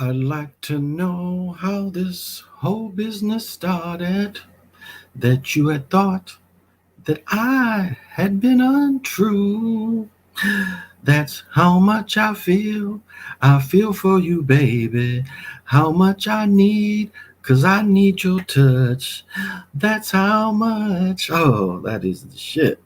I'd like to know how this whole business started. That you had thought that I had been untrue. That's how much I feel. I feel for you, baby. How much I need, 'cause I need your touch. That's how much. Oh, that is the shit.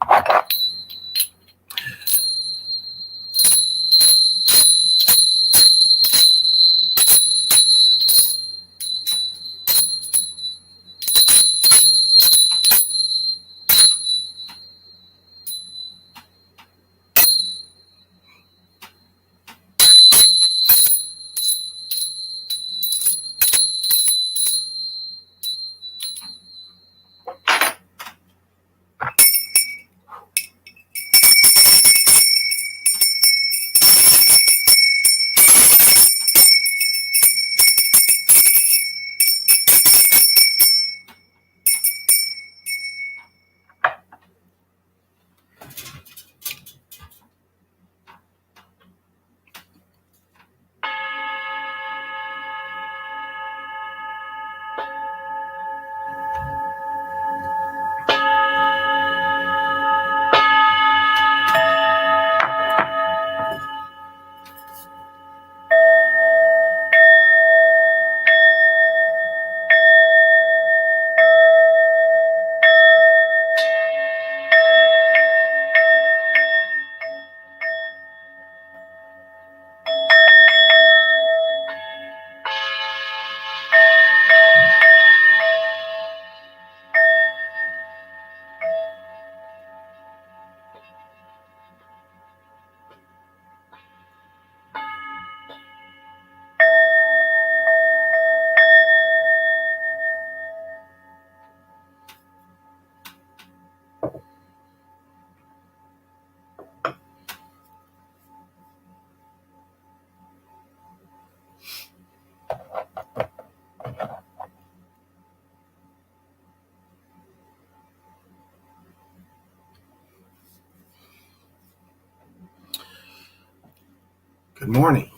Good morning.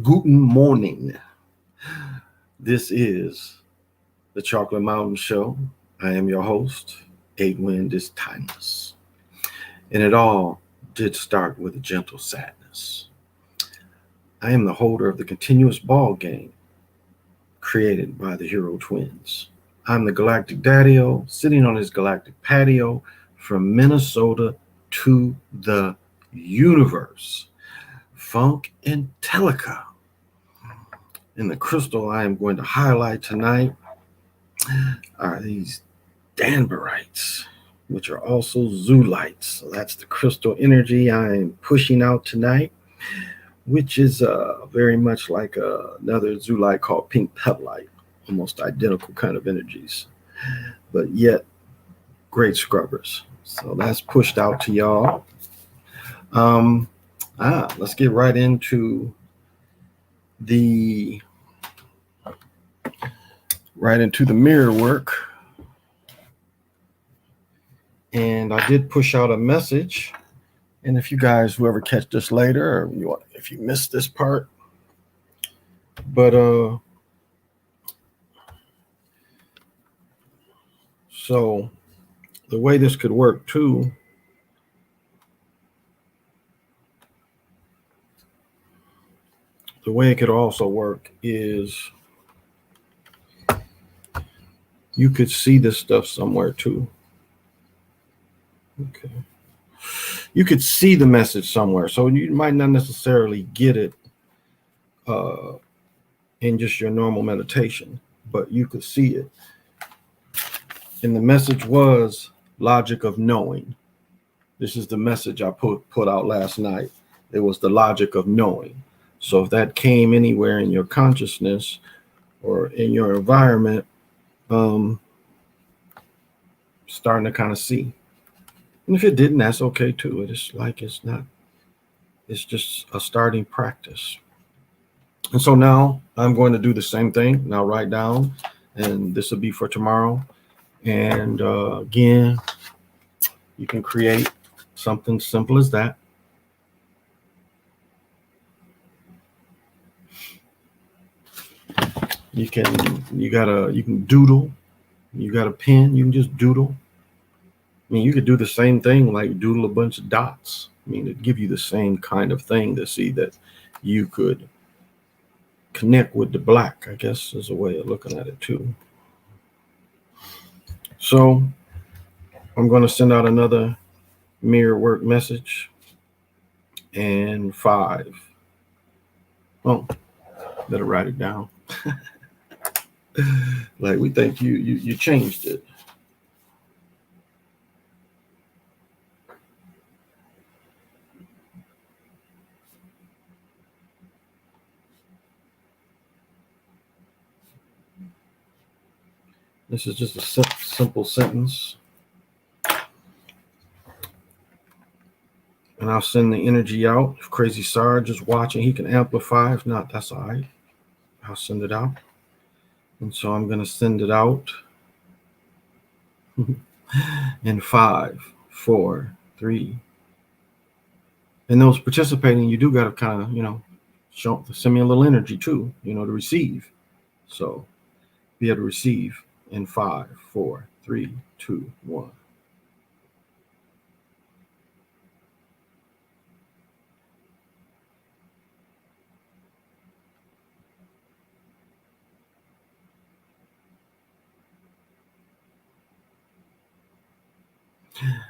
Guten morning. This is the Chocolate Mountain Show. I am your host. Wind is timeless. And it all did start with a gentle sadness. I am the holder of the continuous ball game created by the Hero Twins. I'm the Galactic Daddy-O, sitting on his galactic patio from Minnesota to the universe. Funk and Telica. And the crystal I am going to highlight tonight are these Danberites, which are also Zoolites. So that's the crystal energy I am pushing out tonight, which is very much like another Zoolite called Pink Petalite, almost identical kind of energies, but yet great scrubbers. So that's pushed out to y'all. Let's get right into the mirror work. And I did push out a message. And if you guys, whoever catch this later, or if you missed this part, but so the way this could work too, the way it could also work is you could see this stuff somewhere too. Okay. You could see the message somewhere. So you might not necessarily get it in just your normal meditation, but you could see it. And the message was logic of knowing. This is the message I put out last night. It was the logic of knowing. So if that came anywhere in your consciousness or in your environment, starting to kind of see. And if it didn't, that's okay too. It's just a starting practice. And so now I'm going to do the same thing. Now write down, and this will be for tomorrow. And again, you can create something simple as that. You can doodle. You got a pen, you can just doodle. I mean, you could do the same thing, like doodle a bunch of dots. I mean, it'd give you the same kind of thing to see that you could connect with the black, I guess, is a way of looking at it too. So I'm going to send out another mirror work message. And 5. Oh, better write it down. Like, we think you changed it. This is just a simple sentence. And I'll send the energy out. If Crazy Sarge is watching, he can amplify. If not, that's all right. I'll send it out. And so I'm going to send it out in 5, 4, 3. And those participating, you do got to kind of, send me a little energy too, to receive. So be able to receive in 5, 4, 3, 2, 1.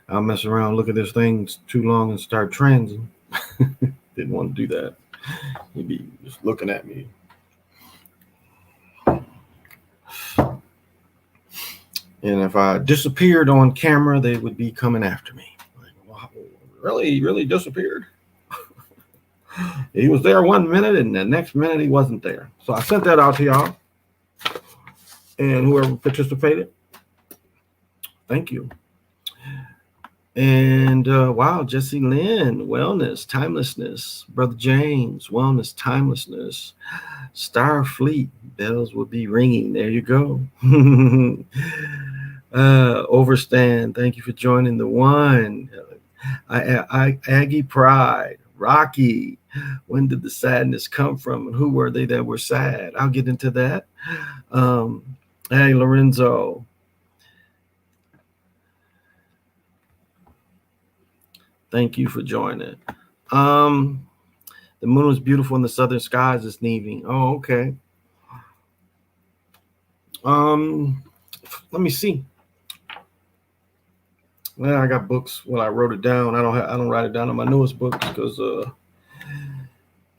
I'll mess around, look at this thing too long and start transing. Didn't want to do that. He'd be just looking at me. And if I disappeared on camera, they would be coming after me. Like, wow, really disappeared? He was there 1 minute, and the next minute he wasn't there. So I sent that out to y'all. And whoever participated, thank you. And wow, Jesse Lynn, wellness, timelessness. Brother James, wellness, timelessness. Starfleet, bells will be ringing. There you go. Overstand, thank you for joining the one. Aggie Pride, Rocky, when did the sadness come from and who were they that were sad? I'll get into that. Hey, Lorenzo. Thank you for joining. The moon was beautiful in the southern skies this evening. Oh, okay. Let me see. Well, I got books. Well, I wrote it down. I don't write it down in my newest books because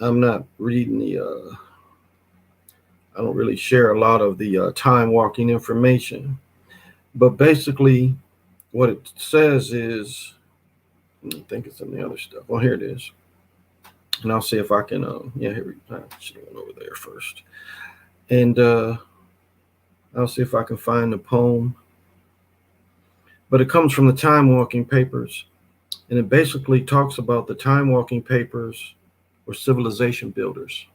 I'm not reading the. I don't really share a lot of the time walking information, but basically, what it says is, I think it's in the other stuff. Well, here it is, and I'll see if I can. Here I should have went over there first, and I'll see if I can find the poem. But it comes from the Time Walking Papers, and it basically talks about the Time Walking Papers were civilization builders.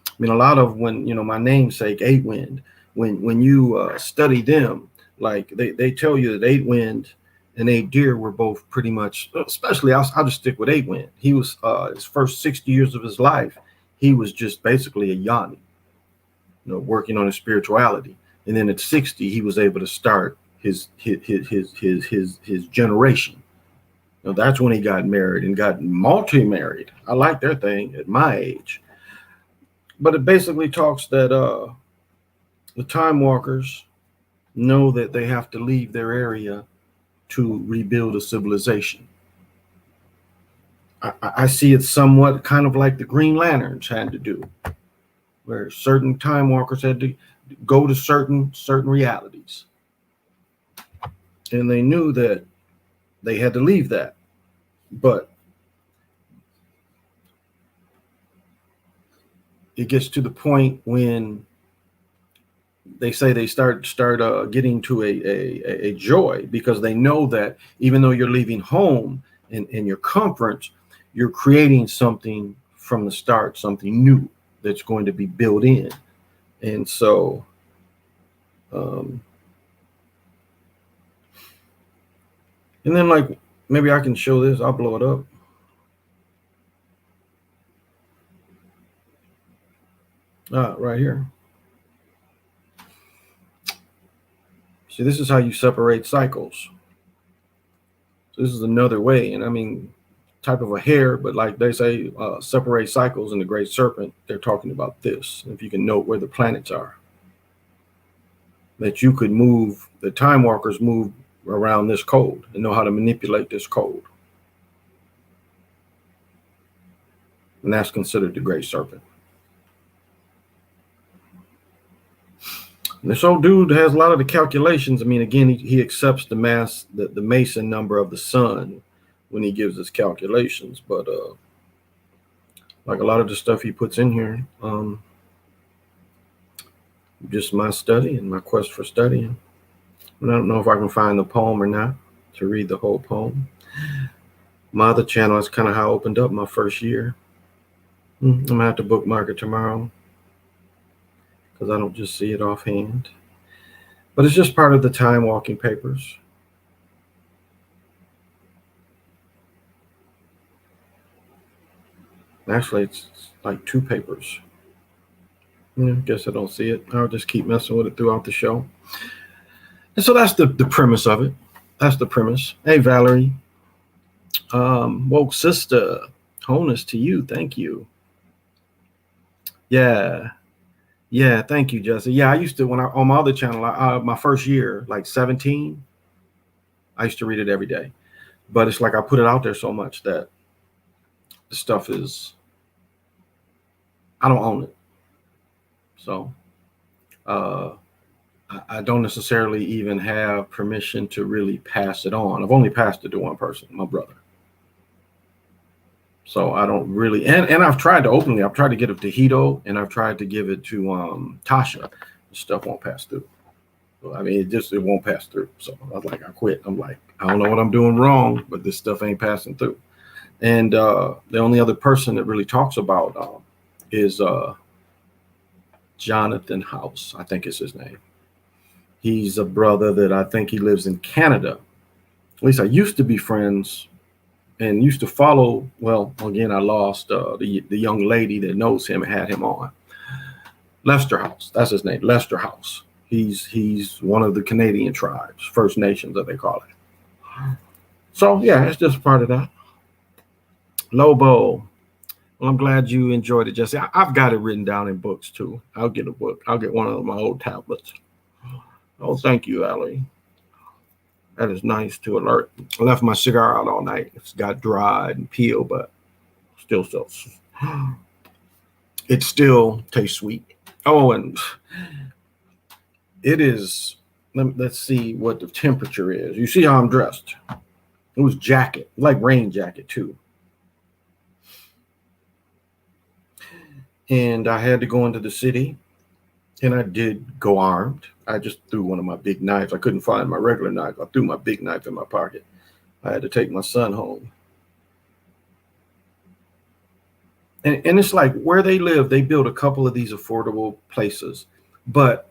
I mean, a lot of when, my namesake, 8 Wind, when you study them, like they tell you that 8 Wind and 8 Deer were both pretty much, especially, I'll just stick with 8 Wind. He was, his first 60 years of his life, he was just basically a Yanni, working on his spirituality. And then at 60, he was able to start his generation. That's when he got married and got multi-married. I like their thing at my age. But it basically talks that the time walkers know that they have to leave their area to rebuild a civilization. I see it somewhat kind of like the Green Lanterns had to do, where certain time walkers had to go to certain realities. And they knew that they had to leave that. But it gets to the point when they say they start getting to a joy, because they know that even though you're leaving home in your comfort, you're creating something from the start, something new that's going to be built in. And so and then, like, maybe I can show this. I'll blow it up. Right here. See, this is how you separate cycles. So this is another way. And I mean, type of a hair, but like they say, separate cycles in the Great Serpent, they're talking about this. If you can note where the planets are, that you could move, the time walkers move around this code and know how to manipulate this code. And that's considered the Great Serpent. And this old dude has a lot of the calculations. I mean, again, he accepts the mass, the Mason number of the sun when he gives his calculations. But like a lot of the stuff he puts in here, just my study and my quest for studying. And I don't know if I can find the poem or not to read the whole poem. My other channel is kind of how I opened up my first year. I'm going to have to bookmark it tomorrow because I don't just see it offhand. But it's just part of the time walking papers. Actually, it's like 2 papers. I guess I don't see it. I'll just keep messing with it throughout the show. And so that's the premise of it. That's the premise. Hey, Valerie. Woke sister. Honus to you. Thank you. Yeah. Yeah, thank you, Jesse. Yeah, I used to, when I on my other channel, my first year, like 17, I used to read it every day. But it's like I put it out there so much that the stuff is, I don't own it. So I don't necessarily even have permission to really pass it on. I've only passed it to one person, my brother. So I don't really, and I've tried to openly, I've tried to get it to Hito, and I've tried to give it to Tasha. The stuff won't pass through. I mean, it won't pass through. So I was like, I quit. I'm like, I don't know what I'm doing wrong, but this stuff ain't passing through. And the only other person that really talks about is Jonathan House, I think is his name. He's a brother that I think he lives in Canada. At least I used to be friends and used to follow. Well, again, I lost the young lady that knows him and had him on. Lester House, that's his name, Lester House. He's one of the Canadian tribes, First Nations that they call it. So yeah, it's just part of that. Lobo. Well, I'm glad you enjoyed it, Jesse. I've got it written down in books too. I'll get a book. I'll get one of my old tablets. Oh, thank you, Allie. That is nice to alert. I left my cigar out all night. It's got dried and peeled, but still so. It still tastes sweet. Oh, and it is, let's see what the temperature is. You see how I'm dressed. It was jacket, like rain jacket too. And I had to go into the city, and I did go armed. I just threw one of my big knives. I couldn't find my regular knife. I threw my big knife in my pocket. I had to take my son home. And it's like where they live, they built a couple of these affordable places, but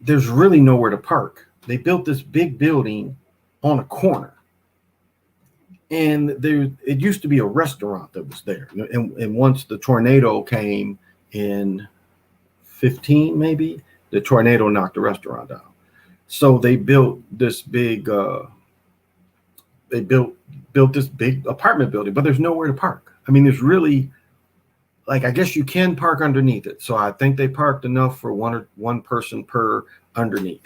there's really nowhere to park. They built this big building on a corner. And it used to be a restaurant that was there. And once the tornado came in 15, maybe, the tornado knocked the restaurant down. So they built this big, they built this big apartment building, but there's nowhere to park. I mean, there's really, like, I guess you can park underneath it. So I think they parked enough for one person per underneath.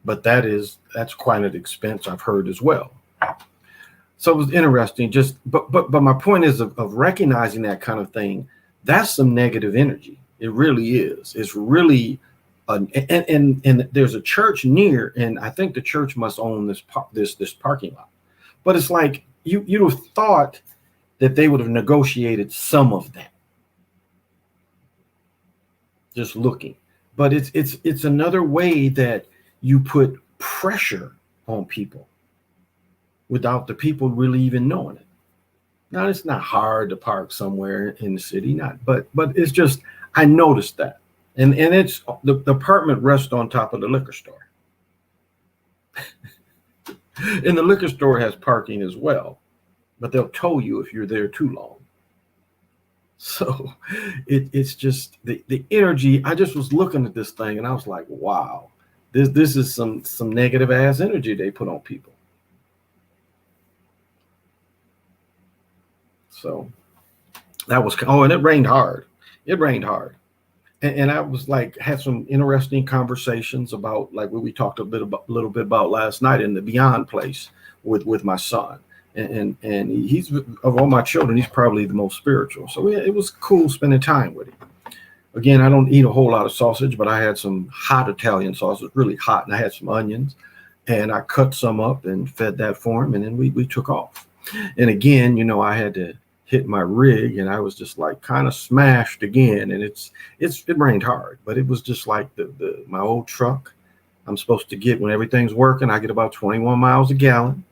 But that's quite an expense, I've heard as well. So it was interesting. But my point is of recognizing that kind of thing. That's some negative energy. It really is. It's really, and there's a church near, and I think the church must own this parking lot. But it's like you'd have thought that they would have negotiated some of that. Just looking, but it's another way that you put pressure on people without the people really even knowing it. Now, it's not hard to park somewhere in the city, but it's just, I noticed that. And it's the apartment rests on top of the liquor store. And the liquor store has parking as well, but they'll tow you if you're there too long. So it's just the energy. I just was looking at this thing and I was like, wow, this is some negative ass energy they put on people. So that was, oh, and it rained hard. It rained hard. And I was like, had some interesting conversations about like what we talked a little bit about last night in the Beyond place with my son. And he's, of all my children, he's probably the most spiritual. So it was cool spending time with him. Again, I don't eat a whole lot of sausage, but I had some hot Italian sausage, really hot, and I had some onions, and I cut some up and fed that for him, and then we took off. And again, you know, I had to hit my rig, and I was just like kind of smashed again, and it rained hard, but it was just like the my old truck. I'm supposed to get, when everything's working, I get about 21 miles a gallon.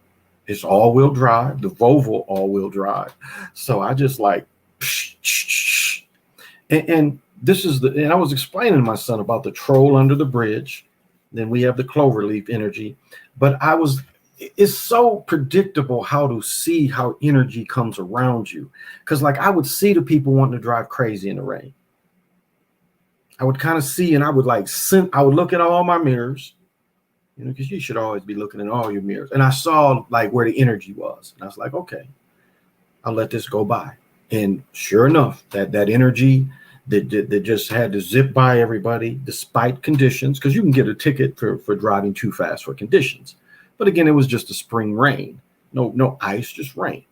It's all-wheel drive, the Volvo all-wheel drive. So I just like, and this is and I was explaining to my son about the troll under the bridge. Then we have the cloverleaf energy, but it's so predictable how to see how energy comes around you. Because like I would see the people wanting to drive crazy in the rain. I would kind of see, and I would I would look at all my mirrors, you know, because you should always be looking in all your mirrors. And I saw like where the energy was. And I was like, okay, I'll let this go by. And sure enough, that energy that just had to zip by everybody despite conditions, because you can get a ticket for driving too fast for conditions. But again, it was just a spring rain, no ice, just rain.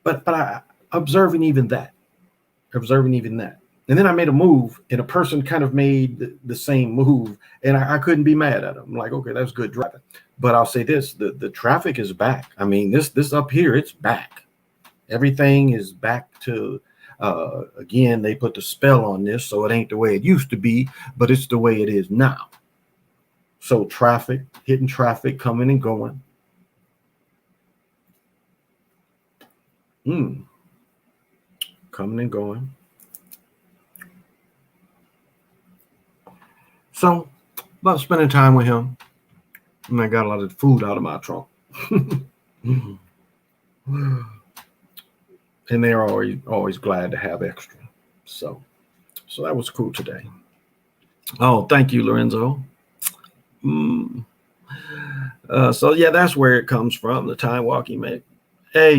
But I observing even that. And then I made a move, and a person kind of made the same move, and I couldn't be mad at them. I'm like, okay, that's good driving. But I'll say this, the traffic is back. I mean, this up here, it's back. Everything is back to, again, they put the spell on this, so it ain't the way it used to be, but it's the way it is now. So traffic, hitting traffic, coming and going. Coming and going. So, about spending time with him, and I got a lot of food out of my trunk. And they're always glad to have extra. So that was cool today. Oh, thank you, Lorenzo. So yeah, that's where it comes from. The time walking make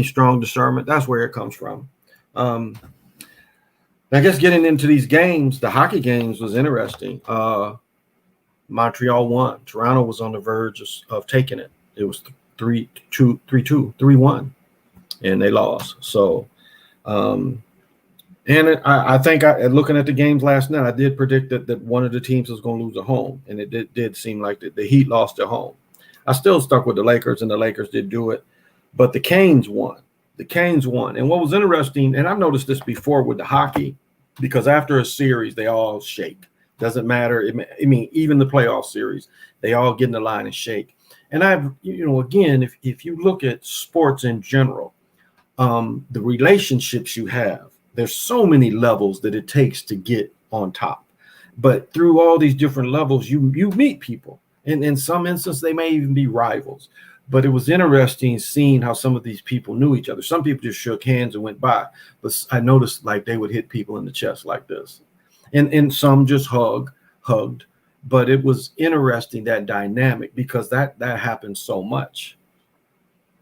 strong discernment. That's where it comes from. I guess getting into these games, the hockey games was interesting. Montreal won. Toronto was on the verge of taking it. It was 3-2, 3-1, and they lost. So, and I think looking at the games last night, I did predict that one of the teams was going to lose at home, and it did seem like the Heat lost at home. I still stuck with the Lakers, and the Lakers did do it, but the Canes won. And what was interesting, and I've noticed this before with the hockey, because after a series, they all shake. Doesn't matter. I mean, even the playoff series, they all get in the line and shake. And again, if you look at sports in general, the relationships you have, there's so many levels that it takes to get on top. But through all these different levels, you meet people. And in some instances, they may even be rivals. But it was interesting seeing how some of these people knew each other. Some people just shook hands and went by. But I noticed like they would hit people in the chest like this. And some just hugged. But it was interesting, that dynamic, because that happens so much.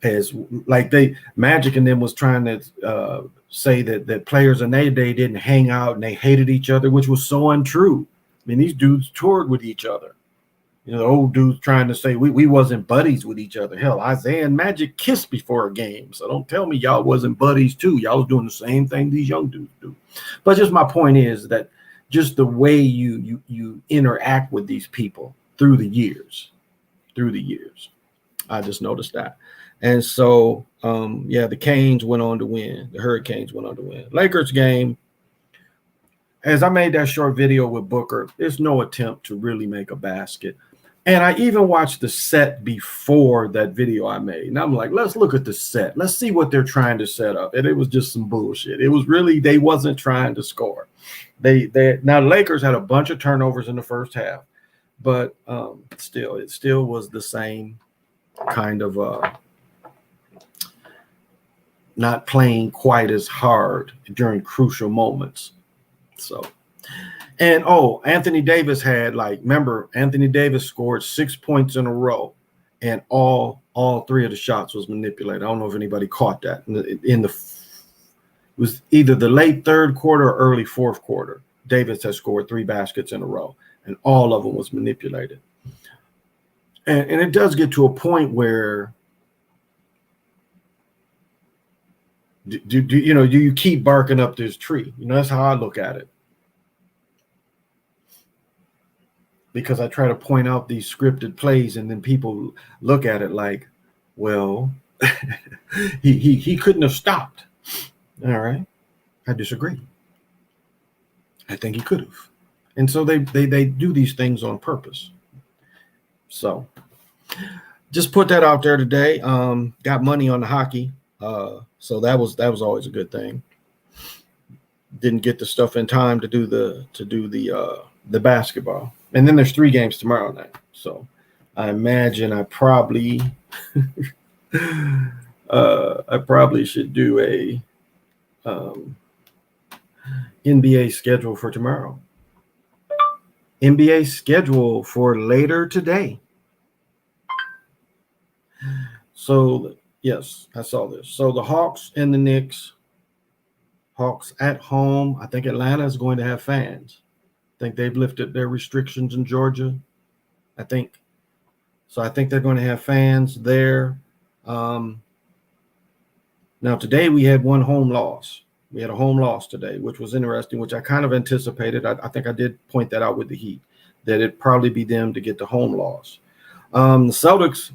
As like Magic and them was trying to say that players in their day didn't hang out and they hated each other, which was so untrue. I mean, these dudes toured with each other. You know, the old dudes trying to say we wasn't buddies with each other. Hell, Isaiah and Magic kissed before a game. So don't tell me y'all wasn't buddies too. Y'all was doing the same thing these young dudes do. But just my point is that just the way you interact with these people through the years, I just noticed that. And so, the Canes went on to win. The Hurricanes went on to win. Lakers game, as I made that short video with Booker, there's no attempt to really make a basket. And I even watched the set before that video I made. And I'm like, let's look at the set. Let's see what they're trying to set up. And it was just some bullshit. It was really, they wasn't trying to score. Now the Lakers had a bunch of turnovers in the first half, but it still was the same kind of not playing quite as hard during crucial moments. So, and Anthony Davis had remember, Anthony Davis scored 6 points in a row, and all 3 of the shots was manipulated. I don't know if anybody caught that. It was either the late third quarter or early fourth quarter. Davis has scored 3 baskets in a row, and all of them was manipulated. And it does get to a point where do you keep barking up this tree? That's how I look at it. Because I try to point out these scripted plays, and then people look at it like, well, he couldn't have stopped. All right. I disagree. I think he could have. And so they do these things on purpose. So just put that out there today. Got money on the hockey. So that was always a good thing. Didn't get the stuff in time to do the basketball. And then there's 3 games tomorrow night. So I imagine I probably should do a NBA schedule for tomorrow. NBA schedule for later today. So, yes, I saw this. So the Hawks and the Knicks. Hawks at home. I think Atlanta is going to have fans. I think they've lifted their restrictions in Georgia. I think they're going to have fans there. Now, today we had one home loss. We had a home loss today, which was interesting, which I kind of anticipated. I think I did point that out with the Heat, that it'd probably be them to get the home loss. The Celtics,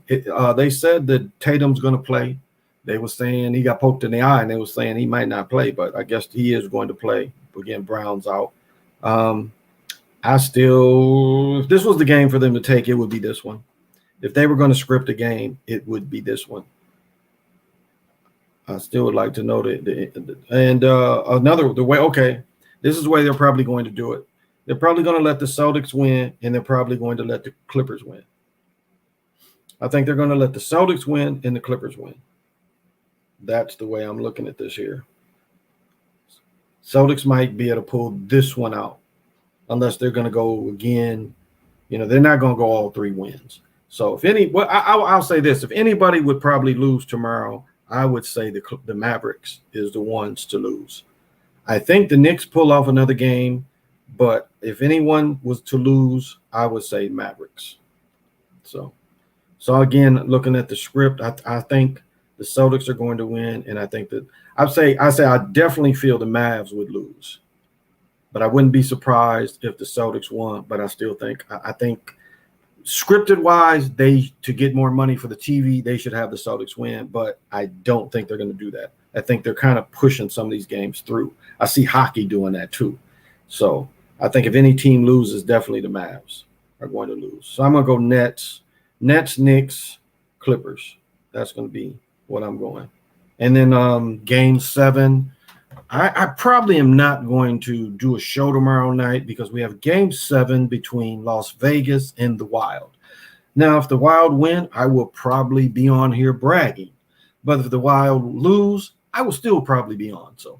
they said that Tatum's going to play. They were saying he got poked in the eye, and they were saying he might not play, but I guess he is going to play. Again, Brown's out. If this was the game for them to take, it would be this one. If they were going to script a game, it would be this one. I still would like to know this is the way they're probably going to do it. They're probably going to let the Celtics win, and they're probably going to let the Clippers win. I think they're going to let the Celtics win and the Clippers win. That's the way I'm looking at this here. Celtics might be able to pull this one out, unless they're going to go again. They're not going to go all 3 wins. So I'll say this: if anybody would probably lose tomorrow, I would say the Mavericks is the ones to lose. I think the Knicks pull off another game, but if anyone was to lose, I would say Mavericks. So again, looking at the script, I think the Celtics are going to win, and I think that I definitely feel the Mavs would lose, but I wouldn't be surprised if the Celtics won. But I still think I think scripted wise, to get more money for the TV, they should have the Celtics win, but I don't think they're going to do that. I think they're kind of pushing some of these games through. I see hockey doing that too. So I think if any team loses, definitely the Mavs are going to lose. So I'm going to go Nets, Knicks, Clippers. That's going to be what I'm going. And then game 7, I probably am not going to do a show tomorrow night because we have game 7 between Las Vegas and the Wild. Now, if the Wild win, I will probably be on here bragging. But if the Wild lose, I will still probably be on. So,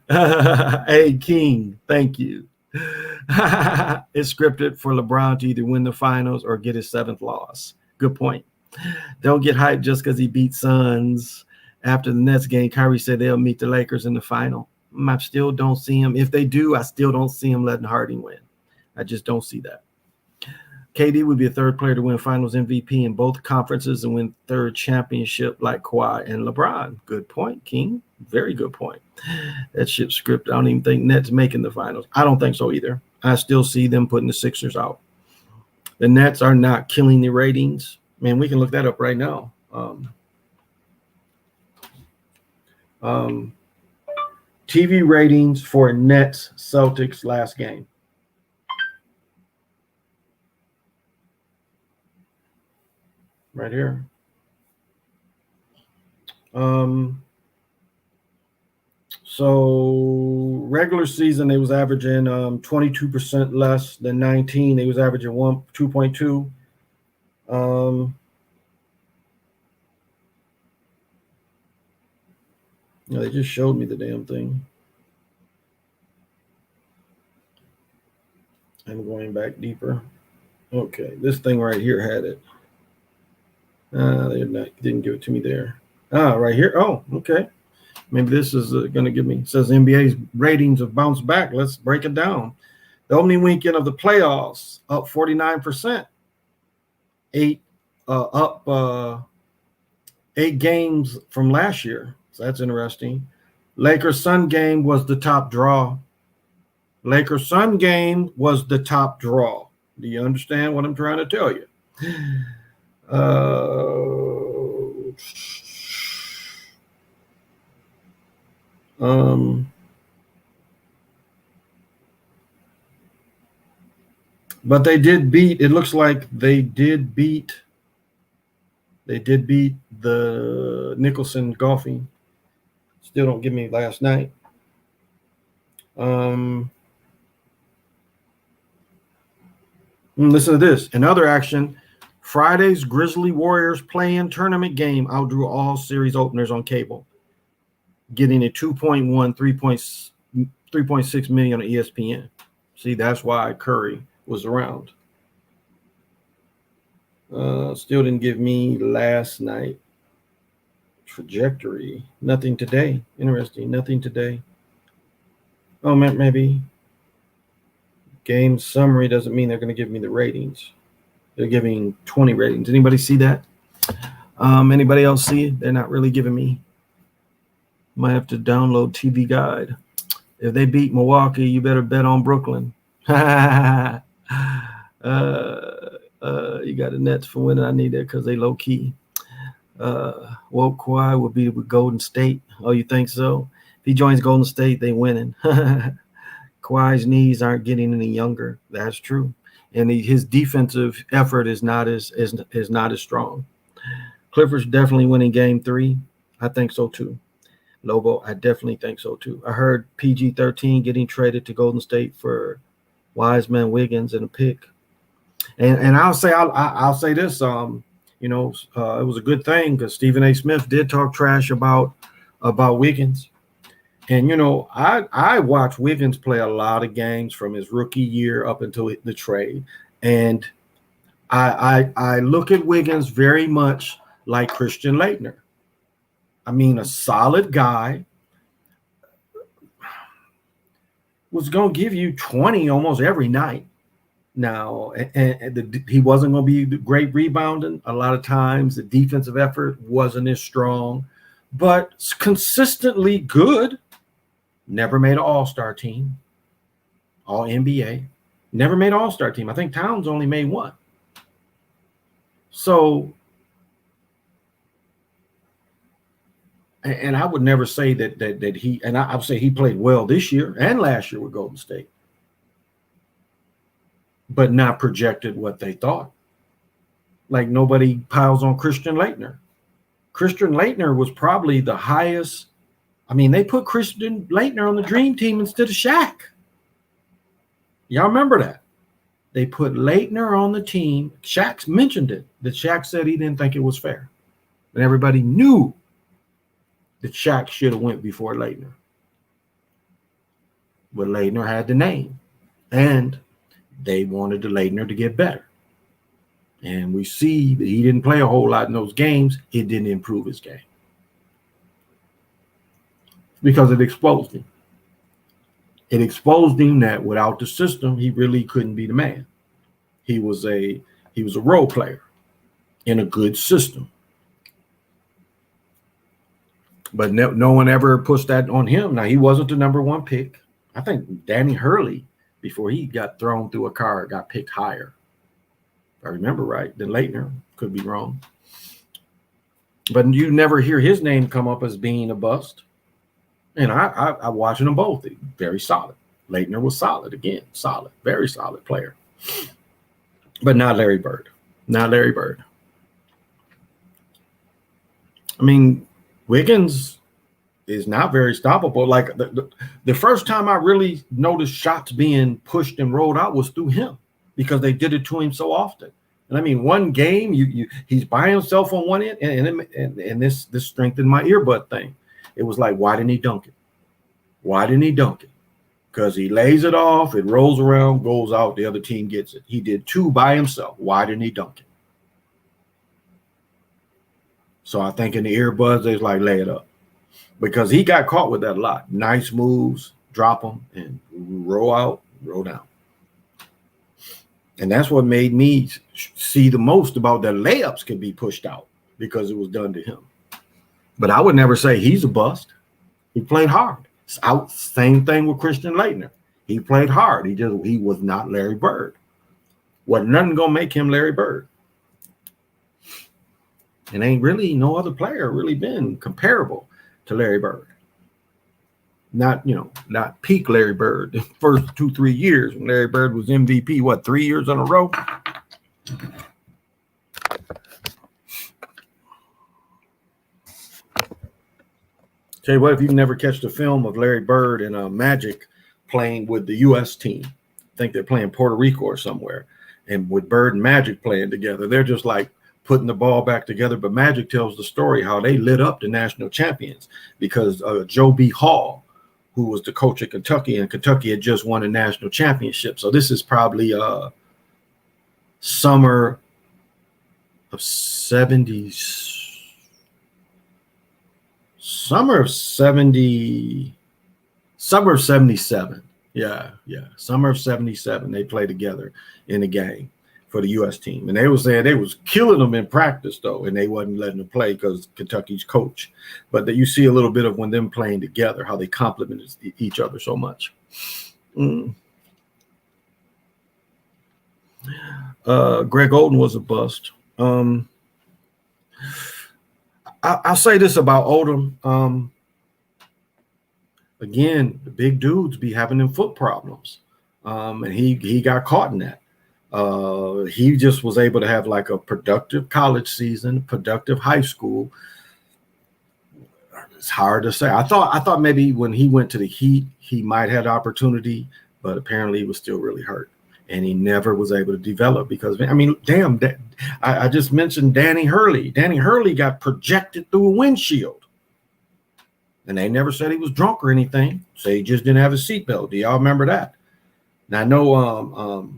hey, King, thank you. It's scripted for LeBron to either win the finals or get his 7th loss. Good point. Don't get hyped just because he beat Suns. After the Nets game, Kyrie said they'll meet the Lakers in the final. I still don't see him. If they do, I still don't see him letting Harden win. I just don't see that. KD would be a 3rd player to win finals MVP in both conferences and win 3rd championship like Kawhi and LeBron. Good point, King. Very good point. That ship's script. I don't even think Nets making the finals. I don't think so either. I still see them putting the Sixers out. The Nets are not killing the ratings. Man, we can look that up right now. TV ratings for Nets Celtics last game. Right here. So regular season, they was averaging 22% less than 19. They was averaging 2.2. They just showed me the damn thing. I'm going back deeper. Okay, this thing right here had it. They didn't give it to me there. Right here. Oh, okay. Maybe this is going to give me. It says NBA's ratings have bounced back. Let's break it down. The opening weekend of the playoffs up 49%. Up 8 games from last year. So that's interesting. Lakers Sun game was the top draw. Lakers Sun game was the top draw. Do you understand what I'm trying to tell you? But they did beat. It looks like they did beat. They did beat the Nicholson Golfing. Still don't give me last night. Listen to this. In other action, Friday's Grizzly Warriors play-in tournament game outdrew all series openers on cable, getting a 2.1, 3.6 million on ESPN. See, that's why Curry was around. Still didn't give me last night. Trajectory. Nothing today. Interesting. Nothing today. Oh, maybe. Game summary doesn't mean they're going to give me the ratings. They're giving 20 ratings. Anybody see that? Anybody else see it? They're not really giving me. Might have to download TV Guide. If they beat Milwaukee, you better bet on Brooklyn. You got the Nets for winning. I need that because they low key. Well, Kawhi will be with Golden State. Oh, you think so? If he joins Golden State, they winning. Kawhi's knees aren't getting any younger. That's true, and his defensive effort is not as strong. Clippers definitely winning Game 3. I think so too. Lobo, I definitely think so too. I heard PG-13 getting traded to Golden State for Wiseman, Wiggins, and a pick. And I'll say this. It was a good thing because Stephen A. Smith did talk trash about Wiggins. And, I watched Wiggins play a lot of games from his rookie year up until the trade. And I look at Wiggins very much like Christian Laettner. I mean, a solid guy was going to give you 20 almost every night. Now, and he wasn't going to be great rebounding. A lot of times the defensive effort wasn't as strong, but consistently good. Never made an all-star team, all NBA. Never made an all-star team. I think Towns only made one. So, and I would never say that he, and I would say he played well this year and last year with Golden State, but not projected what they thought. Like nobody piles on Christian Laettner. Christian Laettner was probably the highest. I mean, they put Christian Laettner on the dream team instead of Shaq. Y'all remember that? They put Laettner on the team. Shaq mentioned it. That Shaq said he didn't think it was fair. And everybody knew that Shaq should have went before Laettner. But Laettner had the name. And they wanted the Laettner to get better. And we see that he didn't play a whole lot in those games. It didn't improve his game. Because it exposed him. It exposed him that without the system, he really couldn't be the man. He was a role player in a good system. But no one ever pushed that on him. Now, he wasn't the number one pick. I think Danny Hurley, before he got thrown through a car, got picked higher. If I remember right, than Laettner. Could be wrong. But you never hear his name come up as being a bust. And I watching them both. Very solid. Laettner was solid again. Solid. Very solid player. But not Larry Bird. Not Larry Bird. I mean, Wiggins is not very stoppable. Like the first time I really noticed shots being pushed and rolled out was through him because they did it to him so often. And I mean, one game, he's by himself on one end, and this strengthened my earbud thing. it was like, why didn't he dunk it? Why didn't he dunk it? Because he lays it off, it rolls around, goes out, the other team gets it. He did 2 by himself. Why didn't he dunk it? So I think in the earbuds, they was like, lay it up. Because he got caught with that a lot. Nice moves, drop them, and roll out, roll down. And that's what made me see the most about that layups could be pushed out because it was done to him. But I would never say he's a bust. He played hard. Same thing with Christian Laettner. He played hard. He was not Larry Bird. Wasn't nothing gonna make him Larry Bird. And ain't really no other player really been comparable to Larry Bird. Not peak Larry Bird. The first 2-3 years when Larry Bird was MVP, 3 years in a row? Tell you what, if you never catch the film of Larry Bird and Magic playing with the U.S. team, I think they're playing Puerto Rico or somewhere, and with Bird and Magic playing together, they're just like putting the ball back together. But Magic tells the story how they lit up the national champions because Joe B. Hall, who was the coach at Kentucky, and Kentucky had just won a national championship. So this is probably summer of 70s. Summer of 77. Yeah. Summer of 77. They played together in a game for the U.S. team. And they were saying they was killing them in practice, though, and they wasn't letting them play because Kentucky's coach. But that you see a little bit of when them playing together, how they complemented each other so much. Greg Oden was a bust. I'll say this about Odom. Again, the big dudes be having them foot problems. And he got caught in that. He just was able to have like a productive college season, productive high school. It's hard to say. I thought maybe when he went to the Heat, he might have opportunity, but apparently he was still really hurt. And he never was able to develop because, I mean, damn, I just mentioned Danny Hurley. Danny Hurley got projected through a windshield. And they never said he was drunk or anything. So he just didn't have a seatbelt. Do y'all remember that? Now, I know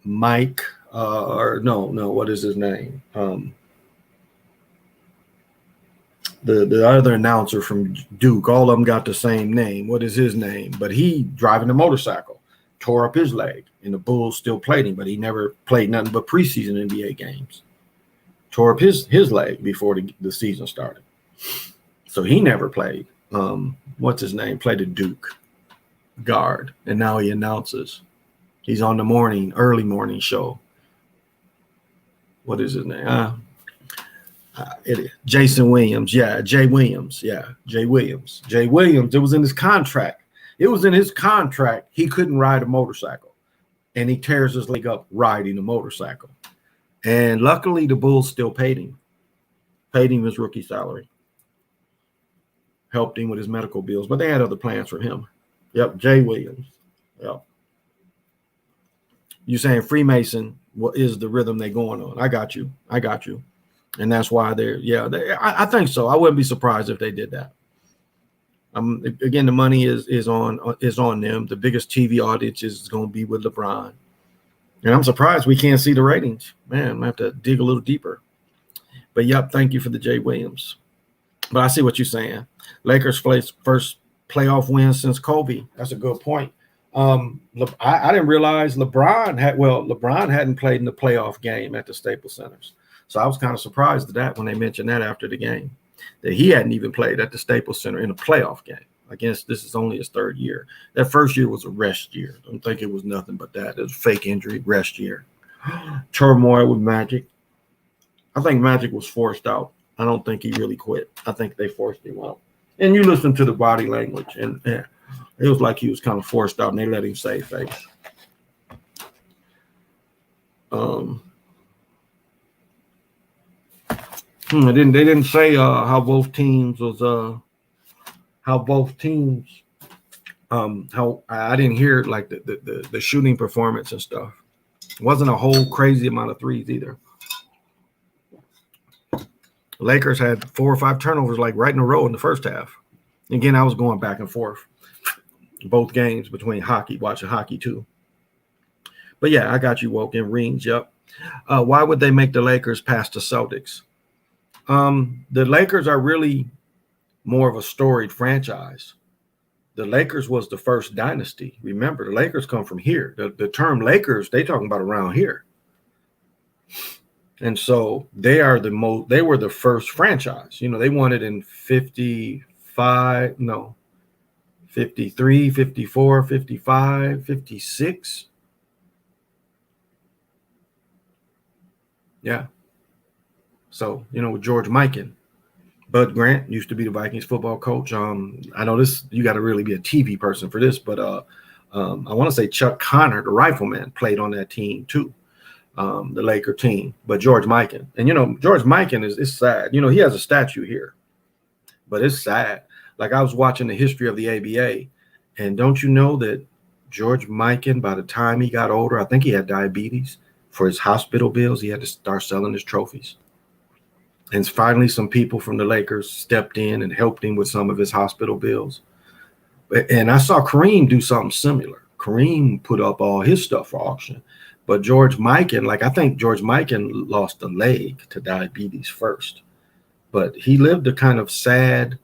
Mike, what is his name? The other announcer from Duke, all of them got the same name. What is his name? But he driving a motorcycle. Tore up his leg, and the Bulls still played him, but he never played nothing but preseason NBA games. Tore up his leg before the season started. So he never played. What's his name? Played at Duke, guard, and now he announces. He's on the early morning show. What is his name? Jason Williams. Yeah, Jay Williams. Yeah, Jay Williams. Jay Williams, it was in his contract. It was in his contract. He couldn't ride a motorcycle, and he tears his leg up riding a motorcycle. And luckily, the Bulls still paid him his rookie salary, helped him with his medical bills, but they had other plans for him. Yep, Jay Williams. Yep. You saying Freemason? What is the rhythm they're going on? I got you, and that's why I think so. I wouldn't be surprised if they did that. Again, the money is on them. The biggest TV audience is going to be with LeBron, and I'm surprised we can't see the ratings. Man, I have to dig a little deeper. But yep, thank you for the Jay Williams. But I see what you're saying. Lakers first playoff win since Kobe. That's a good point. I didn't realize LeBron hadn't played in the playoff game at the Staples Centers, so I was kind of surprised at that when they mentioned that after the game. That he hadn't even played at the Staples Center in a playoff game. This is only his 3rd year. That first year was a rest year. I don't think it was nothing but that. It was a fake injury, rest year. Turmoil with Magic. I think Magic was forced out. I don't think he really quit. I think they forced him out. And you listen to the body language, and it was like he was kind of forced out, and they let him save face. They didn't say how both teams how I didn't hear like the shooting performance and stuff. It wasn't a whole crazy amount of threes either. The Lakers had 4 or 5 turnovers like right in a row in the first half. Again, I was going back and forth both games between watching hockey too. But yeah, I got you woke in rings. Yep. Why would they make the Lakers pass the Celtics? The Lakers are really more of a storied franchise. The Lakers was the first dynasty. Remember, the Lakers come from here. The term Lakers, they talking about around here. And so they were the first franchise. They won it in 53, 54, 55, 56. Yeah. So, with George Mikan. Bud Grant used to be the Vikings football coach. I know this, you got to really be a TV person for this, but I want to say Chuck Connor, the rifleman, played on that team too, the Laker team. But George Mikan, and George Mikan is sad. He has a statue here, but it's sad. Like I was watching the history of the ABA, and don't you know that George Mikan, by the time he got older, I think he had diabetes. For his hospital bills, he had to start selling his trophies. And finally, some people from the Lakers stepped in and helped him with some of his hospital bills. And I saw Kareem do something similar. Kareem put up all his stuff for auction. But George Mikan, I think George Mikan lost a leg to diabetes first. But he lived a kind of sad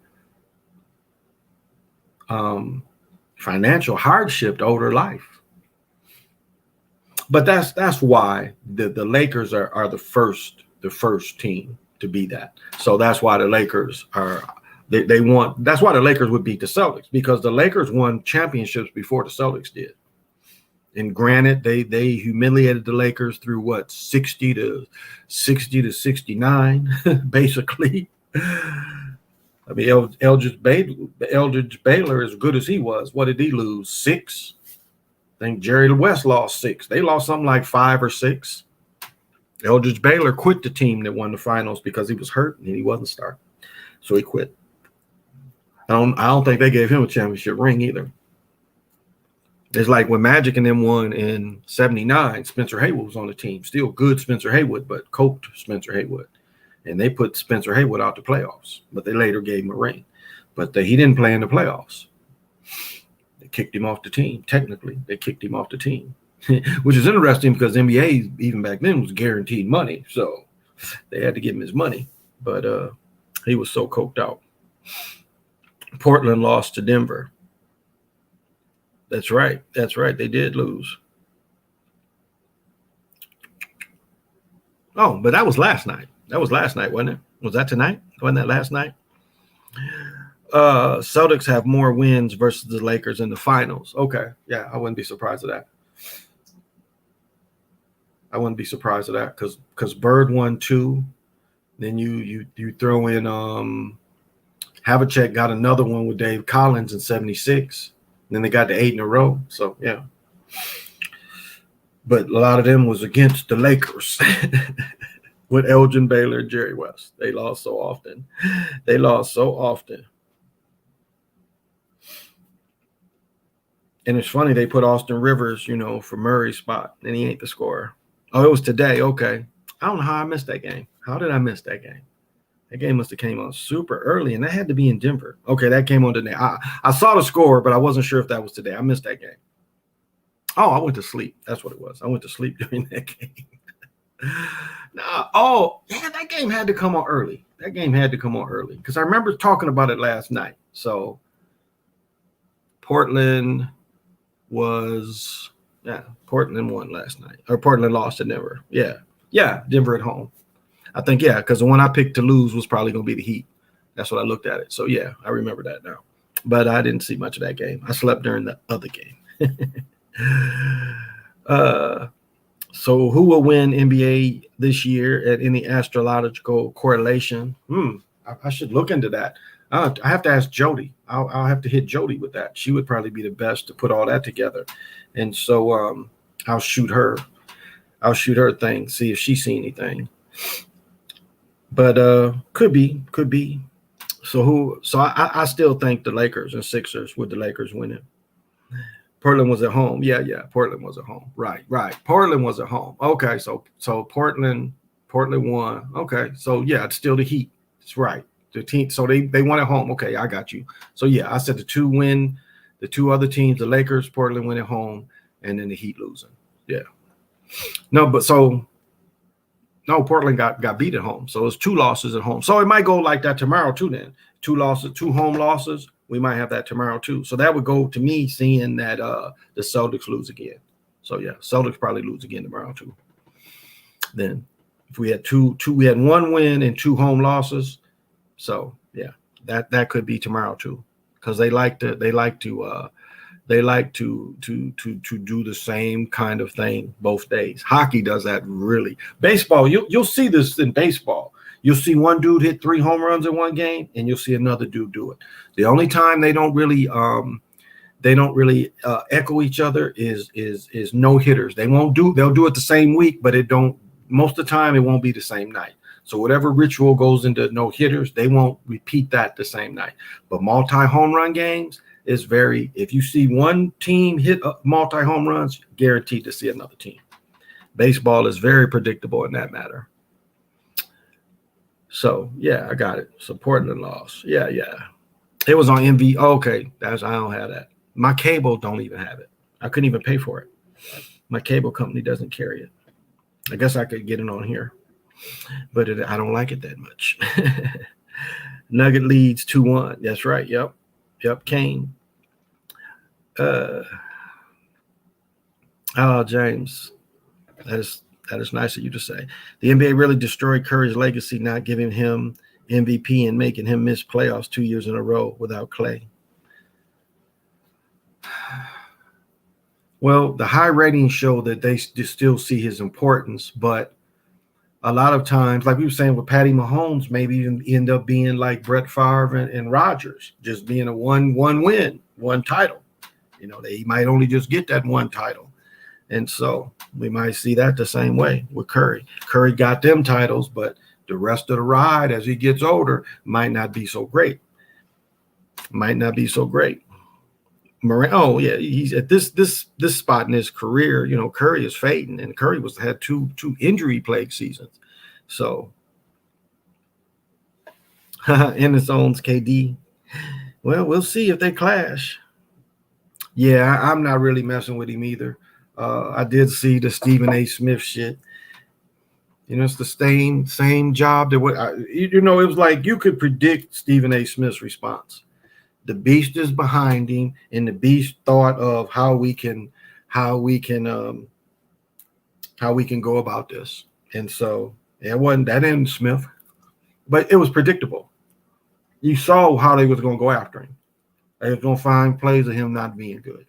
financial hardship older life. But that's why the Lakers are the first team to be that. So that's why the Lakers that's why the Lakers would beat the Celtics, because the Lakers won championships before the Celtics did. And granted, they humiliated the Lakers through 60 to 69, basically. I mean, Eldridge Baylor, as good as he was, what did he lose? 6? I think Jerry West lost 6. They lost something like 5 or 6. Eldridge Baylor quit the team that won the finals because he was hurt and he wasn't starting. So he quit. I don't think they gave him a championship ring either. It's like when Magic and them won in 79, Spencer Haywood was on the team. Still good Spencer Haywood, but coked Spencer Haywood. And they put Spencer Haywood out the playoffs, but they later gave him a ring. But he didn't play in the playoffs. They kicked him off the team. Technically, they kicked him off the team. Which is interesting because NBA, even back then, was guaranteed money. So they had to give him his money. But he was so coked out. Portland lost to Denver. That's right. They did lose. Oh, but that was last night. Wasn't it? Was that tonight? Wasn't that last night? Celtics have more wins versus the Lakers in the finals. Okay. Yeah, I wouldn't be surprised at that. Because Bird won 2. Then you throw in Havlicek got another one with Dave Collins in 76. Then they got to 8 in a row. So yeah. But a lot of them was against the Lakers with Elgin Baylor and Jerry West. They lost so often. And it's funny, they put Austin Rivers, for Murray's spot, and he ain't the scorer. Oh, it was today. Okay. I don't know how I missed that game. How did I miss that game? That game must have came on super early, and that had to be in Denver. Okay, that came on today. I saw the score, but I wasn't sure if that was today. I missed that game. Oh, I went to sleep. That's what it was. I went to sleep during that game. That game had to come on early. Because I remember talking about it last night. So Portland won last night. Or Portland lost to Denver. Yeah, Denver at home. I think, because the one I picked to lose was probably going to be the Heat. That's what I looked at it. So, yeah, I remember that now. But I didn't see much of that game. I slept during the other game. So who will win NBA this year at any astrological correlation? I should look into that. I have to ask Jody. I'll have to hit Jody with that. She would probably be the best to put all that together. And so I'll shoot her thing, see if she's seen anything. But could be. So I still think the Lakers and Sixers, with the Lakers winning. Portland was at home. Yeah. Portland was at home. Right. Portland was at home. Okay, so Portland won. Okay, so yeah, it's still the Heat. That's right. The team. So they won at home. Okay, I got you. So yeah, I said the two other teams, the Lakers, Portland win at home, and then the Heat losing. Yeah. No, but so no, Portland got beat at home. So it's 2 losses at home. So it might go like that tomorrow too. Then 2 losses, 2 home losses. We might have that tomorrow too. So that would go to me seeing that the Celtics lose again. So yeah, Celtics probably lose again tomorrow too. Then if we had we had 1 win and 2 home losses. So yeah, that could be tomorrow too, because they like to do the same kind of thing both days. Hockey does that really. Baseball, you'll see this in baseball. You'll see one dude hit 3 home runs in one game, and you'll see another dude do it. The only time they don't really echo each other is no hitters. They'll do it the same week, but most of the time it won't be the same night. So whatever ritual goes into no hitters, they won't repeat that the same night. But multi home run games is if you see one team hit multi home runs, guaranteed to see another team. Baseball is very predictable in that matter. So yeah, I got it. So Portland lost. Yeah. It was on MV. Okay, I don't have that. My cable don't even have it. I couldn't even pay for it. My cable company doesn't carry it. I guess I could get it on here, but I don't like it that much. Nugget leads 2-1. That's right. Yep. Kane. James. That is nice of you to say. The NBA really destroyed Curry's legacy, not giving him MVP and making him miss playoffs 2 years in a row without Clay. Well, the high ratings show that they still see his importance, but a lot of times, like we were saying with Patty Mahomes, maybe even end up being like Brett Favre and Rodgers, just being a one win, 1 title. They might only just get that 1 title. And so we might see that the same way with Curry. Curry got them titles, but the rest of the ride as he gets older might not be so great. He's at this spot in his career. Curry is fading, and Curry had two injury plagued seasons. So in its own KD. Well, we'll see if they clash. Yeah, I'm not really messing with him either. I did see the Stephen A. Smith shit. It's the same job that it was like you could predict Stephen A. Smith's response. The beast is behind him, and the beast thought of how we can go about this. And so it wasn't that in Smith, but it was predictable. You saw how they was going to go after him. They was going to find plays of him not being good.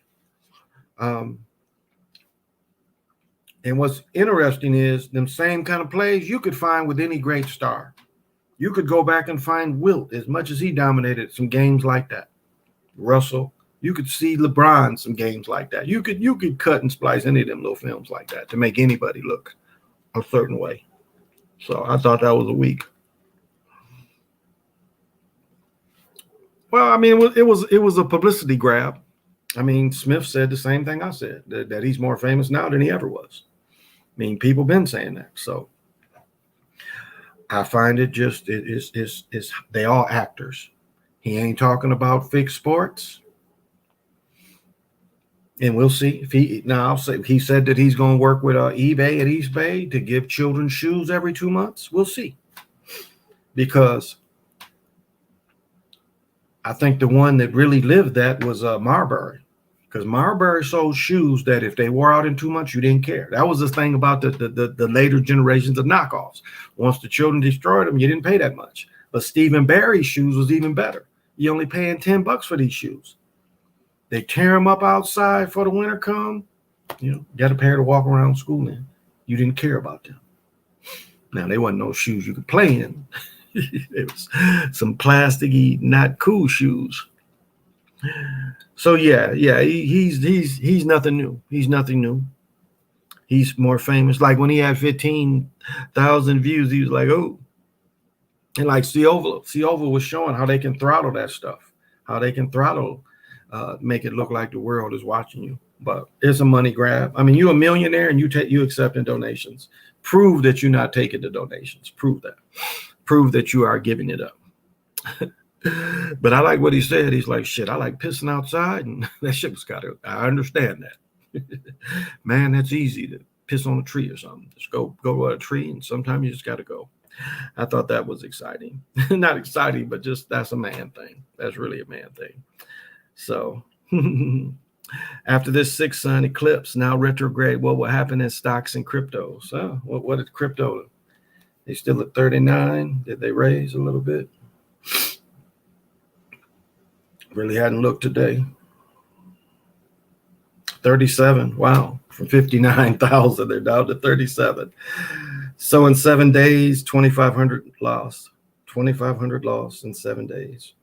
And what's interesting is them same kind of plays you could find with any great star. You could go back and find Wilt, as much as he dominated some games like that. Russell, you could see LeBron some games like that. You could cut and splice any of them little films like that to make anybody look a certain way. So I thought that was a week. Well, I mean, it was a publicity grab. I mean, Smith said the same thing I said, that he's more famous now than he ever was. I mean, people been saying that. So I find it just they all actors. He ain't talking about fixed sports. And we'll see if he said that he's going to work with eBay at East Bay to give children shoes every 2 months. We'll see. Because I think the one that really lived that was Marbury. Because Marbury sold shoes that if they wore out in 2 months, you didn't care. That was the thing about the later generations of knockoffs. Once the children destroyed them, you didn't pay that much. But Stephen Barry's shoes was even better. You're only paying $10 for these shoes. They tear them up outside for the winter come. Got a pair to walk around school in. You didn't care about them. Now, they wasn't no shoes you could play in. It was some plasticky, not cool shoes. So yeah, he's nothing new. He's nothing new. He's more famous. Like when he had 15,000 views, he was like, oh. And like Ciova was showing how they can throttle that stuff, how they can throttle, make it look like the world is watching you. But it's a money grab. I mean, you're a millionaire and you accepting donations. Prove that you're not taking the donations. Prove that. prove that you are giving it up. But I like what he said. He's like, shit, I like pissing outside, and that shit was I understand that. Man, that's easy to piss on a tree or something. Just go to a tree, and sometimes you just got to go. I thought that was exciting. Not exciting, but just that's a man thing. That's really a man thing. So after this 6 sun eclipse, now retrograde, what will happen in stocks and cryptos? What is crypto? They still at 39. Did they raise a little bit? Really hadn't looked today. 37. Wow. From 59,000, they're down to 37. So in 7 days, 2,500 lost. 2,500 lost in 7 days.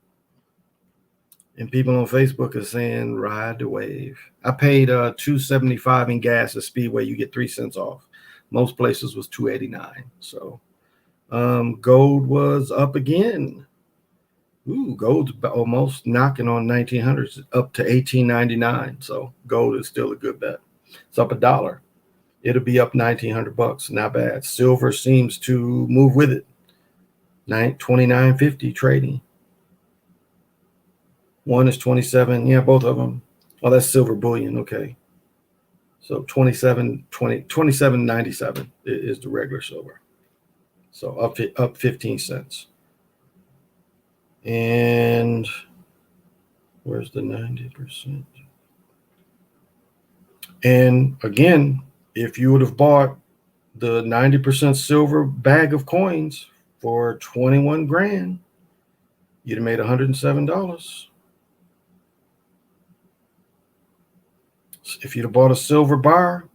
And people on Facebook are saying, ride the wave. I paid $2.75 in gas at Speedway. You get 3 cents off. Most places was $2.89. So gold was up again. Ooh, gold's almost knocking on 1900s, up to 18.99. So gold is still a good bet. It's up $1. It'll be up $1,900. Not bad. Silver seems to move with it. 29.50 trading. One is 27. Yeah, both of them. Oh, that's silver bullion. Okay. So 27.97 is the regular silver. So up 15 cents. And where's the 90%? And again, if you would have bought the 90% silver bag of coins for 21 grand, you'd have made $107. If you'd have bought a silver bar,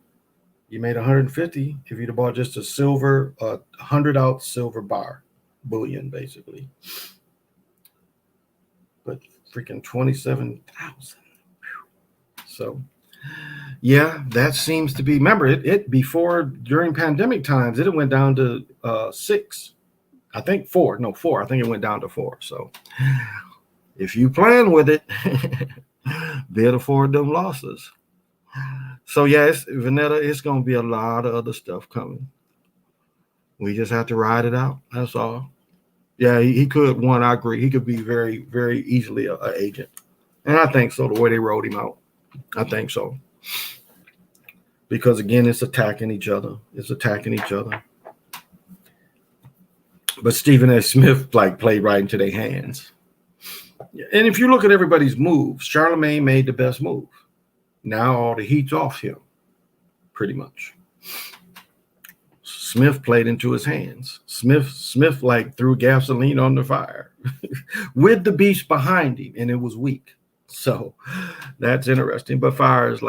you made $150. If you'd have bought just a silver, 100-ounce silver bar, bullion, basically. But freaking 27,000. So, yeah, that seems to be. Remember, it before, during pandemic times, it went down to 6. I think 4. No, 4. I think it went down to 4. So, if you plan with it, they'll afford them losses. So, yeah, Vanetta, it's going to be a lot of other stuff coming. We just have to ride it out. That's all. Yeah, he could. One, I agree. He could be very, very easily an agent. And I think so, the way they wrote him out. I think so. Because, again, it's attacking each other. But Stephen A. Smith, played right into their hands. And if you look at everybody's moves, Charlemagne made the best move. Now all the heat's off him, pretty much. Smith played into his hands. Smith threw gasoline on the fire with the beast behind him, and it was weak. So that's interesting. But fire is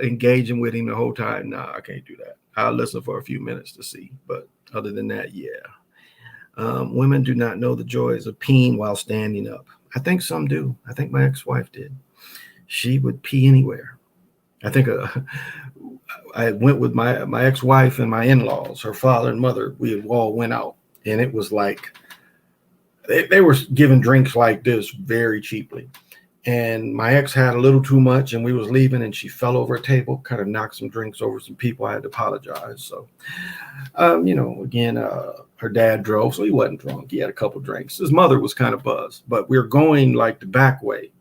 engaging with him the whole time. Nah, I can't do that. I'll listen for a few minutes to see. But other than that, yeah. Women do not know the joys of peeing while standing up. I think some do. I think my ex-wife did. She would pee anywhere. I think I went with my ex-wife and my in-laws, her father and mother. We all went out, and it was like they were giving drinks like this very cheaply. And my ex had a little too much, and we was leaving, and she fell over a table, kind of knocked some drinks over some people. I had to apologize. So, again, her dad drove, so he wasn't drunk. He had a couple drinks. His mother was kind of buzzed, but we were going the back way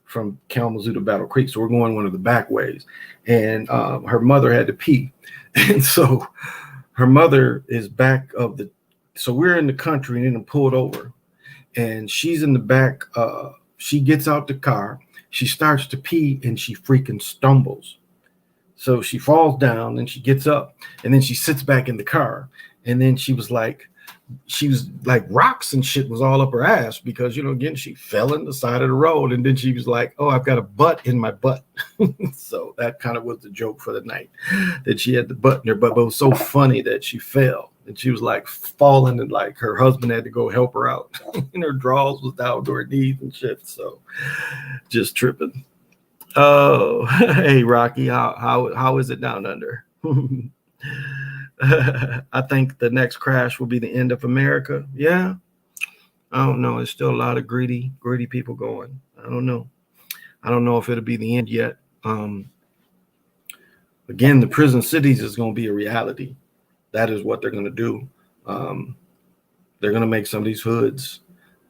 from Kalamazoo to Battle Creek. So we're going one of the back ways, and her mother had to pee. And so her mother is back of so we're in the country and then pulled over, and she's in the back. She gets out the car, she starts to pee, and she freaking stumbles. So she falls down, and she gets up, and then she sits back in the car. And then she was like rocks and shit was all up her ass because, again, she fell in the side of the road. And then she was like, oh, I've got a butt in my butt. So that kind of was the joke for the night, that she had the butt in her butt. But it was so funny that she fell. And she was falling, and her husband had to go help her out. And her drawers was down to her knees and shit. So just tripping. Oh, hey, Rocky, how is it down under? I think the next crash will be the end of America. Yeah. I don't know. There's still a lot of greedy people going. I don't know. I don't know if it'll be the end yet. Again, the prison cities is going to be a reality. That is what they're going to do. They're going to make some of these hoods.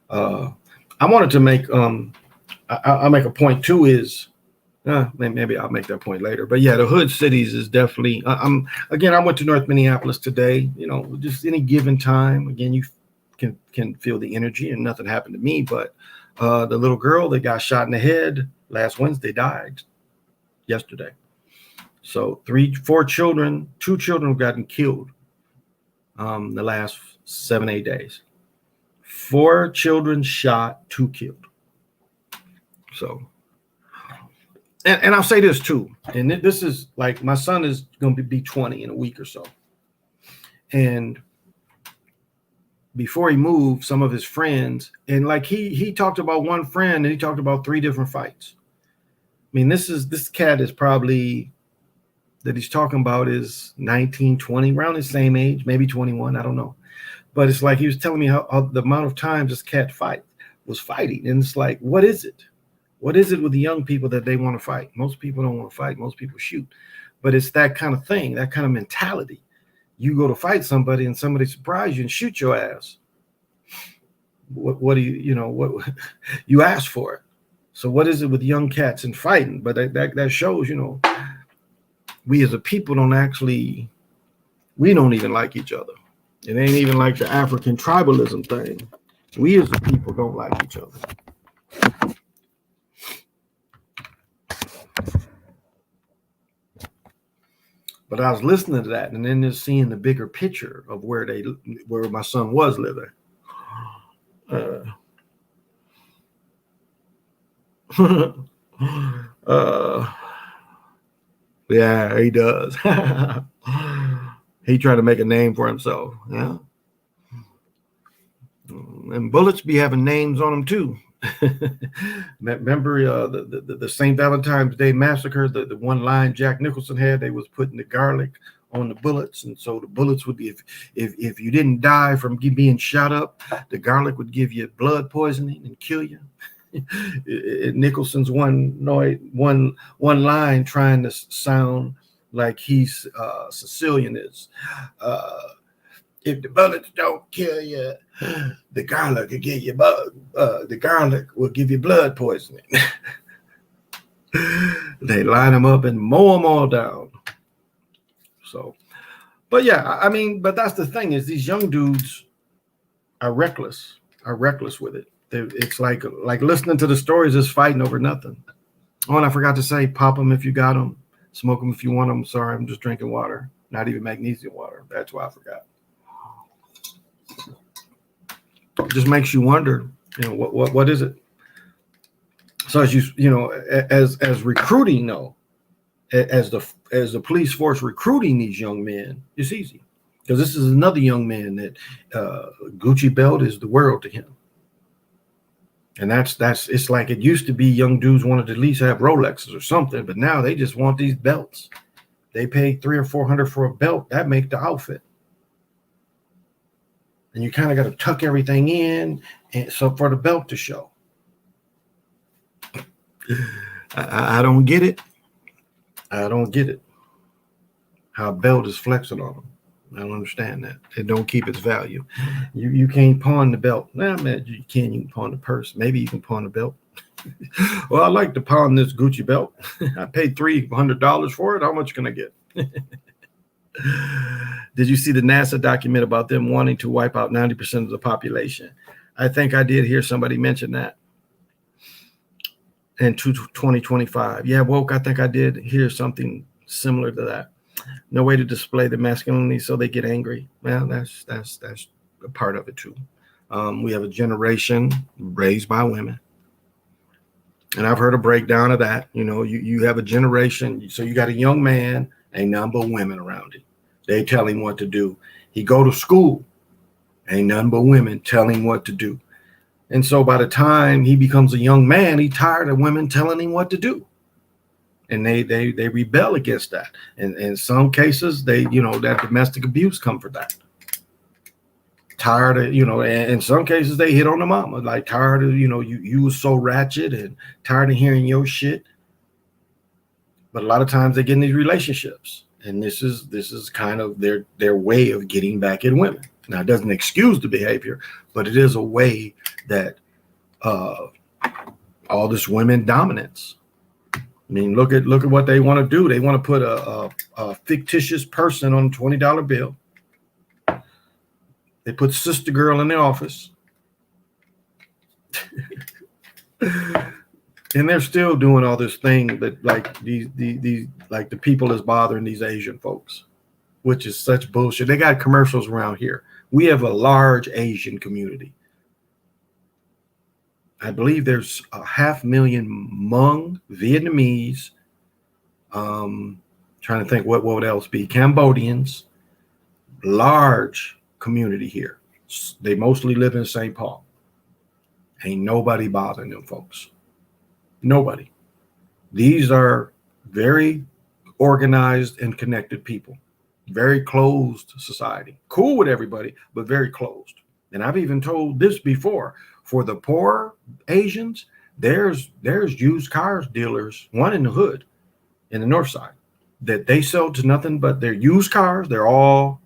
I wanted to make, I'll make a point too is, maybe I'll make that point later. But yeah, the hood cities is definitely, I went to North Minneapolis today, just any given time. Again, you can feel the energy, and nothing happened to me, but the little girl that got shot in the head last Wednesday died yesterday. So 2 children have gotten killed the last 7-8 days. 4 children shot, 2 killed. So, and I'll say this too, and this is like, my son is going to be 20 in a week or so. And before he moved, some of his friends, and like he talked about one friend, and he talked about 3 different fights. I mean, this cat is probably, that he's talking about, is 19, 20, around his same age, maybe 21, I don't know. But it's like he was telling me how the amount of times this cat was fighting. And it's like, what is it? What is it with the young people that they want to fight? Most people don't want to fight. Most people shoot. But it's that kind of thing, that kind of mentality. You go to fight somebody and somebody surprise you and shoot your ass. What do what you ask for it? So what is it with young cats and fighting? But that shows, we as a people we don't even like each other. It ain't even like the African tribalism thing. We as a people don't like each other. But I was listening to that, and then just seeing the bigger picture of where my son was living. Yeah, he does. He tried to make a name for himself. Yeah. And bullets be having names on them too. Remember the St. Valentine's Day massacre, the one line Jack Nicholson had, they was putting the garlic on the bullets, and so the bullets would be, if you didn't die from being shot up, the garlic would give you blood poisoning and kill you. Nicholson's one line trying to sound like he's Sicilian is, if the bullets don't kill you, the garlic will give you blood poisoning. They line them up and mow them all down. So, but yeah, I mean, but that's the thing, is these young dudes are reckless with it. It's like listening to the stories is fighting over nothing. Oh, and I forgot to say, pop them if you got them, smoke them if you want them. Sorry, I'm just drinking water, not even magnesium water. That's why I forgot. It just makes you wonder, what is it? So as recruiting, though, as the police force recruiting these young men, it's easy, because this is another young man that Gucci belt is the world to him. And that's it's like it used to be young dudes wanted to at least have Rolexes or something, but now they just want these belts. They pay $300 or $400 for a belt. That make the outfit. And you kind of got to tuck everything in, and so for the belt to show. I don't get it. I don't get it. How a belt is flexing on them. I don't understand that. It don't keep its value. You can't pawn the belt. Nah, man, you can pawn the purse. Maybe you can pawn the belt. Well, I like to pawn this Gucci belt. I paid $300 for it. How much can I get? Did you see the NASA document about them wanting to wipe out 90% of the population? I think I did hear somebody mention that in 2025. Yeah, woke. I think I did hear something similar to that. No way to display the masculinity, so they get angry. Well, that's a part of it too. We have a generation raised by women, and I've heard a breakdown of that. You have a generation, so you got a young man, ain't none but women around him. They tell him what to do. He go to school, ain't none but women tell him what to do. And so by the time he becomes a young man, he's tired of women telling him what to do. And they rebel against that. And in some cases, that domestic abuse come for that. Tired of, and in some cases they hit on the mama, like tired of, you was so ratchet and tired of hearing your shit. But a lot of times they get in these relationships. And this is kind of their way of getting back at women. Now, it doesn't excuse the behavior, but it is a way that all this women dominance. I mean, look at what they want to do. They want to put a fictitious person on a $20 bill. They put sister girl in the office. And they're still doing all this thing that like these like the people is bothering these Asian folks, which is such bullshit. They got commercials around here. We have a large Asian community. I believe there's 500,000 Hmong, Vietnamese, trying to think what would else be, Cambodians, large community here. They mostly live in St. Paul. Ain't nobody bothering them folks. Nobody. These are very organized and connected people. Very closed society. Cool with everybody, but very closed. And I've even told this before. For the poor Asians, there's used cars dealers, one in the hood, in the north side, that they sell to nothing but their used cars. They're all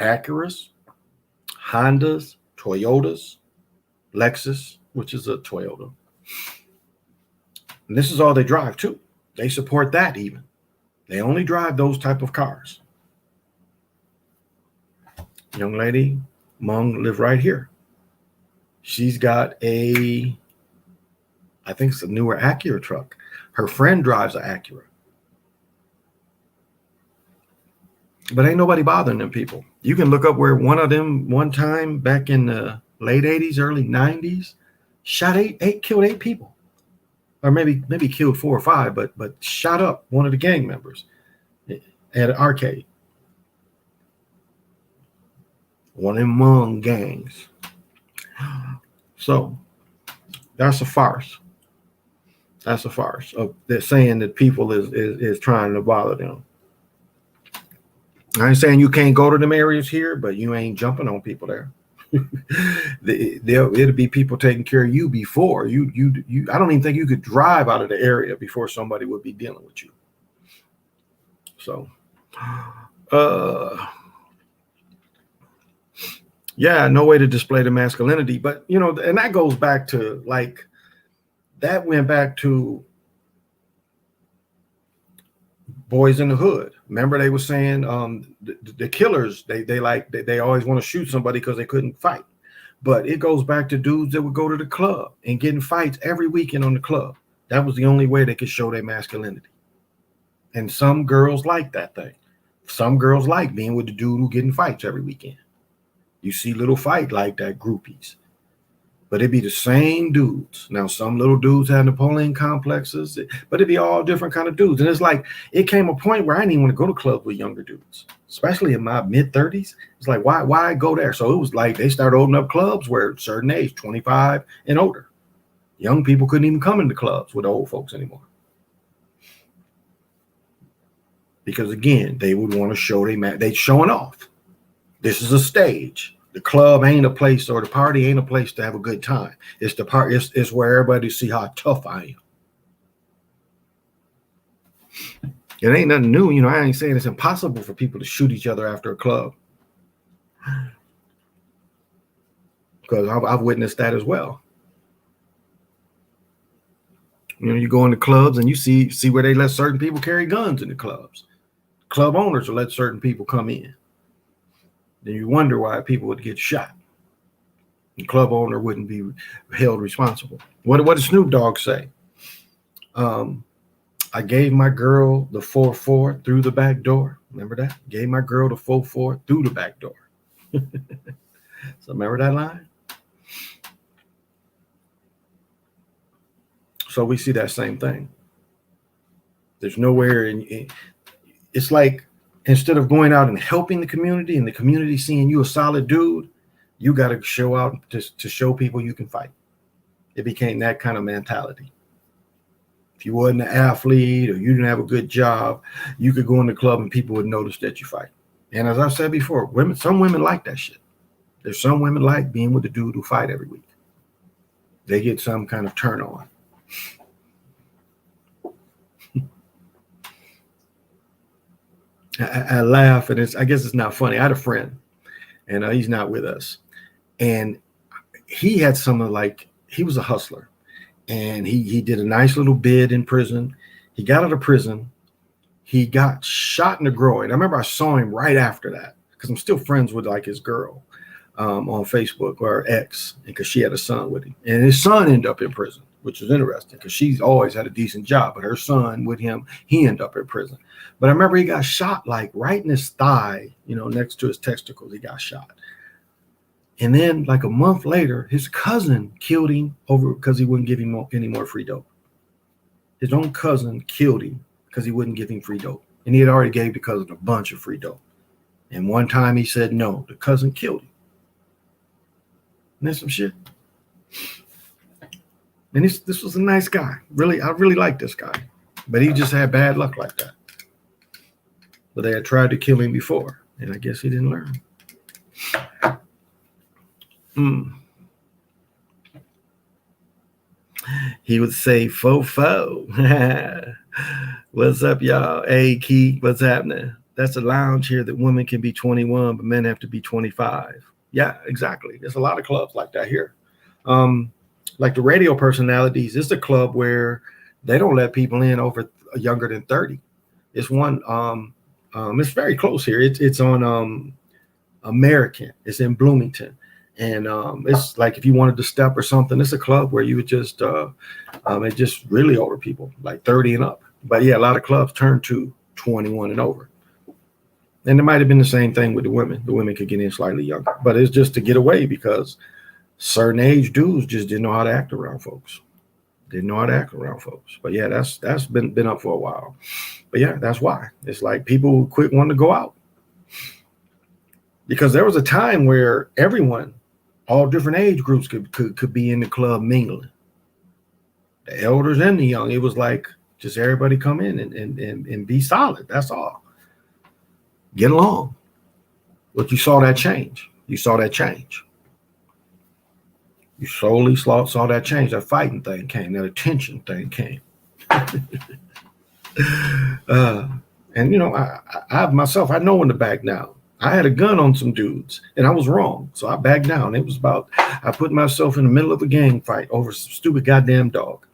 Acuras, Hondas, Toyotas, Lexus, which is a Toyota. And this is all they drive too. They support that even. They only drive those type of cars. Young lady, Hmong, live right here. She's got I think it's a newer Acura truck. Her friend drives an Acura. But ain't nobody bothering them people. You can look up where one of them one time back in the late 80s, early 90s, killed 8 people. Or maybe killed 4 or 5, but shot up one of the gang members at an arcade. One of them Hmong gangs. So that's a farce. That's a farce. They're saying that people is trying to bother them. I ain't saying you can't go to them areas here, but you ain't jumping on people there. It'll be people taking care of you before you. I don't even think you could drive out of the area before somebody would be dealing with you. So, yeah, no way to display the masculinity, but and that goes back to that went back to Boys in the Hood. Remember they were saying the killers, they always want to shoot somebody because they couldn't fight. But it goes back to dudes that would go to the club and get in fights every weekend on the club. That was the only way they could show their masculinity. And some girls like that thing. Some girls like being with the dude who get in fights every weekend. You see little fight like that, groupies. But it'd be the same dudes. Now, some little dudes have Napoleon complexes, but it'd be all different kind of dudes. And it's like, it came a point where I didn't even want to go to clubs with younger dudes, especially in my mid-30s. It's like, why go there? So it was like they started opening up clubs where a certain age, 25 and older. Young people couldn't even come into clubs with old folks anymore. Because again, they would want to show they showing off. This is a stage. The club ain't a place, or the party ain't a place to have a good time. It's the part. It's where everybody see how tough I am. It ain't nothing new, I ain't saying it's impossible for people to shoot each other after a club, because I've witnessed that as well. You go into clubs and you see where they let certain people carry guns in the clubs. Club owners will let certain people come in. Then you wonder why people would get shot. The club owner wouldn't be held responsible. What did Snoop Dogg say? I gave my girl the 4-4 through the back door. Remember that? Gave my girl the 4-4 through the back door. So remember that line? So we see that same thing. There's nowhere it's like, instead of going out and helping the community and the community seeing you a solid dude, you got to show out to show people you can fight. It became that kind of mentality. If you wasn't an athlete or you didn't have a good job, you could go in the club and people would notice that you fight. And as I said before, some women like that shit. There's some women like being with the dude who fight every week. They get some kind of turn on. I laugh, and I guess it's not funny. I had a friend, and he's not with us. And he had he was a hustler, and he did a nice little bid in prison. He got out of prison. He got shot in the groin. I remember I saw him right after that because I'm still friends with like his girl on Facebook or X, because she had a son with him, and his son ended up in prison, which was interesting because she's always had a decent job, but her son with him, he ended up in prison. But I remember he got shot like right in his thigh, next to his testicles. He got shot. And then like a month later, his cousin killed him over because he wouldn't give him any more free dope. His own cousin killed him because he wouldn't give him free dope. And he had already gave the cousin a bunch of free dope. And one time he said no, the cousin killed him. And that's some shit. And this was a nice guy. I really liked this guy. But he just had bad luck like that. But they had tried to kill him before, and I guess he didn't learn. He would say, fo. What's up, y'all? Hey, Key, what's happening? That's a lounge here that women can be 21, but men have to be 25. Yeah, exactly. There's a lot of clubs like that here. Like the radio personalities, it's a club where they don't let people in over younger than 30. It's one, it's very close here. It's on American. It's in Bloomington. And it's like if you wanted to step or something, it's a club where you would just, it's just really older people, like 30 and up. But yeah, a lot of clubs turn to 21 and over. And it might have been the same thing with the women. The women could get in slightly younger, but it's just to get away because certain age dudes just didn't know how to act around folks. But yeah, that's been up for a while. But yeah, that's why. It's like people quit wanting to go out. Because there was a time where everyone, all different age groups could be in the club mingling. The elders and the young. It was like just everybody come in and be solid. That's all. Get along. But you saw that change. You slowly saw that change. That fighting thing came. That attention thing came. And I myself, I know when to back down. I had a gun on some dudes, and I was wrong, so I backed down. It was about I put myself in the middle of a gang fight over some stupid goddamn dog.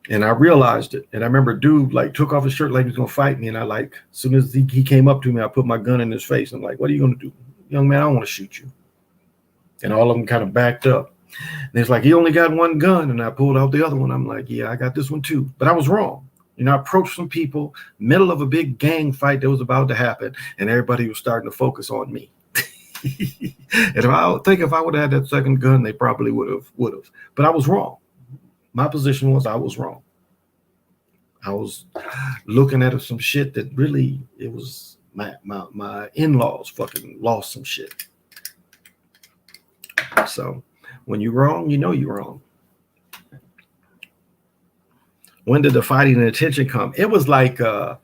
And I realized it. And I remember a dude like took off his shirt like he was gonna fight me. And I as soon as he came up to me, I put my gun in his face. I'm like, what are you gonna do? Young man, I don't want to shoot you. And all of them kind of backed up. And it's like, he only got one gun. And I pulled out the other one. I'm like, yeah, I got this one too. But I was wrong. I approached some people, middle of a big gang fight that was about to happen. And everybody was starting to focus on me. And I think if I would have had that second gun, they probably would have. But I was wrong. My position was I was wrong. I was looking at some shit that really, it was my in-laws fucking lost some shit. So when you're wrong, you're wrong. When did the fighting and attention come? It was like, I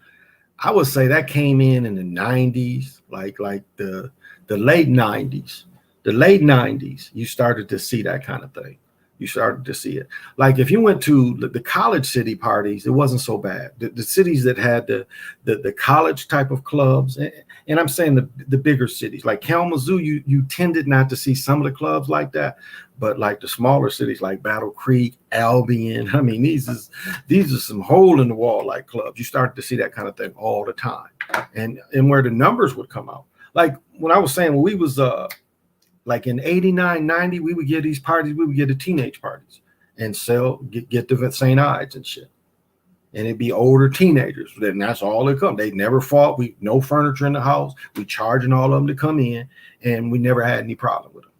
would say that came in the 90s, like the late 90s. The late 90s, you started to see that kind of thing. You started to see it. Like if you went to the college city parties, it wasn't so bad. The cities that had the college type of clubs, and I'm saying the bigger cities like Kalamazoo, you tended not to see some of the clubs like that, but like the smaller cities like Battle Creek, Albion, I mean these are some hole in the wall like clubs. You started to see that kind of thing all the time, and where the numbers would come out. Like when I was saying, when we was like in 89, 90, we would get these parties, we would get the teenage parties and get the St. Ides and shit. And it'd be older teenagers. Then that's all they come. They never fought. No furniture in the house. We charging all of them to come in, and we never had any problem with them.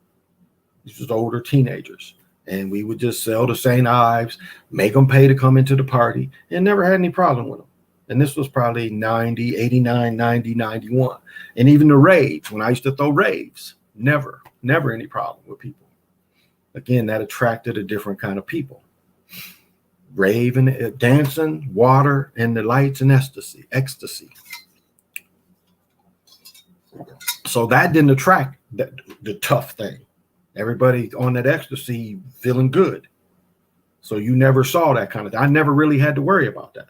These was older teenagers. And we would just sell the St. Ives, make them pay to come into the party, and never had any problem with them. And this was probably 90, 89, 90, 91. And even the raves, when I used to throw raves, never any problem with people. Again, that attracted a different kind of people. Raving, dancing, water, and the lights and ecstasy. So that didn't attract the tough thing. Everybody on that ecstasy feeling good. So you never saw that kind of thing. I never really had to worry about that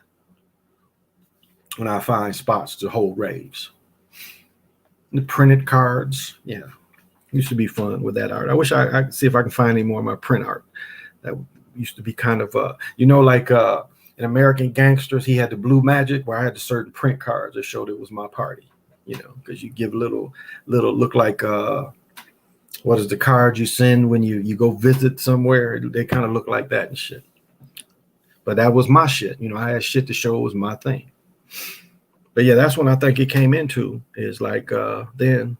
when I find spots to hold raves. The printed cards. Yeah. Used to be fun with that art. I wish I could see if I can find any more of my print art. That used to be kind of, like in American Gangsters, he had the Blue Magic where I had the certain print cards that showed it was my party, because you give little look like, what is the card you send when you go visit somewhere? They kind of look like that and shit. But that was my shit. I had shit to show it was my thing. But yeah, that's when I think it came into is like then.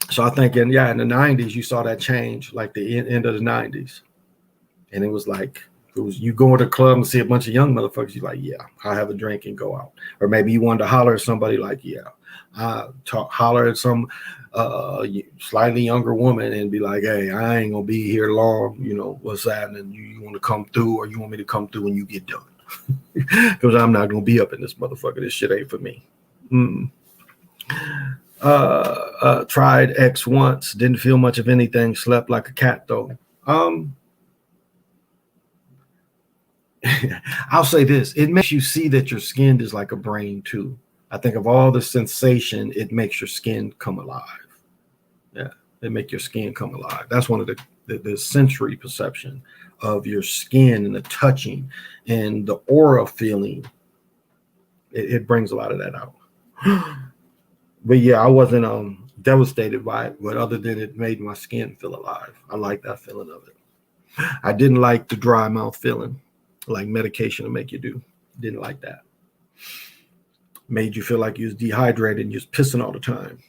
So I think in the 90s, you saw that change, like the end of the 90s. And it was like, you go to the club and see a bunch of young motherfuckers, you're like, yeah, I'll have a drink and go out. Or maybe you wanted to holler at somebody like, yeah, holler at some slightly younger woman and be like, hey, I ain't going to be here long. What's happening? You want to come through, or you want me to come through when you get done? Because I'm not going to be up in this motherfucker. This shit ain't for me. Tried X once, didn't feel much of anything, slept like a cat though. I'll say this, it makes you see that your skin is like a brain too. I think of all the sensation, it makes your skin come alive. Yeah, it makes your skin come alive. That's one of the sensory perception of your skin and the touching and the aura feeling. It brings a lot of that out. But yeah, I wasn't devastated by it, but other than it made my skin feel alive. I like that feeling of it. I didn't like the dry mouth feeling, like medication to make you do. Didn't like that. Made you feel like you was dehydrated and you was pissing all the time.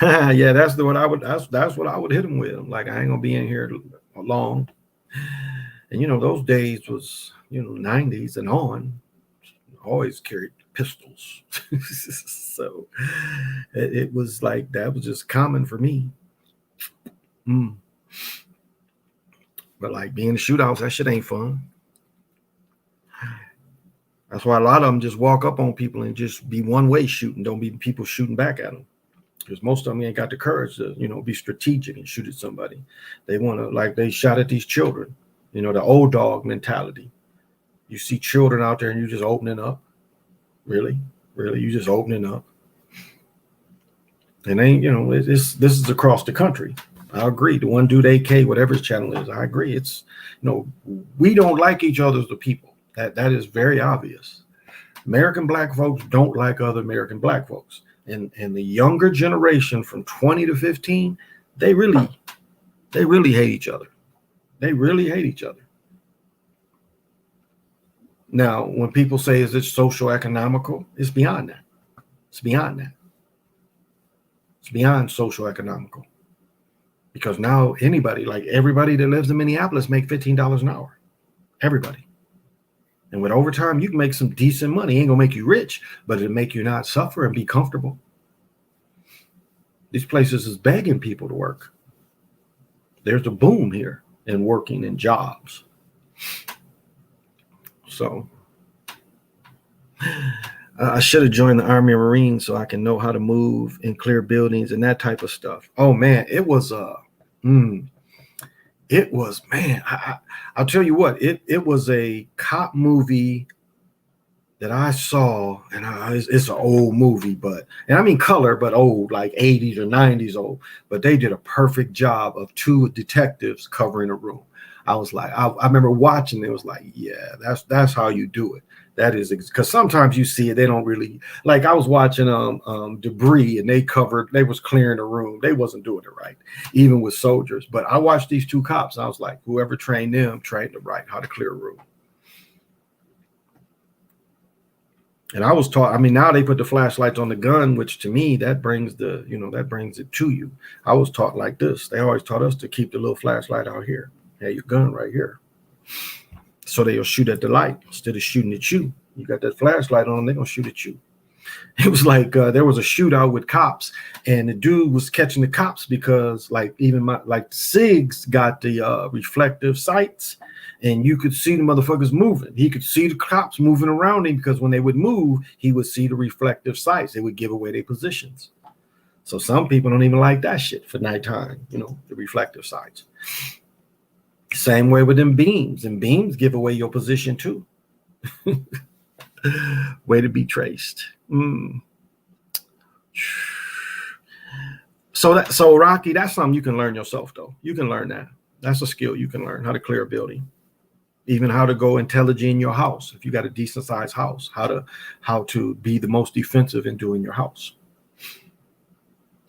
Yeah, that's what I would hit him with. I'm like, I ain't gonna be in here long. And those days was 90s and on. Always carried pistols. So it was like that was just common for me. But like being in shootouts, that shit ain't fun. That's why a lot of them just walk up on people and just be one way shooting. Don't be people shooting back at them. Because most of them ain't got the courage to, be strategic and shoot at somebody. They want to, like they shot at these children, the old dog mentality. You see children out there and you just opening up. Really? You just opening up. And ain't, this is across the country. I agree. The one dude AK, whatever his channel is, I agree. It's, we don't like each other as the people. That is very obvious. American black folks don't like other American black folks. And the younger generation from 20 to 15, they really hate each other. They really hate each other. Now, when people say, is it social economical? It's beyond that. It's beyond that. It's beyond social economical. Because now anybody, like everybody that lives in Minneapolis, make $15 an hour. Everybody. And with overtime, you can make some decent money. It ain't gonna make you rich, but it'll make you not suffer and be comfortable. These places is begging people to work. There's a boom here in working in jobs. So I should have joined the Army and Marines so I can know how to move and clear buildings and that type of stuff. Oh man, it was man. I'll tell you what, it was a cop movie that I saw, and it's an old movie, and I mean color, but old, like 80s or 90s old. But they did a perfect job of two detectives covering a room. I was like, I remember watching it. It was like, yeah, that's how you do it. That is, because sometimes you see it, they don't really, like I was watching Debris, and they was clearing the room. They wasn't doing it right, even with soldiers. But I watched these two cops, and I was like, whoever trained them right how to clear a room. And I was taught, I mean, now they put the flashlights on the gun, which to me, that brings it to you. I was taught like this. They always taught us to keep the little flashlight out here. Have your gun right here. So they'll shoot at the light instead of shooting at you. You got that flashlight on, they're going to shoot at you. It was like there was a shootout with cops, and the dude was catching the cops because like even SIGs got the reflective sights, and you could see the motherfuckers moving. He could see the cops moving around him because when they would move, he would see the reflective sights. They would give away their positions. So some people don't even like that shit for nighttime, the reflective sights. Same way with them beams, and beams give away your position too. Way to be traced. So Rocky, that's something you can learn yourself, though. You can learn that. That's a skill you can learn, how to clear a building. Even how to go intelligent in your house. If you got a decent sized house, how to be the most defensive in doing your house.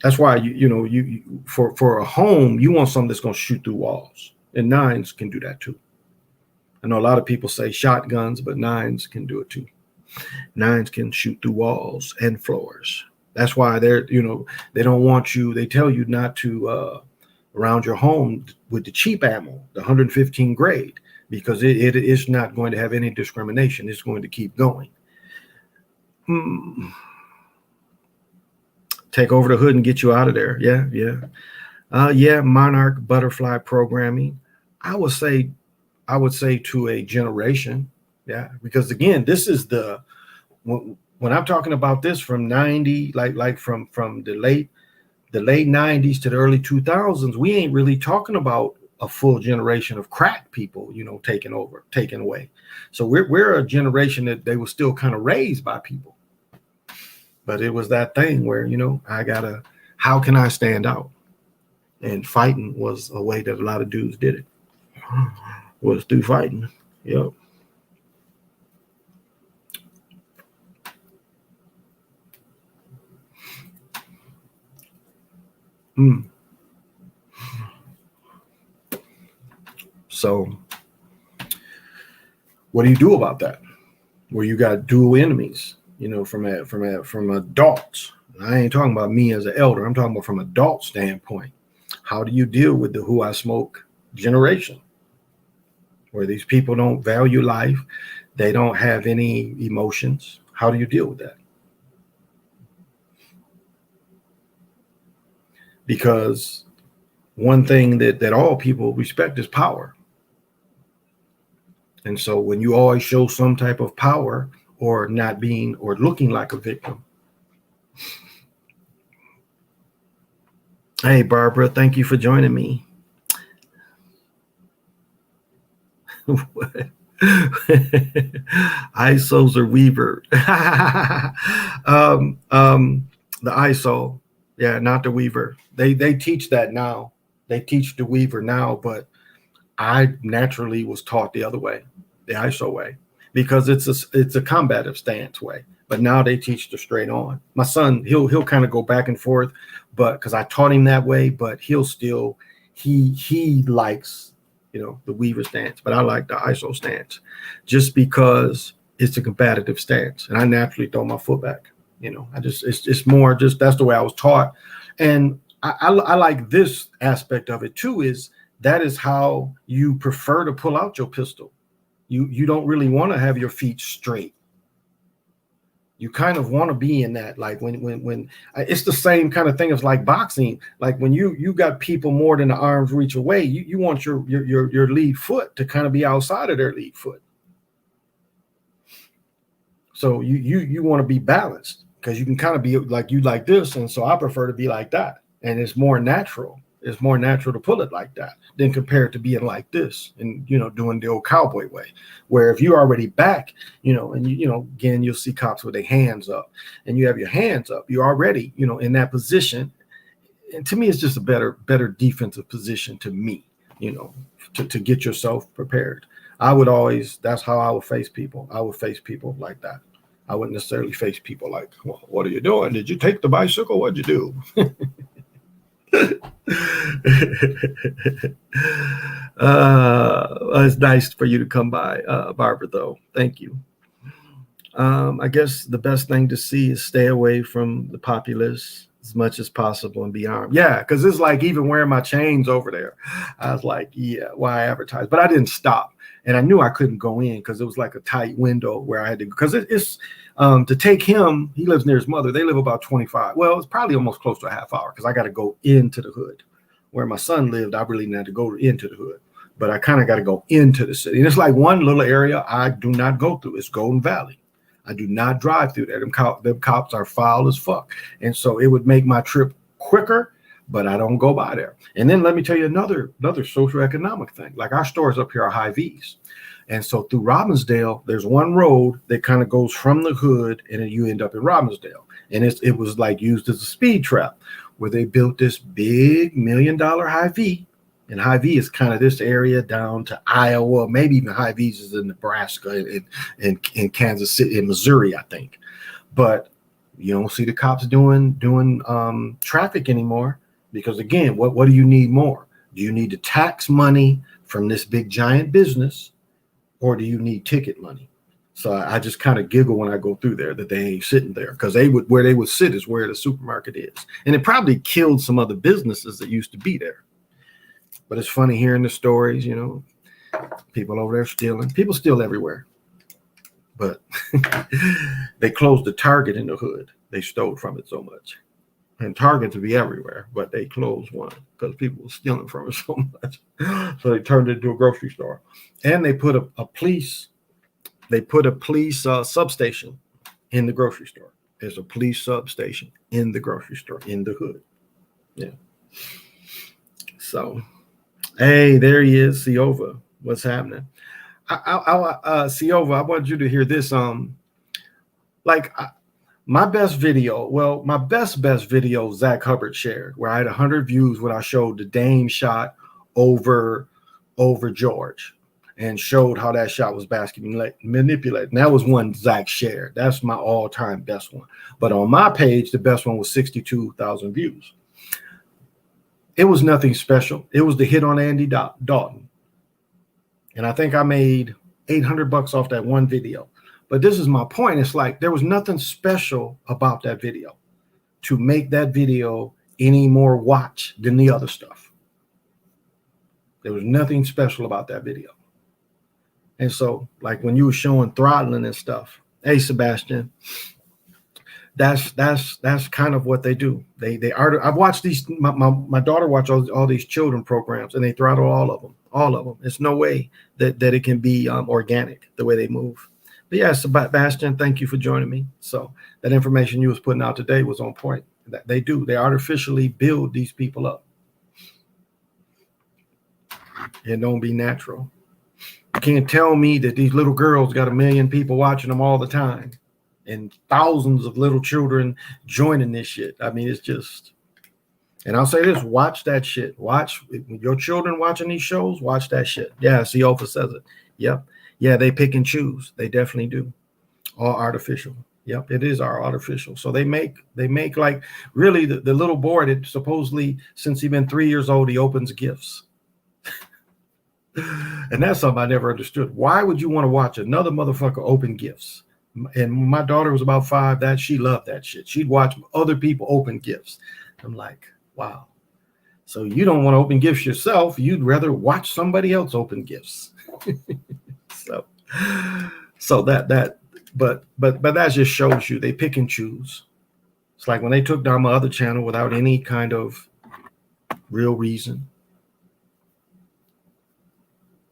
That's why you for a home, you want something that's going to shoot through walls, and 9s can do that too. I know a lot of people say shotguns, but 9s can do it too. 9s can shoot through walls and floors. That's why they don't want you. They tell you not to around your home with the cheap ammo, the 115 grade. Because it is not going to have any discrimination. It's going to keep going. Take over the hood and get you out of there. Yeah. Monarch butterfly programming. I would say to a generation. Yeah, because again, this is when I'm talking about this from 90, like from the late 90s to the early 2000s. We ain't really talking about a full generation of crack people, taken away. So we're a generation that they were still kind of raised by people. But it was that thing where, how can I stand out? And fighting was a way that a lot of dudes did it. Was through fighting. Yep. So what do you do about that? Where you got dual enemies, from adults. I ain't talking about me as an elder. I'm talking about from adult standpoint. How do you deal with the who I smoke generation? Where these people don't value life. They don't have any emotions. How do you deal with that? Because one thing that all people respect is power. And so when you always show some type of power or not being or looking like a victim. Hey, Barbara, thank you for joining me. ISOs or Weaver. The ISO. Yeah, not the Weaver. They teach that now. They teach the Weaver now, but I naturally was taught the other way, the ISO way, because it's a combative stance way. But now they teach the straight on. My son, he'll kind of go back and forth, but because I taught him that way, but he'll still he likes the Weaver stance, but I like the ISO stance just because it's a combative stance, and I naturally throw my foot back. It's more just that's the way I was taught, and I like this aspect of it too. Is that is how you prefer to pull out your pistol. You don't really want to have your feet straight. You kind of want to be in that, like when it's the same kind of thing as like boxing. Like when you got people more than the arm's reach away, you want your lead foot to kind of be outside of their lead foot. So you want to be balanced because you can kind of be like this, and so I prefer to be like that, and it's more natural. It's more natural to pull it like that than compared to being like this and, doing the old cowboy way, where if you're already back, and again, you'll see cops with their hands up and you have your hands up, you're already, in that position. And to me, it's just a better defensive position to me, to get yourself prepared. That's how I would face people. I would face people like that. I wouldn't necessarily face people like, well, what are you doing? Did you take the bicycle? What'd you do? It's nice for you to come by, Barbara, though. Thank you. I guess the best thing to see is stay away from the populace as much as possible and be armed. Yeah, because it's like even wearing my chains over there. I was like, yeah, why advertise? But I didn't stop. And I knew I couldn't go in because it was like a tight window where I had to, because it's to take him, he lives near his mother. They live about 25. Well, it's probably almost close to a half hour because I got to go into the hood. Where my son lived, I really didn't have to go into the hood, but I kind of got to go into the city. And it's like one little area I do not go through. It's Golden Valley. I do not drive through there. Them cops are foul as fuck. And so it would make my trip quicker, but I don't go by there. And then let me tell you another socioeconomic thing. Like our stores up here are high V's. And so through Robbinsdale, there's one road that kind of goes from the hood and then you end up in Robbinsdale. And it was like used as a speed trap where they built this big $1 million high V. And high V is kind of this area down to Iowa, maybe even high V's is in Nebraska and in Kansas City, in Missouri, I think. But you don't see the cops doing traffic anymore because, again, what do you need more? Do you need to tax money from this big giant business, or do you need ticket money? So I just kind of giggle when I go through there that they ain't sitting there, because where they would sit is where the supermarket is. And it probably killed some other businesses that used to be there. But it's funny hearing the stories, you know, people over there stealing. People steal everywhere. But they closed the Target in the hood. They stole from it so much. And Target to be everywhere, but they closed one because people were stealing from it so much. So they turned it into a grocery store. And they put a police substation in the grocery store. There's a police substation in the grocery store, in the hood. Yeah. So, hey, there he is, Siova. What's happening? Siova, I want you to hear this. My best video Zach Hubbard shared, where I had 100 views when I showed the Dame shot over George and showed how that shot was basket manipulated. And that was one Zach shared. That's my all-time best one. But on my page, the best one was 62,000 views. It was nothing special. It was the hit on Andy Dalton. And I think I made $800 off that one video. But this is my point. It's like there was nothing special about that video to make that video any more watch than the other stuff. There was nothing special about that video. And so, like when you were showing throttling and stuff, hey, Sebastian, that's kind of what they do. They are. I've watched these. My daughter watched all these children programs, and they throttle all of them. All of them. It's no way that it can be organic the way they move. But yeah, Sebastian, thank you for joining me. So that information you was putting out today was on point. That they do. They artificially build these people up. It don't be natural. You can't tell me that these little girls got 1 million people watching them all the time and thousands of little children joining this shit. I mean, it's just, and I'll say this, watch that shit. Watch your children watching these shows, watch that shit. Yeah, Siofa says it. Yep. Yeah, they pick and choose. They definitely do. All artificial. Yep, it is all artificial. So they make like really the little boy that supposedly since he's been 3 years old, he opens gifts. And that's something I never understood. Why would you want to watch another motherfucker open gifts? And my daughter was about 5, that she loved that shit. She'd watch other people open gifts. I'm like, wow. So you don't want to open gifts yourself. You'd rather watch somebody else open gifts. So that that just shows you they pick and choose. It's like when they took down my other channel without any kind of real reason.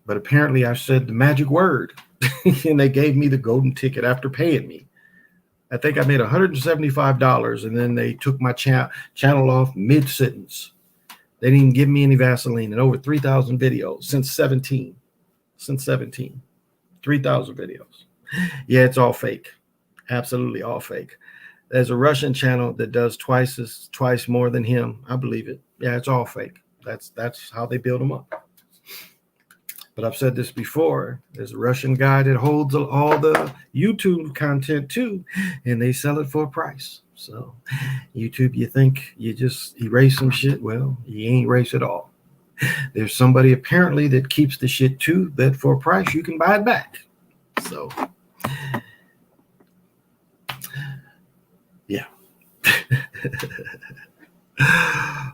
But apparently I said the magic word and they gave me the golden ticket after paying me. I think I made $175 and then they took my channel off mid-sentence. They didn't even give me any Vaseline and over 3,000 videos since 17. 3,000 videos. Yeah, it's all fake. Absolutely all fake. There's a Russian channel that does twice more than him. I believe it. Yeah, it's all fake. That's how they build them up. But I've said this before. There's a Russian guy that holds all the YouTube content too, and they sell it for a price. So YouTube, you think you just erase some shit? Well, you ain't erase it all. There's somebody apparently that keeps the shit too, that for a price you can buy it back. So yeah.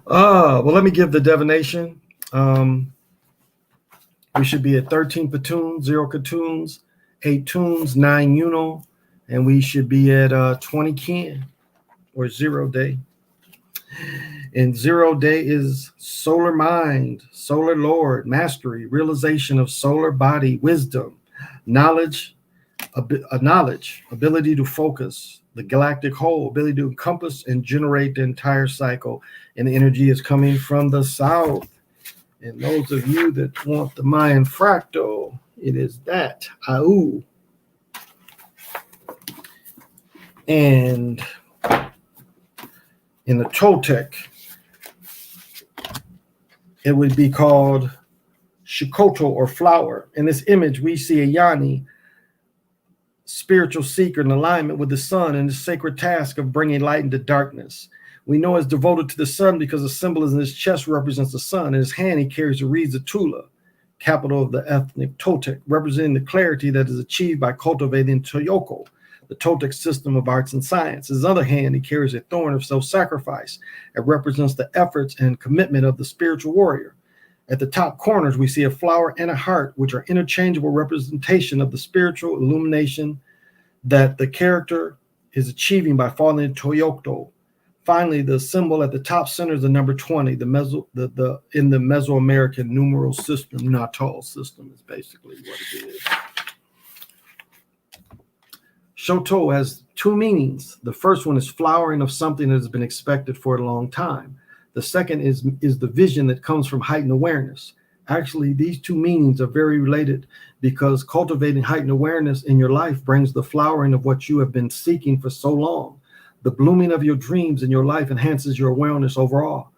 Well, let me give the divination. We should be at 13 platoons, 0 cartoons, 8 tunes, 9 uno, and we should be at 20 kin or 0 day. And 0 day is solar mind, solar lord, mastery, realization of solar body, wisdom, knowledge, ability to focus, the galactic whole, ability to encompass and generate the entire cycle. And the energy is coming from the south. And those of you that want the Mayan Fractal, it is that. Au. And in the Toltec, it would be called Shikoto, or flower. In this image, we see a Yanni, spiritual seeker in alignment with the sun and the sacred task of bringing light into darkness. We know it's devoted to the sun because the symbol in his chest represents the sun. In his hand, he carries the reeds of Tula, capital of the ethnic Toltec, representing the clarity that is achieved by cultivating Toyoko, the Toltec system of arts and science. In his other hand, he carries a thorn of self-sacrifice. It represents the efforts and commitment of the spiritual warrior. At the top corners, we see a flower and a heart, which are interchangeable representation of the spiritual illumination that the character is achieving by falling into Toyoko. Finally, the symbol at the top center is the number 20, in the Mesoamerican numeral system, Natal system is basically what it is. Shoto has two meanings. The first one is flowering of something that has been expected for a long time. The second is the vision that comes from heightened awareness. Actually, these two meanings are very related because cultivating heightened awareness in your life brings the flowering of what you have been seeking for so long. The blooming of your dreams in your life enhances your awareness overall.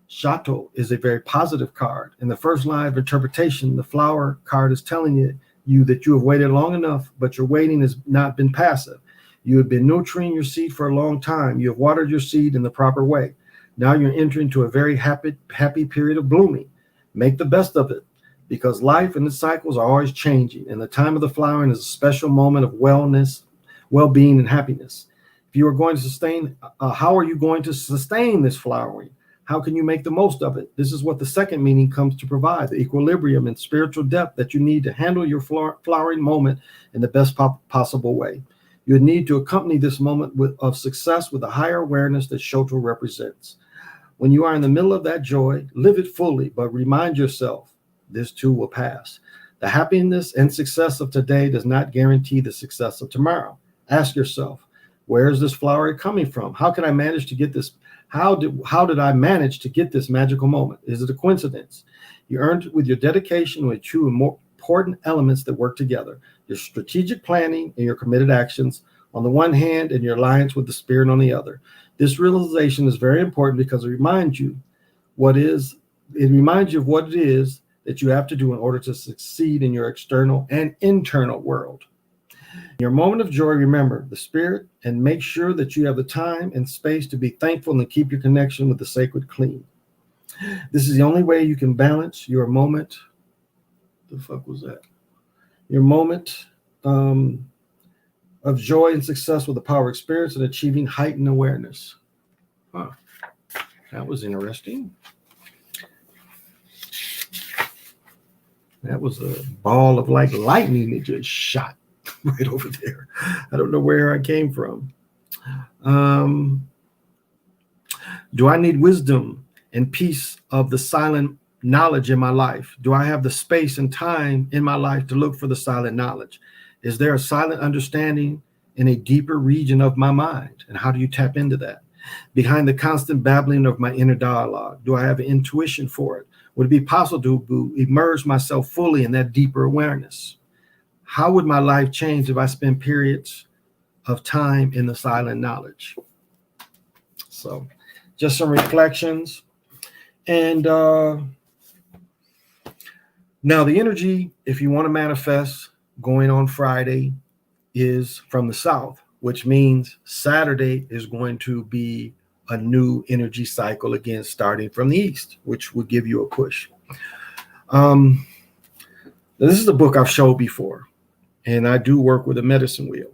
Shato is a very positive card. In the first line of interpretation, the flower card is telling you that you have waited long enough, but your waiting has not been passive. You have been nurturing your seed for a long time. You have watered your seed in the proper way. Now you're entering into a very happy period of blooming. Make the best of it, because life and its cycles are always changing, and the time of the flowering is a special moment of wellness, well-being, and happiness. If you are going to sustain, how are you going to sustain this flowering? How can you make the most of it? This is what the second meaning comes to provide, the equilibrium and spiritual depth that you need to handle your flowering moment in the best possible way. You need to accompany this moment of success with a higher awareness that Shoto represents. When you are in the middle of that joy, live it fully, but remind yourself, this too will pass. The happiness and success of today does not guarantee the success of tomorrow. Ask yourself, where is this flower coming from? How can I manage to get this? How did I manage to get this magical moment? Is it a coincidence? You earned it with your dedication with two more important elements that work together: your strategic planning and your committed actions on the one hand, and your alliance with the spirit on the other. This realization is very important because it reminds you of what it is that you have to do in order to succeed in your external and internal world. In your moment of joy, remember the spirit and make sure that you have the time and space to be thankful and keep your connection with the sacred clean. This is the only way you can balance your moment. The fuck was that? Your moment of joy and success with the power of experience and achieving heightened awareness. Huh. That was interesting. That was a ball of like lightning that just shot right over there. I don't know where I came from. Do I need wisdom and peace of the silent knowledge in my life? Do I have the space and time in my life to look for the silent knowledge? Is there a silent understanding in a deeper region of my mind? And how do you tap into that? Behind the constant babbling of my inner dialogue, do I have an intuition for it? Would it be possible to immerse myself fully in that deeper awareness? How would my life change if I spend periods of time in the silent knowledge? So just some reflections. And now the energy, if you want to manifest, going on Friday is from the south, which means Saturday is going to be a new energy cycle again, starting from the east, which will give you a push. This is a book I've showed before, and I do work with a medicine wheel.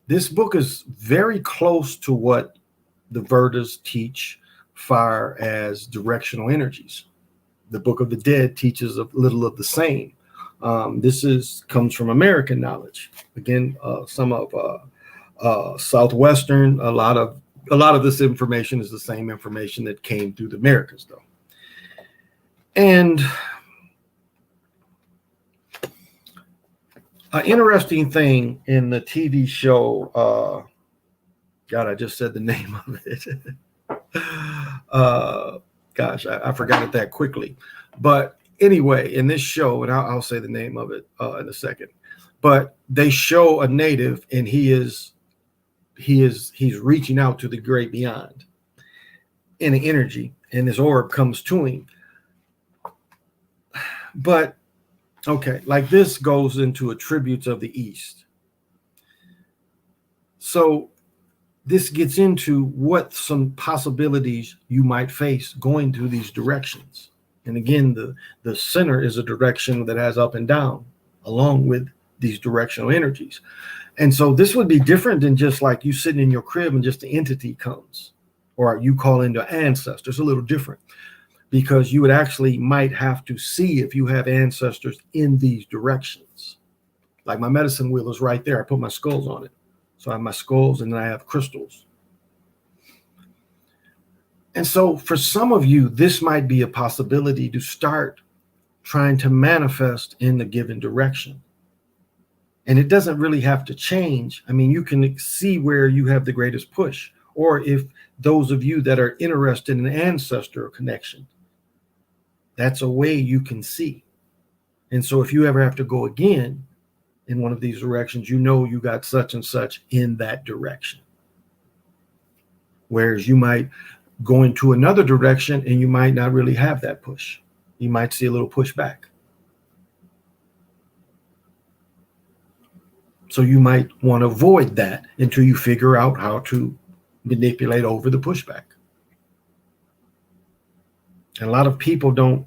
This book is very close to what the Vedas teach far as directional energies. The Book of the Dead teaches a little of the same. This comes from American knowledge. Again, some of Southwestern. A lot of this information is the same information that came through the Americas, though. And an interesting thing in the TV show God, I just said the name of it. Gosh, I forgot it that quickly. But anyway, in this show, and I'll say the name of it in a second. But they show a native, and he's reaching out to the great beyond in the energy, and this orb comes to him. But okay, like this goes into attributes of the East. So this gets into what some possibilities you might face going through these directions. And again, the center is a direction that has up and down along with these directional energies. And so this would be different than just like you sitting in your crib and just the entity comes, or you call in the ancestors. A little different, because you would actually might have to see if you have ancestors in these directions. Like my medicine wheel is right there. I put my skulls on it. So I have my skulls, and then I have crystals. And so for some of you, this might be a possibility to start trying to manifest in the given direction. And it doesn't really have to change. I mean, you can see where you have the greatest push, or if those of you that are interested in ancestral connection, that's a way you can see. And so if you ever have to go again in one of these directions, you know you got such and such in that direction. Whereas you might go into another direction and you might not really have that push. You might see a little pushback. So you might want to avoid that until you figure out how to manipulate over the pushback. And a lot of people don't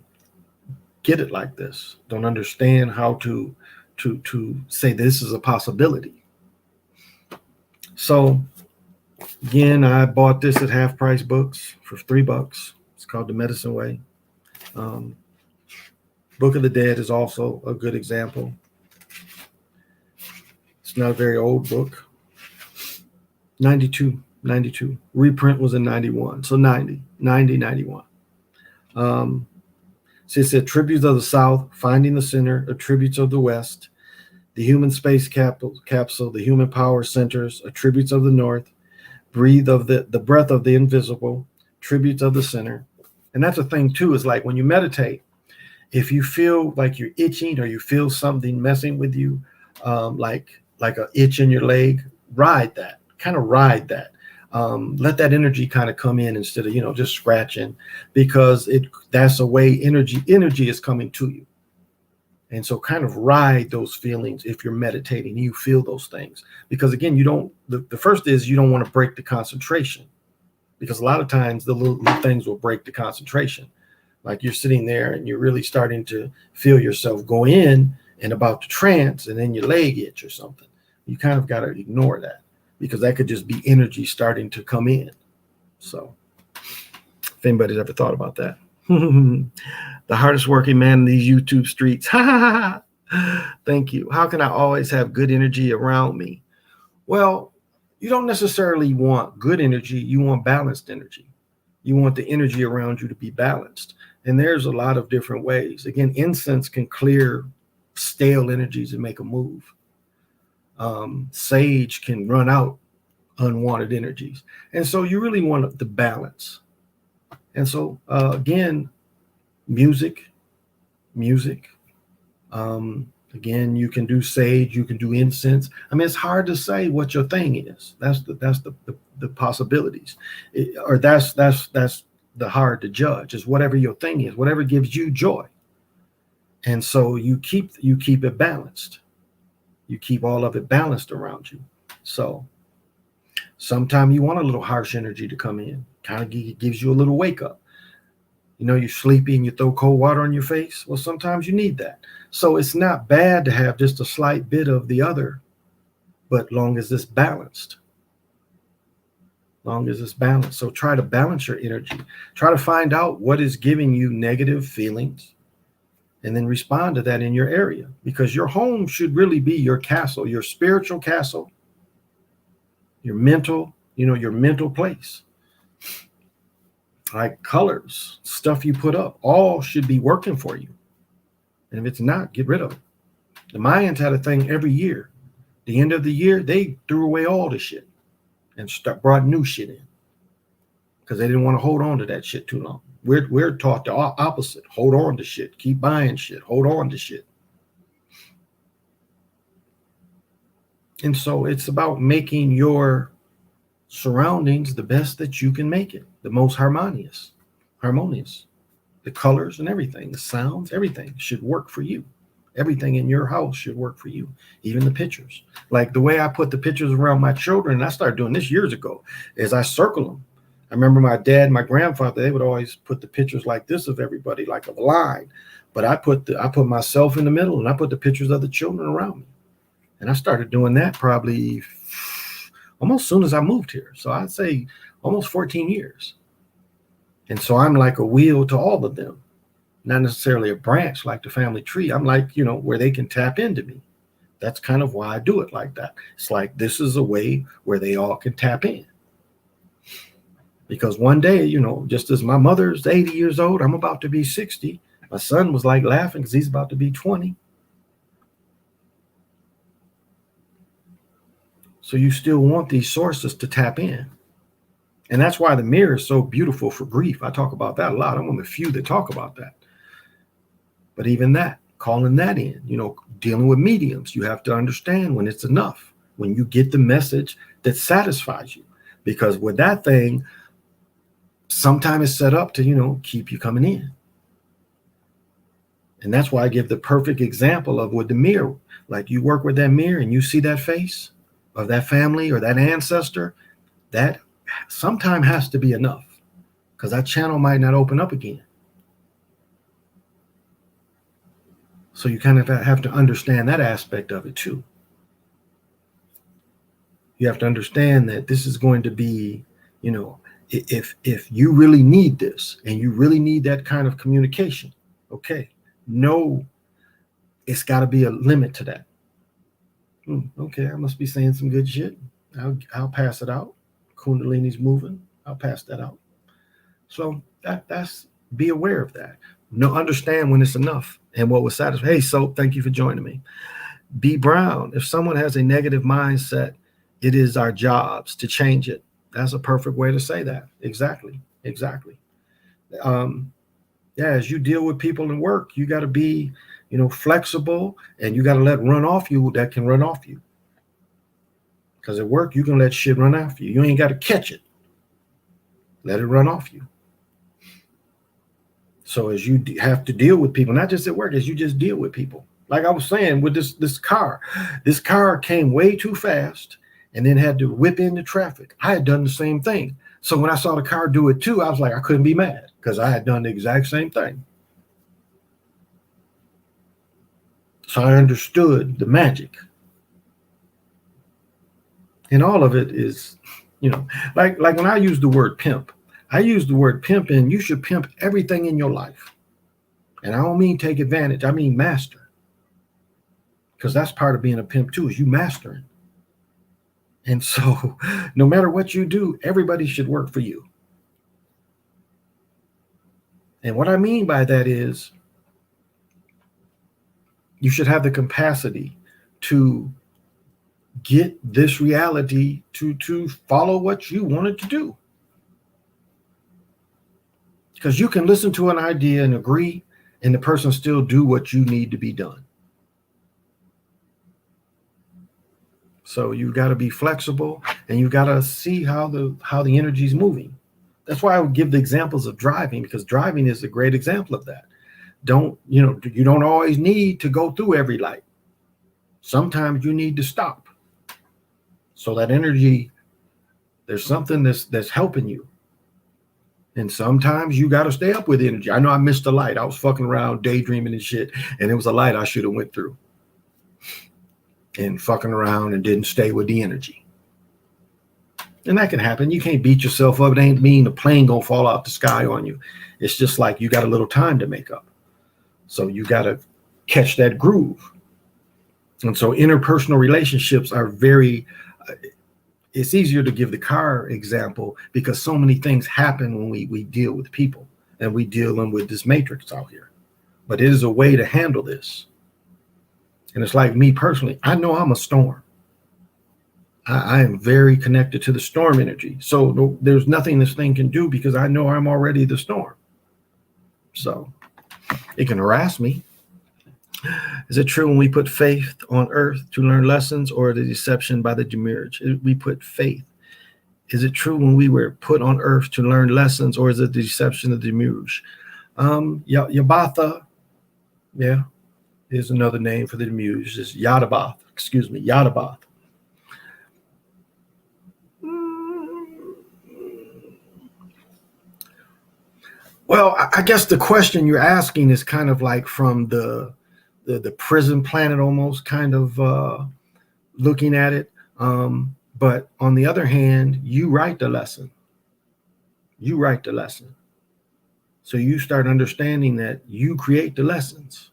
get it like this, don't understand how to say this is a possibility. So again, I bought this at Half Price Books for $3. It's called The Medicine Way. Book of the Dead is also a good example. It's not a very old book. 92. Reprint was in 91. So 91. So it said Tributes of the South, Finding the Center, Attributes of the West, The Human Space Capsule, The Human Power Centers, Attributes of the North, Breathe of the Breath of the Invisible, Tributes of the Center. And that's a thing too, is like when you meditate, if you feel like you're itching or you feel something messing with you, like an itch in your leg, ride that. Let that energy kind of come in instead of, just scratching, because that's a way energy is coming to you. And so kind of ride those feelings if you're meditating, you feel those things. Because again, the first is you don't want to break the concentration, because a lot of times the little things will break the concentration. Like you're sitting there and you're really starting to feel yourself go in and about to trance, and then your leg itch or something. You kind of got to ignore that, because that could just be energy starting to come in. So if anybody's ever thought about that. The hardest working man in these YouTube streets. Thank you. How can I always have good energy around me? Well, you don't necessarily want good energy. You want balanced energy. You want the energy around you to be balanced. And there's a lot of different ways. Again, incense can clear stale energies and make a move. Sage can run out unwanted energies. And so you really want the balance. And so, again, music. Again, you can do sage, you can do incense. I mean, it's hard to say what your thing is. That's the possibilities. That's the hard to judge, is whatever your thing is, whatever gives you joy. And so you keep it balanced. You keep all of it balanced around you. So sometimes you want a little harsh energy to come in, kind of gives you a little wake up. You're sleepy and you throw cold water on your face. Well, sometimes you need that. So it's not bad to have just a slight bit of the other, but long as it's balanced. So try to balance your energy. Try to find out what is giving you negative feelings, and then respond to that in your area, because your home should really be your castle, your spiritual castle, your mental, your mental place. Like colors, stuff you put up, all should be working for you. And if it's not, get rid of it. The Mayans had a thing every year. The end of the year, they threw away all the shit. and brought new shit in because they didn't want to hold on to that shit too long. We're taught the opposite. Hold on to shit. Keep buying shit. Hold on to shit. And so it's about making your surroundings the best that you can make it, the most harmonious. The colors and everything, the sounds, everything should work for you. Everything in your house should work for you, even the pictures. Like the way I put the pictures around my children, and I started doing this years ago, is I circle them. I remember my dad and my grandfather, they would always put the pictures like this of everybody, like a line. But I put myself in the middle, and I put the pictures of the children around me. And I started doing that probably almost soon as I moved here. So I'd say almost 14 years. And so I'm like a wheel to all of them, not necessarily a branch like the family tree. I'm like, where they can tap into me. That's kind of why I do it like that. It's like, this is a way where they all can tap in. Because one day, just as my mother's 80 years old, I'm about to be 60. My son was like laughing because he's about to be 20. So you still want these sources to tap in. And that's why the mirror is so beautiful for grief. I talk about that a lot. I'm one of the few that talk about that. But even that, calling that in, dealing with mediums, you have to understand when it's enough, when you get the message that satisfies you. Because with that thing, sometimes it's set up to, keep you coming in. And that's why I give the perfect example of with the mirror. Like you work with that mirror and you see that face of that family or that ancestor, that sometime has to be enough because that channel might not open up again. So you kind of have to understand that aspect of it too. You have to understand that this is going to be, if you really need this and you really need that kind of communication, okay, no, it's got to be a limit to that. Okay, I must be saying some good shit. I'll pass it out. Kundalini's moving. I'll pass that out. So that's be aware of that. Understand when it's enough and what was satisfied. Hey, so thank you for joining me. B. Brown, if someone has a negative mindset, it is our jobs to change it. That's a perfect way to say that. Exactly. As you deal with people in work, you got to be, flexible, and you got to let run off you that can run off you. Because at work, you can let shit run off you. You ain't got to catch it. Let it run off you. So as you have to deal with people, not just at work, as you just deal with people. Like I was saying with this car came way too fast and then had to whip into traffic. I had done the same thing. So when I saw the car do it too, I was like, I couldn't be mad because I had done the exact same thing. So I understood the magic. And all of it is, like when I use the word pimp, I use the word pimp, and you should pimp everything in your life. And I don't mean take advantage. I mean master. Because that's part of being a pimp too, is you mastering. And so no matter what you do, everybody should work for you. And what I mean by that is you should have the capacity to get this reality to follow what you wanted to do. Because you can listen to an idea and agree, and the person still do what you need to be done. So you've got to be flexible, and you've got to see how the energy is moving. That's why I would give the examples of driving, because driving is a great example of that. You don't always need to go through every light. Sometimes you need to stop. So that energy, there's something that's helping you. And sometimes you got to stay up with energy. I know I missed a light. I was fucking around daydreaming and shit, and it was a light I should have went through. And fucking around and didn't stay with the energy. And that can happen. You can't beat yourself up. It ain't mean the plane gonna fall out the sky on you. It's just like you got a little time to make up. So you got to catch that groove. And so interpersonal relationships are very, it's easier to give the car example because so many things happen when we deal with people and we dealing with this matrix out here. But it is a way to handle this. And it's like me personally, I know I'm a storm. I am very connected to the storm energy. So there's nothing this thing can do because I know I'm already the storm. So it can harass me. Is it true when we put faith on earth to learn lessons, or the deception by the demurrage? We put faith. Is it true when we were put on earth to learn lessons, or is it the deception of the demurrage? Yabatha, yeah, is another name for the demurrage. It's Yadabath, Yadabath. Well, I guess the question you're asking is kind of like from the prison planet, almost kind of looking at it. But on the other hand, you write the lesson. You write the lesson. So you start understanding that you create the lessons.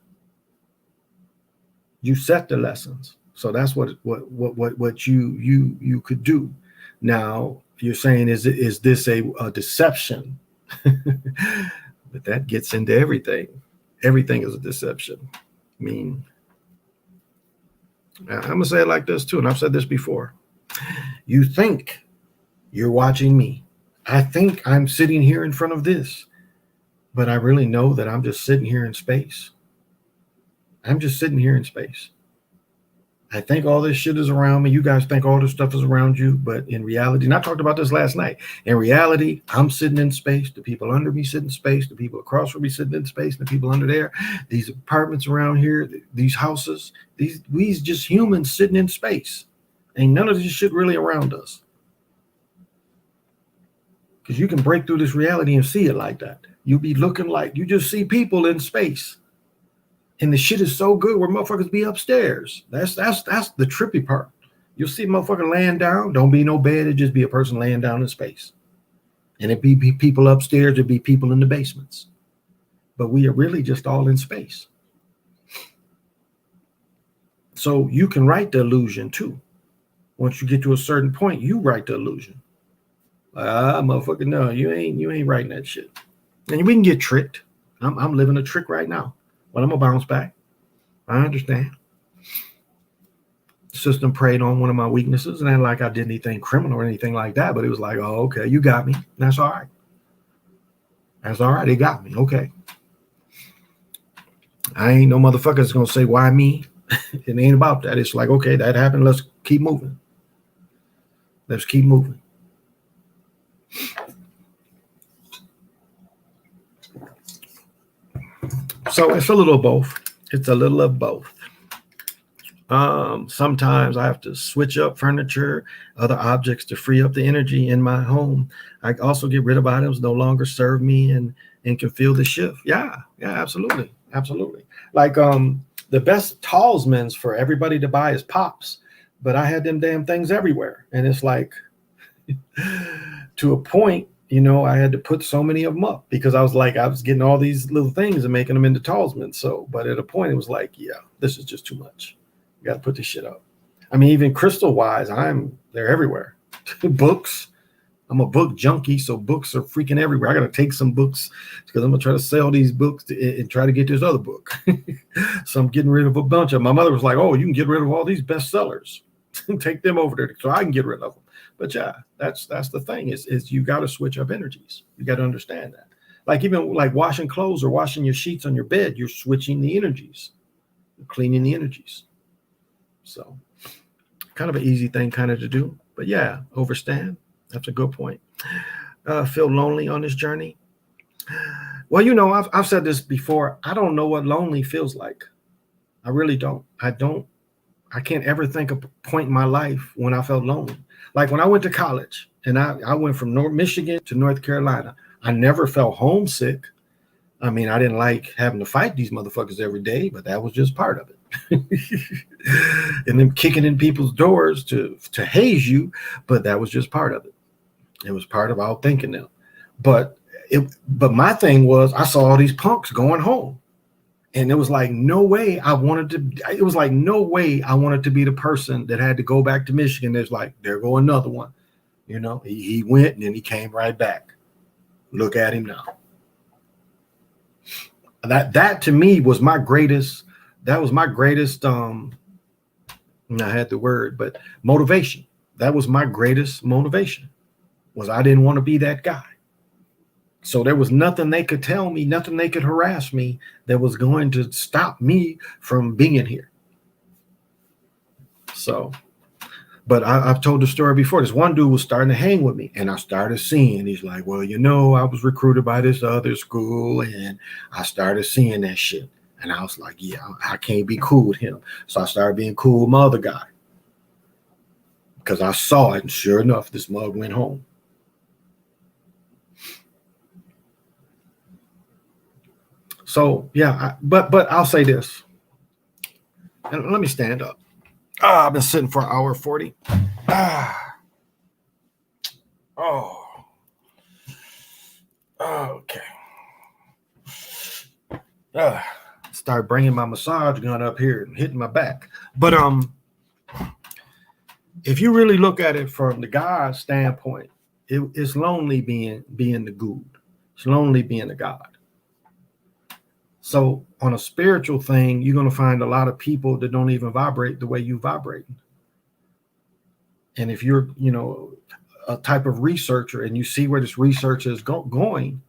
You set the lessons. So that's what you could do. Now you're saying, is this a deception? But that gets into everything. Everything is a deception. I mean, I'm gonna say it like this too, and I've said this before. You think you're watching me. I think I'm sitting here in front of this, but I really know that I'm just sitting here in space. I'm just sitting here in space. I think all this shit is around me. You guys think all this stuff is around you, but in reality, and I talked about this last night. In reality, I'm sitting in space. The people under me sit in space. The people across from me sitting in space. The people under there, these apartments around here, these houses, these just humans sitting in space. Ain't none of this shit really around us. Because you can break through this reality and see it like that. You'll be looking like you just see people in space. And the shit is so good where motherfuckers be upstairs. That's the trippy part. You'll see a motherfucker laying down. Don't be no bed. It just be a person laying down in space. And it be people upstairs. It'd be people in the basements. But we are really just all in space. So you can write the illusion too. Once you get to a certain point, you write the illusion. Motherfucker, no, you ain't writing that shit. And we can get tricked. I'm living a trick right now. But I'm gonna bounce back. I understand. The system preyed on one of my weaknesses, and then like I did anything criminal or anything like that, but it was like, oh, okay, you got me. That's all right. That's all right. They got me. Okay. I ain't no motherfucker that's gonna say why me. It ain't about that. It's like, okay, that happened. Let's keep moving. Let's keep moving. So it's a little of both. It's a little of both. Sometimes I have to switch up furniture, other objects to free up the energy in my home. I also get rid of items no longer serve me and can feel the shift. Yeah, absolutely. Absolutely. Like the best talismans for everybody to buy is Pops, but I had them damn things everywhere. And it's like to a point, you know, I had to put so many of them up because I was getting all these little things and making them into talismans. So, but at a point it was like, yeah, this is just too much. You got to put this shit up. I mean, even crystal wise, they're everywhere. Books. I'm a book junkie. So books are freaking everywhere. I got to take some books because I'm going to try to sell these books and try to get this other book. So I'm getting rid of a bunch of them. My mother was like, oh, you can get rid of all these bestsellers. Take them over there so I can get rid of them. But yeah, that's the thing is you got to switch up energies. You got to understand that. Like even like washing clothes or washing your sheets on your bed, you're switching the energies, cleaning the energies. So kind of an easy thing kind of to do. But yeah, overstand. That's a good point. Feel lonely on this journey. Well, you know, I've said this before. I don't know what lonely feels like. I really don't. I can't ever think of a point in my life when I felt lonely. Like when I went to college and I went from Michigan to North Carolina, I never felt homesick. I mean, I didn't like having to fight these motherfuckers every day, but that was just part of it. And them kicking in people's doors to haze you, but that was just part of it. It was part of outthinking them. But my thing was I saw all these punks going home. And it was like, no way I wanted to be the person that had to go back to Michigan. There's like, there go another one. You know, he went and then he came right back. Look at him now. That to me was my greatest, I had the word, but motivation. That was my greatest motivation, was I didn't want to be that guy. So there was nothing they could tell me, nothing they could harass me that was going to stop me from being here. So, but I've told the story before. This one dude was starting to hang with me, and I started seeing, he's like, well, you know, I was recruited by this other school, and I started seeing that shit. And I was like, yeah, I can't be cool with him. So I started being cool with my other guy, because I saw it, and sure enough, this mug went home. So yeah, but I'll say this, and let me stand up. I've been sitting for an hour 40. Oh, okay. Start bringing my massage gun up here and hitting my back. But if you really look at it from the God standpoint, it's lonely being the good. It's lonely being a God. So on a spiritual thing, you're going to find a lot of people that don't even vibrate the way you vibrate. And if you're, you know, a type of researcher and you see where this research is going,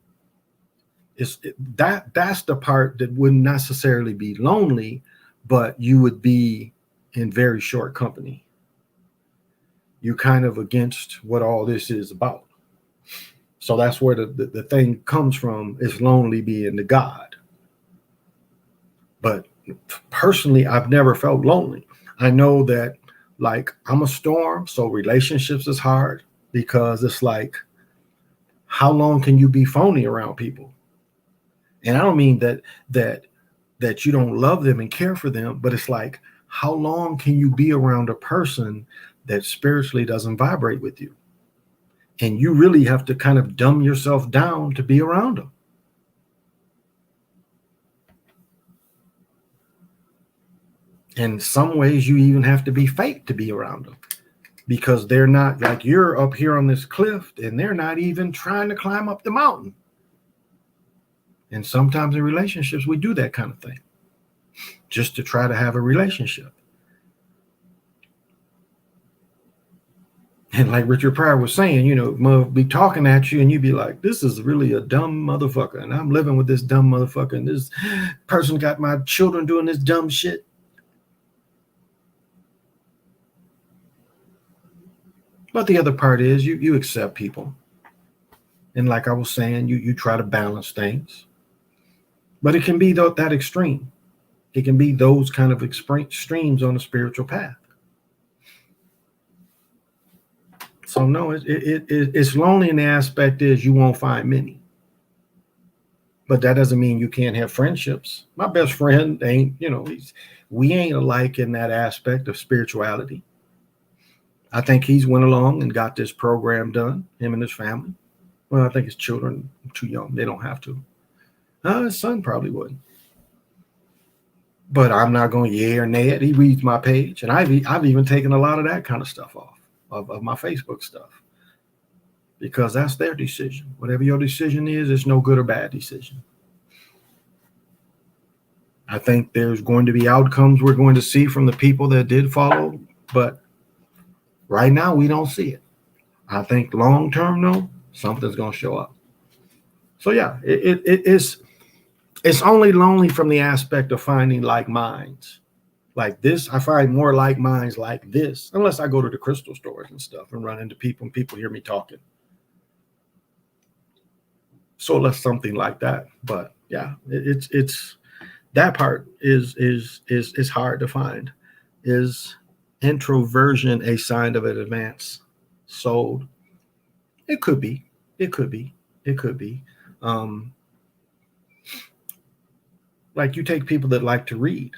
that's the part that wouldn't necessarily be lonely, but you would be in very short company. You're kind of against what all this is about. So that's where the thing comes from, is lonely being the God. But personally, I've never felt lonely. I know that, like, I'm a storm, so relationships is hard, because it's like, how long can you be phony around people? And I don't mean that you don't love them and care for them, but it's like, how long can you be around a person that spiritually doesn't vibrate with you? And you really have to kind of dumb yourself down to be around them. In some ways, you even have to be fake to be around them, because they're not like, you're up here on this cliff and they're not even trying to climb up the mountain. And sometimes in relationships, we do that kind of thing just to try to have a relationship. And like Richard Pryor was saying, you know, be talking at you and you'd be like, this is really a dumb motherfucker. And I'm living with this dumb motherfucker. And this person got my children doing this dumb shit. But the other part is you accept people. And like I was saying, you try to balance things. But it can be that extreme. It can be those kind of extremes on the spiritual path. So no, it's lonely, in the aspect is you won't find many. But that doesn't mean you can't have friendships. My best friend ain't, you know, we ain't alike in that aspect of spirituality. I think he's went along and got this program done, him and his family. Well, I think his children are too young. They don't have to. His son probably wouldn't. But I'm not going yay or nay it. He reads my page. And I've even taken a lot of that kind of stuff off of my Facebook stuff, because that's their decision. Whatever your decision is, it's no good or bad decision. I think there's going to be outcomes we're going to see from the people that did follow, but right now we don't see it. I think long term, though, something's going to show up. So yeah, it's only lonely from the aspect of finding like minds. Like this, I find more like minds like this, unless I go to the crystal stores and stuff and run into people and people hear me talking. So that's something like that. But yeah, it's that part is hard to find. Is introversion a sign of an advanced soul? It could be. Like you take people that like to read.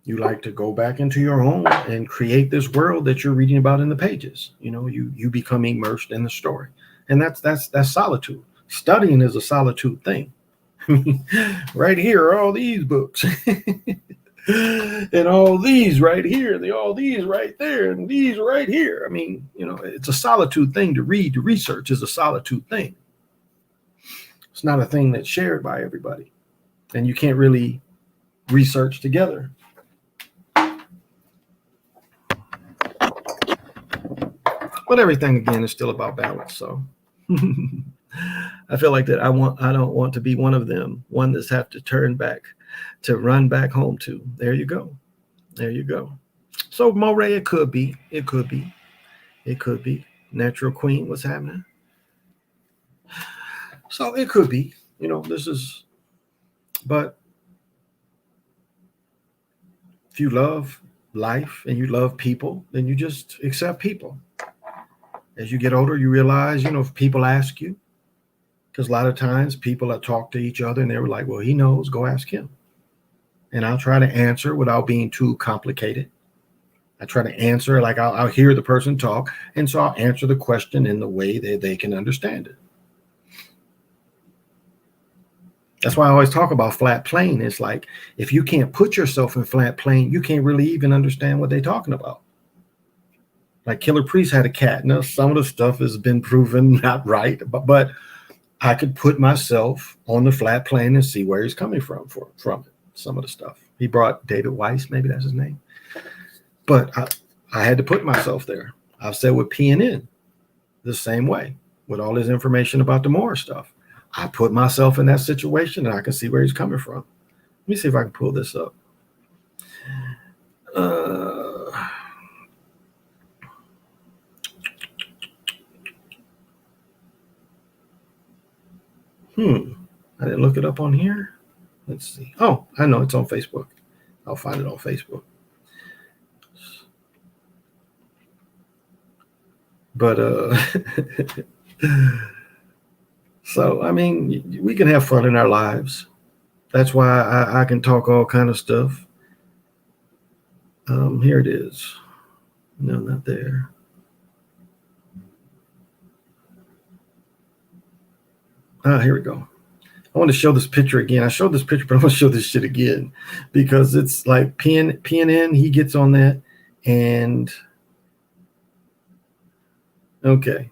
You like to go back into your home and create this world that you're reading about in the pages. You know, you become immersed in the story. And that's solitude. Studying is a solitude thing. Right here are all these books. And all these right here, and all these right there, and these right here. I mean, you know, it's a solitude thing to read. To research is a solitude thing. It's not a thing that's shared by everybody. And you can't really research together. But everything again is still about balance. So I feel like that I don't want to be one of them, one that's have to run back home to. There you go. There you go. So Moray, it could be. Natural Queen, what's happening? So it could be, but if you love life and you love people, then you just accept people. As you get older, you realize, if people ask you, because a lot of times people that talk to each other and they were like, well, he knows, go ask him. And I'll try to answer without being too complicated. I try to answer like I'll hear the person talk. And so I'll answer the question in the way that they can understand it. That's why I always talk about flat plane. It's like, if you can't put yourself in flat plane, you can't really even understand what they're talking about. Like Killer Priest had a cat. Now, some of the stuff has been proven not right, but I could put myself on the flat plane and see where he's coming from it. Some of the stuff. He brought David Weiss, maybe that's his name. But I had to put myself there. I've said with PNN the same way, with all this information about the Moore stuff. I put myself in that situation and I can see where he's coming from. Let me see if I can pull this up. I didn't look it up on here. Let's see. Oh, I know it's on Facebook. I'll find it on Facebook. But so I mean, we can have fun in our lives. That's why I can talk all kind of stuff. Here it is. No, not there. Here we go. I want to show this picture again. I showed this picture, but I want to show this shit again because it's like PNN. He gets on that, and okay.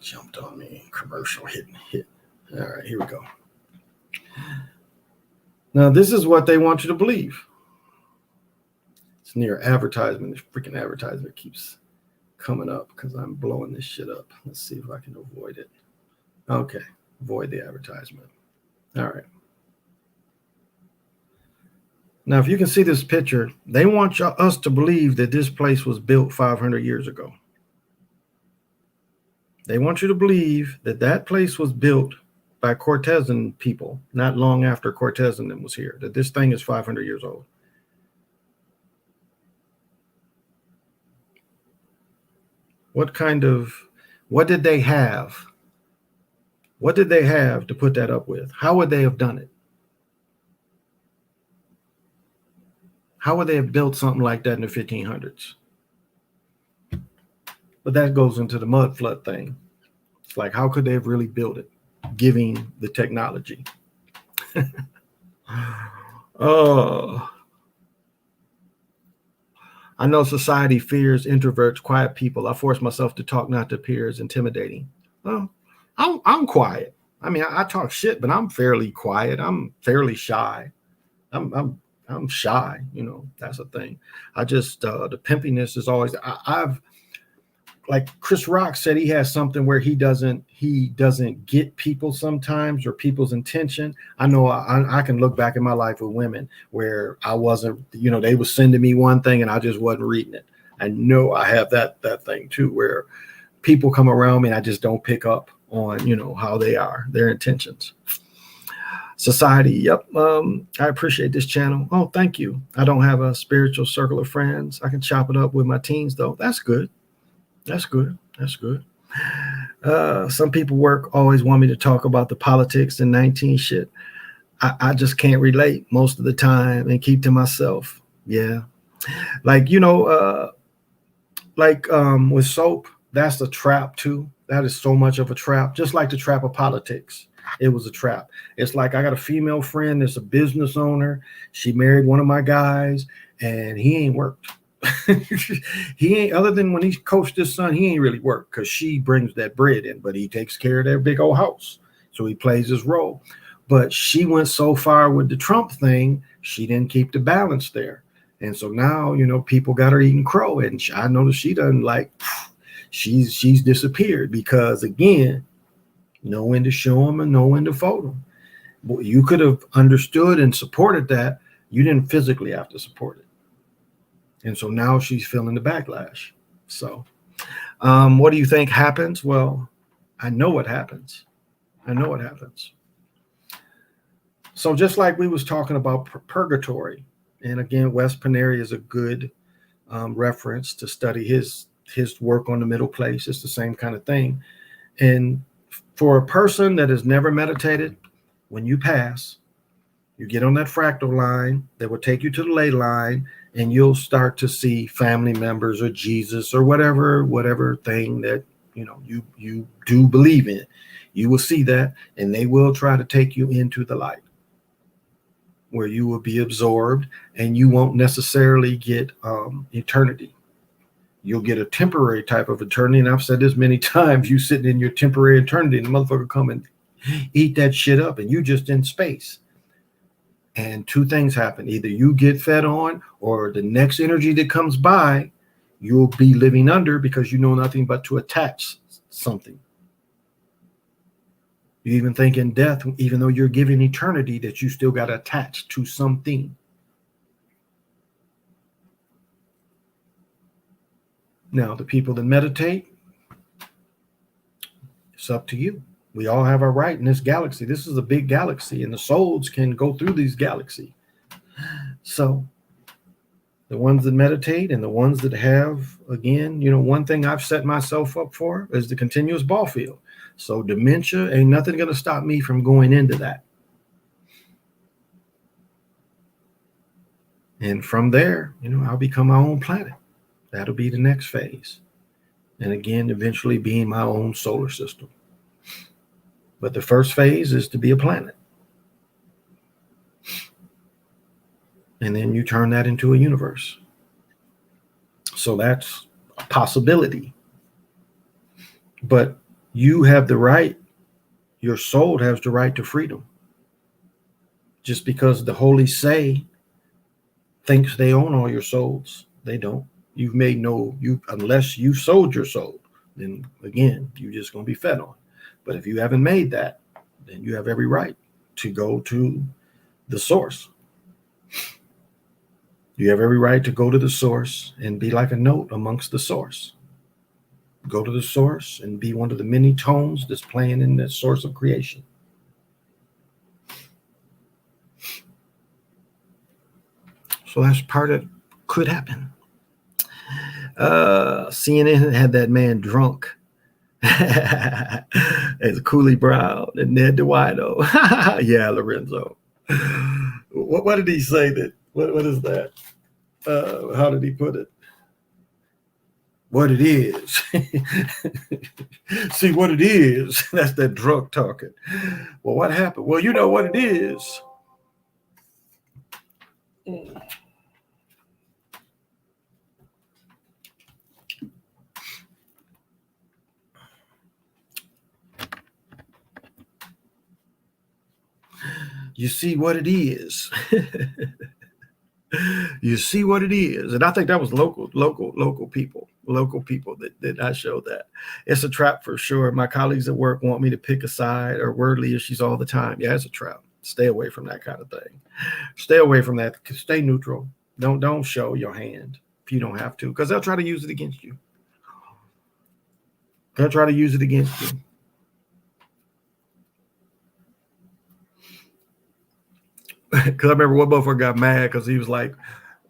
Jumped on me. Commercial hit. All right, here we go. Now, this is what they want you to believe. It's near advertisement. This freaking advertisement keeps coming up because I'm blowing this shit up. Let's see if I can avoid it. Okay, avoid the advertisement. All right. Now, if you can see this picture, they want us to believe that this place was built 500 years ago. They want you to believe that that place was built by Cortezan people, not long after Cortezan was here, that this thing is 500 years old. What did they have? What did they have to put that up with? How would they have done it? How would they have built something like that in the 1500s? But that goes into the mud flood thing. It's like, how could they have really built it, giving the technology? Oh, I know society fears introverts, quiet people. I force myself to talk not to appear as intimidating. Well, I'm quiet. I mean, I talk shit, but I'm fairly quiet. I'm fairly shy. I'm shy. That's a thing. I just the pimpiness is always. I've like Chris Rock said, he has something where he doesn't get people sometimes or people's intention. I know I can look back in my life with women where I wasn't, they were sending me one thing and I just wasn't reading it. I know I have that thing too, where people come around me and I just don't pick up on, how they are, their intentions. Society. Yep. I appreciate this channel. Oh, thank you. I don't have a spiritual circle of friends. I can chop it up with my teens though. That's good. That's good. Some people always want me to talk about the politics and 19 shit. I just can't relate most of the time and keep to myself. Yeah. Like, with soap, that's a trap too. That is so much of a trap, just like the trap of politics. It was a trap. It's like I got a female friend that's a business owner. She married one of my guys and he ain't worked. He ain't, other than when he coached his son, he ain't really worked because she brings that bread in, but he takes care of their big old house. So he plays his role. But she went so far with the Trump thing, she didn't keep the balance there. And so now, people got her eating crow, and I noticed she doesn't she's disappeared because, again, know when to show them and know when to fold them. You could have understood and supported that. You didn't physically have to support it. And so now she's feeling the backlash. So what do you think happens? Well, I know what happens. So just like we was talking about purgatory, and again, Wes Paneri is a good reference to study his work on the middle place. It's the same kind of thing. And for a person that has never meditated, when you pass, you get on that fractal line that will take you to the ley line, and you'll start to see family members or Jesus or whatever thing that you do believe in. You will see that, and they will try to take you into the light, where you will be absorbed, and you won't necessarily get eternity. You'll get a temporary type of eternity. And I've said this many times, you sitting in your temporary eternity, and the motherfucker come and eat that shit up, and you just in space. And two things happen. Either you get fed on, or the next energy that comes by, you'll be living under, because you know nothing but to attach something. You even think in death, even though you're given eternity, that you still got to attach to something. Now, the people that meditate, it's up to you. We all have our right in this galaxy. This is a big galaxy, and the souls can go through these galaxies. So the ones that meditate and the ones that have, again, one thing I've set myself up for is the continuous ball field. So dementia, ain't nothing going to stop me from going into that. And from there, I'll become my own planet. That'll be the next phase. And again, eventually being my own solar system. But the first phase is to be a planet. And then you turn that into a universe. So that's a possibility. But you have the right, your soul has the right to freedom. Just because the holy say thinks they own all your souls, they don't. You've made unless you sold your soul, then again, you're just going to be fed on. But if you haven't made that, then you have every right to go to the source. You have every right to go to the source and be like a note amongst the source. Go to the source and be one of the many tones that's playing in that source of creation. So that's part that could happen. CNN had that man drunk as Cooley Brown and Ned DeWido. Yeah, Lorenzo. What did he say? That what is that? How did he put it? What it is. See what it is. That's that drunk talking. Well, what happened? Well, you know what it is. You see what it is. You see what it is. And I think that was local people that I showed that. It's a trap for sure. My colleagues at work want me to pick a side or wordly issues all the time. Yeah, it's a trap. Stay away from that kind of thing. Stay away from that. Stay neutral. Don't show your hand if you don't have to, because they'll try to use it against you. They'll try to use it against you. Because I remember one motherfucker got mad because he was like,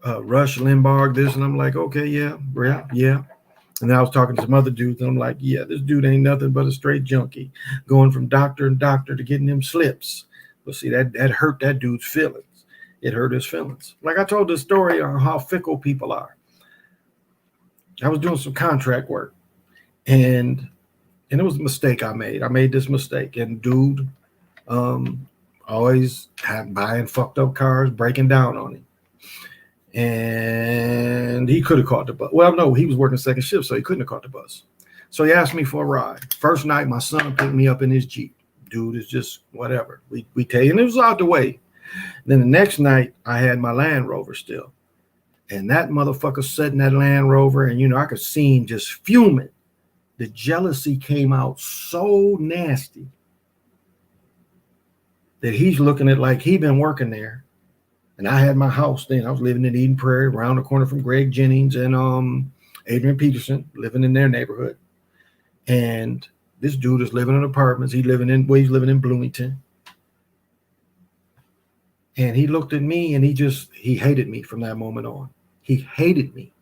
Rush Limbaugh, this, and I'm like, okay, yeah. And then I was talking to some other dudes, and I'm like, yeah, this dude ain't nothing but a straight junkie, going from doctor and doctor to getting them slips. But see, that hurt that dude's feelings. It hurt his feelings. Like I told this story on how fickle people are. I was doing some contract work, and it was a mistake I made. I made this mistake, and dude, always buying fucked up cars, breaking down on him. And he could have caught the bus. Well, no, he was working second shift, so he couldn't have caught the bus. So he asked me for a ride. First night, my son picked me up in his Jeep. Dude is just whatever. We take, and it was out the way. Then the next night, I had my Land Rover still. And that motherfucker sat in that Land Rover, and I could see him just fuming. The jealousy came out so nasty that he's looking at like he been working there. And I had my house then. I was living in Eden Prairie, around the corner from Greg Jennings and Adrian Peterson, living in their neighborhood. And this dude is living in apartments. He's living in Bloomington. And he looked at me and he hated me from that moment on. He hated me.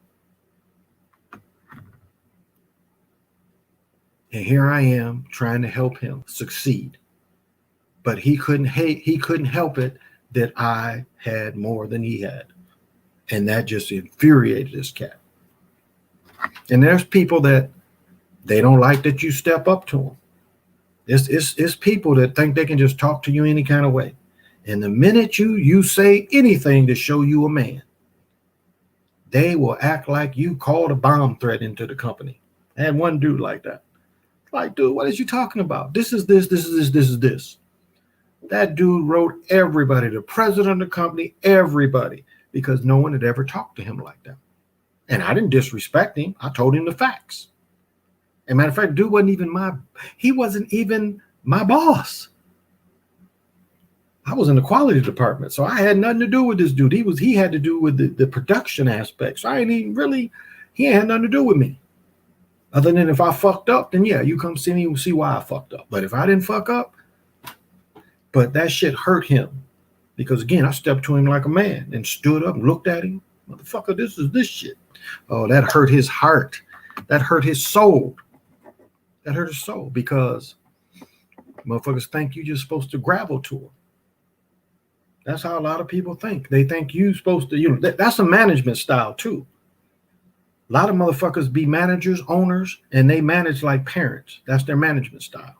And here I am trying to help him succeed. But he couldn't help it that I had more than he had. And that just infuriated this cat. And there's people that they don't like that you step up to them. It's people that think they can just talk to you any kind of way. And the minute you say anything to show you a man, they will act like you called a bomb threat into the company. I had one dude like that. Like, dude, what is you talking about? This is this, this is this, this is this. That dude wrote everybody, the president of the company, everybody, because no one had ever talked to him like that. And I didn't disrespect him. I told him the facts. As a matter of fact, dude he wasn't even my boss. I was in the quality department, so I had nothing to do with this dude. He had to do with the production aspects. So he had nothing to do with me. Other than if I fucked up, then yeah, you come see me and see why I fucked up. But if I didn't fuck up, but that shit hurt him. Because again, I stepped to him like a man and stood up and looked at him. Motherfucker, this is this shit. Oh, that hurt his heart. That hurt his soul. That hurt his soul because motherfuckers think you're just supposed to gravel to them. That's how a lot of people think. They think you're supposed to, that's a management style too. A lot of motherfuckers be managers, owners, and they manage like parents. That's their management style.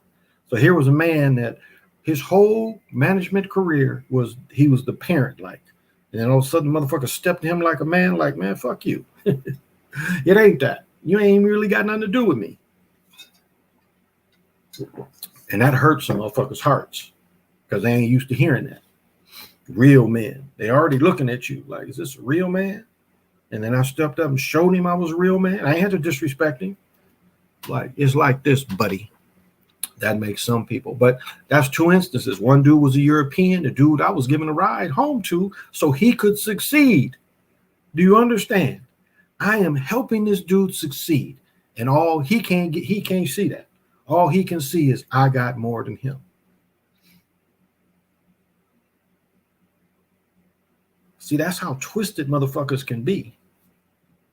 So here was a man that his whole management career he was the parent like. And then all of a sudden motherfucker stepped to him like a man, like, man, fuck you. It ain't that. You ain't really got nothing to do with me. And that hurts some motherfuckers' hearts because they ain't used to hearing that. Real men. They already looking at you like, is this a real man? And then I stepped up and showed him I was a real man. I ain't had to disrespect him. Like, it's like this, buddy. That makes some people. But that's two instances. One dude was a European. The dude I was giving a ride home to so he could succeed. Do you understand? I am helping this dude succeed. And all he can't see that. All he can see is I got more than him. See, that's how twisted motherfuckers can be.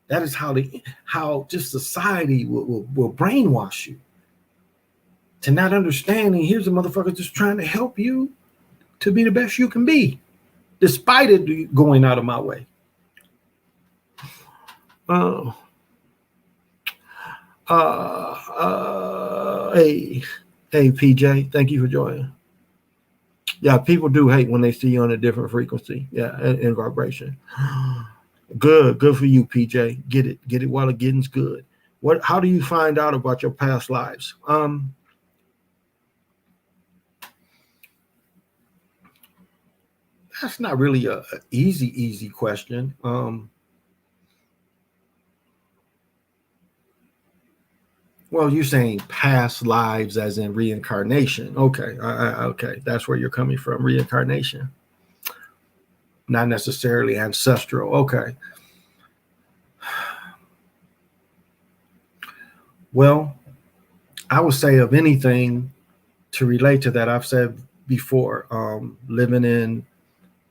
That is how just society will brainwash you to not understanding. Here's a motherfucker just trying to help you to be the best you can be, despite it going out of my way. Hey, PJ, thank you for joining. Yeah, people do hate when they see you on a different frequency. Yeah, and vibration. Good for you, PJ. Get it while the getting's good. How do you find out about your past lives? That's not really a easy question. Well, you're saying past lives as in reincarnation. Okay, okay, that's where you're coming from, reincarnation. Not necessarily ancestral. Okay. Well, I would say of anything to relate to that, I've said before, living in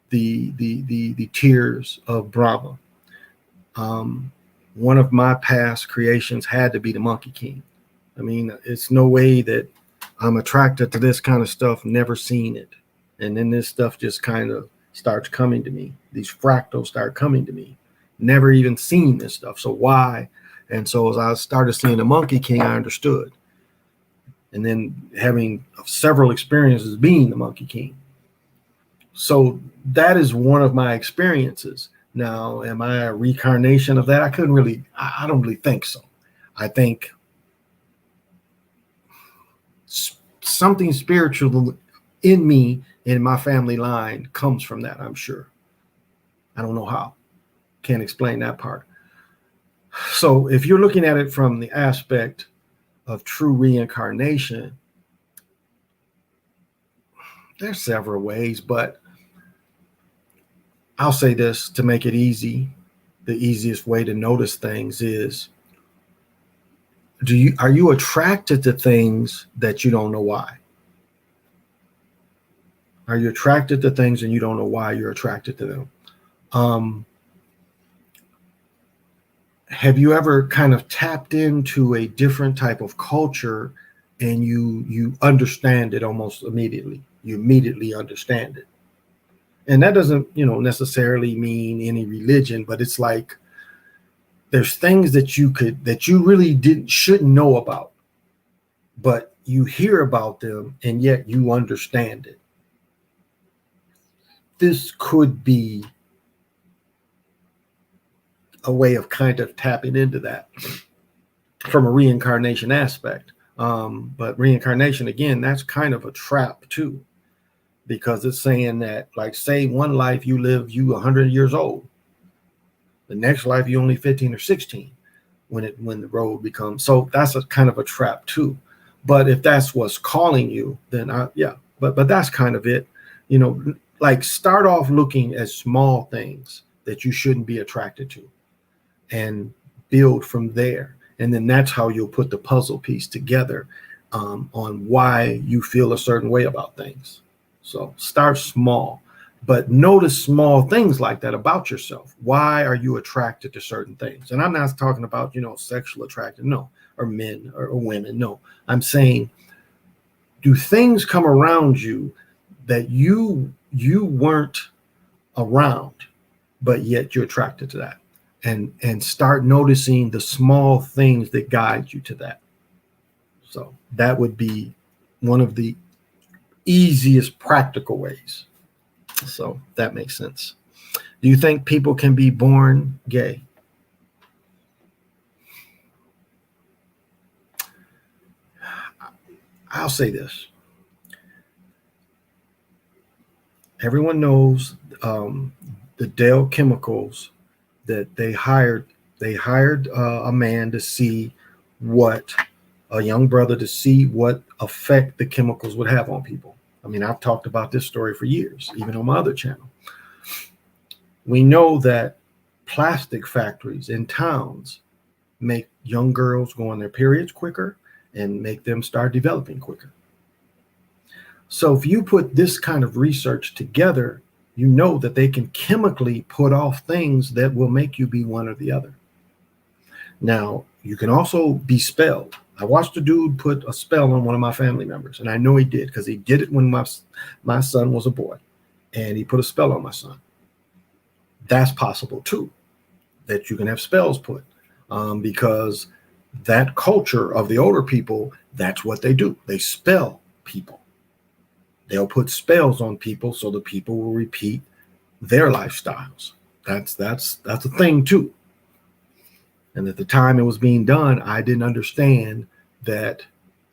the tears of Brahma. One of my past creations had to be the Monkey King. I mean, it's no way that I'm attracted to this kind of stuff, never seen it. And then this stuff just kind of starts coming to me. These fractals start coming to me. Never even seen this stuff. So why? And so as I started seeing the Monkey King, I understood. And then having several experiences being the Monkey King. So that is one of my experiences. Now, am I a reincarnation of that? I don't really think so. I think something spiritual in me, in my family line, comes from that, I'm sure. I don't know how. Can't explain that part. So if you're looking at it from the aspect of true reincarnation, there's several ways, but I'll say this to make it easy. The easiest way to notice things is, are you attracted to things that you don't know why? Are you attracted to things and you don't know why you're attracted to them? Have you ever kind of tapped into a different type of culture and you understand it almost immediately? You immediately understand it. And that doesn't, necessarily mean any religion, but it's like there's things that you really shouldn't know about, but you hear about them and yet you understand it. This could be a way of kind of tapping into that from a reincarnation aspect. But reincarnation, again, that's kind of a trap too, because it's saying that, like, say one life you 100 years old, the next life you only 15 or 16 when the road becomes, so that's a kind of a trap too. But if that's what's calling you, then but that's kind of it. Like, start off looking at small things that you shouldn't be attracted to and build from there. And then that's how you'll put the puzzle piece together on why you feel a certain way about things. So start small, but notice small things like that about yourself. Why are you attracted to certain things? And I'm not talking about, sexual attraction, no, or men or women. No, I'm saying, do things come around you that you weren't around, but yet you're attracted to that? And start noticing the small things that guide you to that. So that would be one of the easiest practical ways. So that makes sense. Do you think people can be born gay? I'll say this. Everyone knows the Dell chemicals that they hired a man to see a young brother to see what effect the chemicals would have on people. I mean, I've talked about this story for years, even on my other channel. We know that plastic factories in towns make young girls go on their periods quicker and make them start developing quicker. So if you put this kind of research together, you know that they can chemically put off things that will make you be one or the other. Now, you can also be spelled. I watched a dude put a spell on one of my family members, and I know he did because he did it when my son was a boy, and he put a spell on my son. That's possible too, that you can have spells put, because that culture of the older people, that's what they do. They spell people. They'll put spells on people so the people will repeat their lifestyles. That's a thing too. And at the time it was being done, I didn't understand that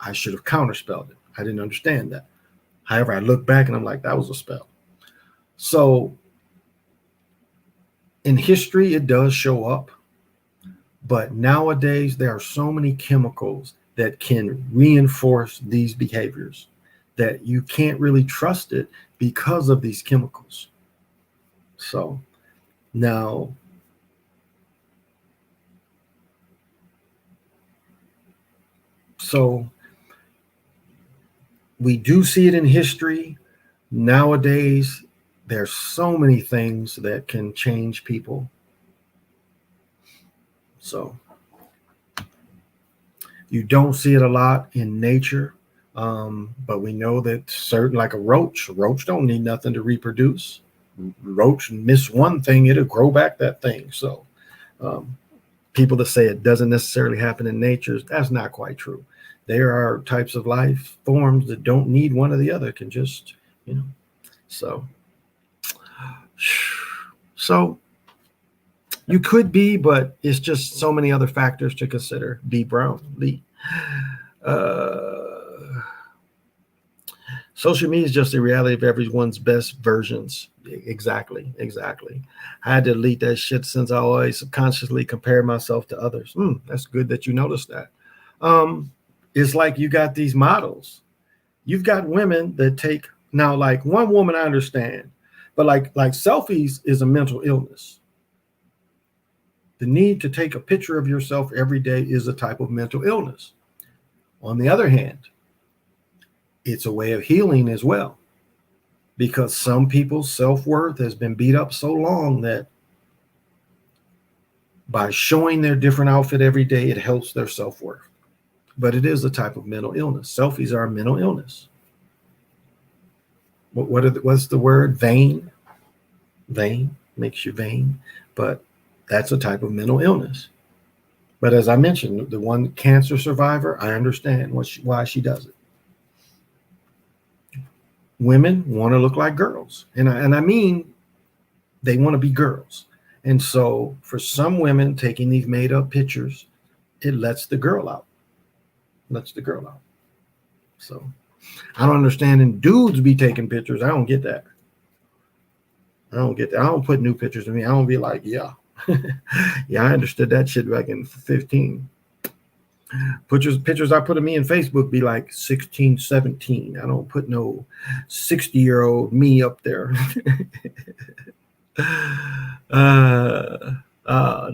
I should have counterspelled it. I didn't understand that. However, I look back and I'm like, that was a spell. So in history, it does show up. But nowadays, there are so many chemicals that can reinforce these behaviors that you can't really trust it because of these chemicals. So now, we do see it in history. Nowadays, there's so many things that can change people. So you don't see it a lot in nature, but we know that certain, like a roach don't need nothing to reproduce. Roach miss one thing, it'll grow back that thing. So people that say it doesn't necessarily happen in nature, that's not quite true. There are types of life forms that don't need one or the other, can just, so you could be, but it's just so many other factors to consider. B. Brown, Lee. Social media is just a reality of everyone's best versions. Exactly. I had to delete that shit since I always subconsciously compare myself to others. That's good that you noticed that. It's like you got these models. You've got women that take, now like one woman I understand, but like selfies is a mental illness. The need to take a picture of yourself every day is a type of mental illness. On the other hand, it's a way of healing as well, because some people's self-worth has been beat up so long that by showing their different outfit every day, it helps their self-worth. But it is a type of mental illness. Selfies are a mental illness. What's the word? Vain makes you vain, but that's a type of mental illness. But as I mentioned, the one cancer survivor, I understand why she does it. Women want to look like girls, and I mean they want to be girls. And so for some women taking these made up pictures, it lets the girl out. So I don't understand, and dudes be taking pictures. I don't get that. I don't put new pictures of me. I don't be like, yeah. Yeah, I understood that shit back in 15. Pictures I put of me in Facebook be like 16, 17. I don't put no 60-year-old me up there.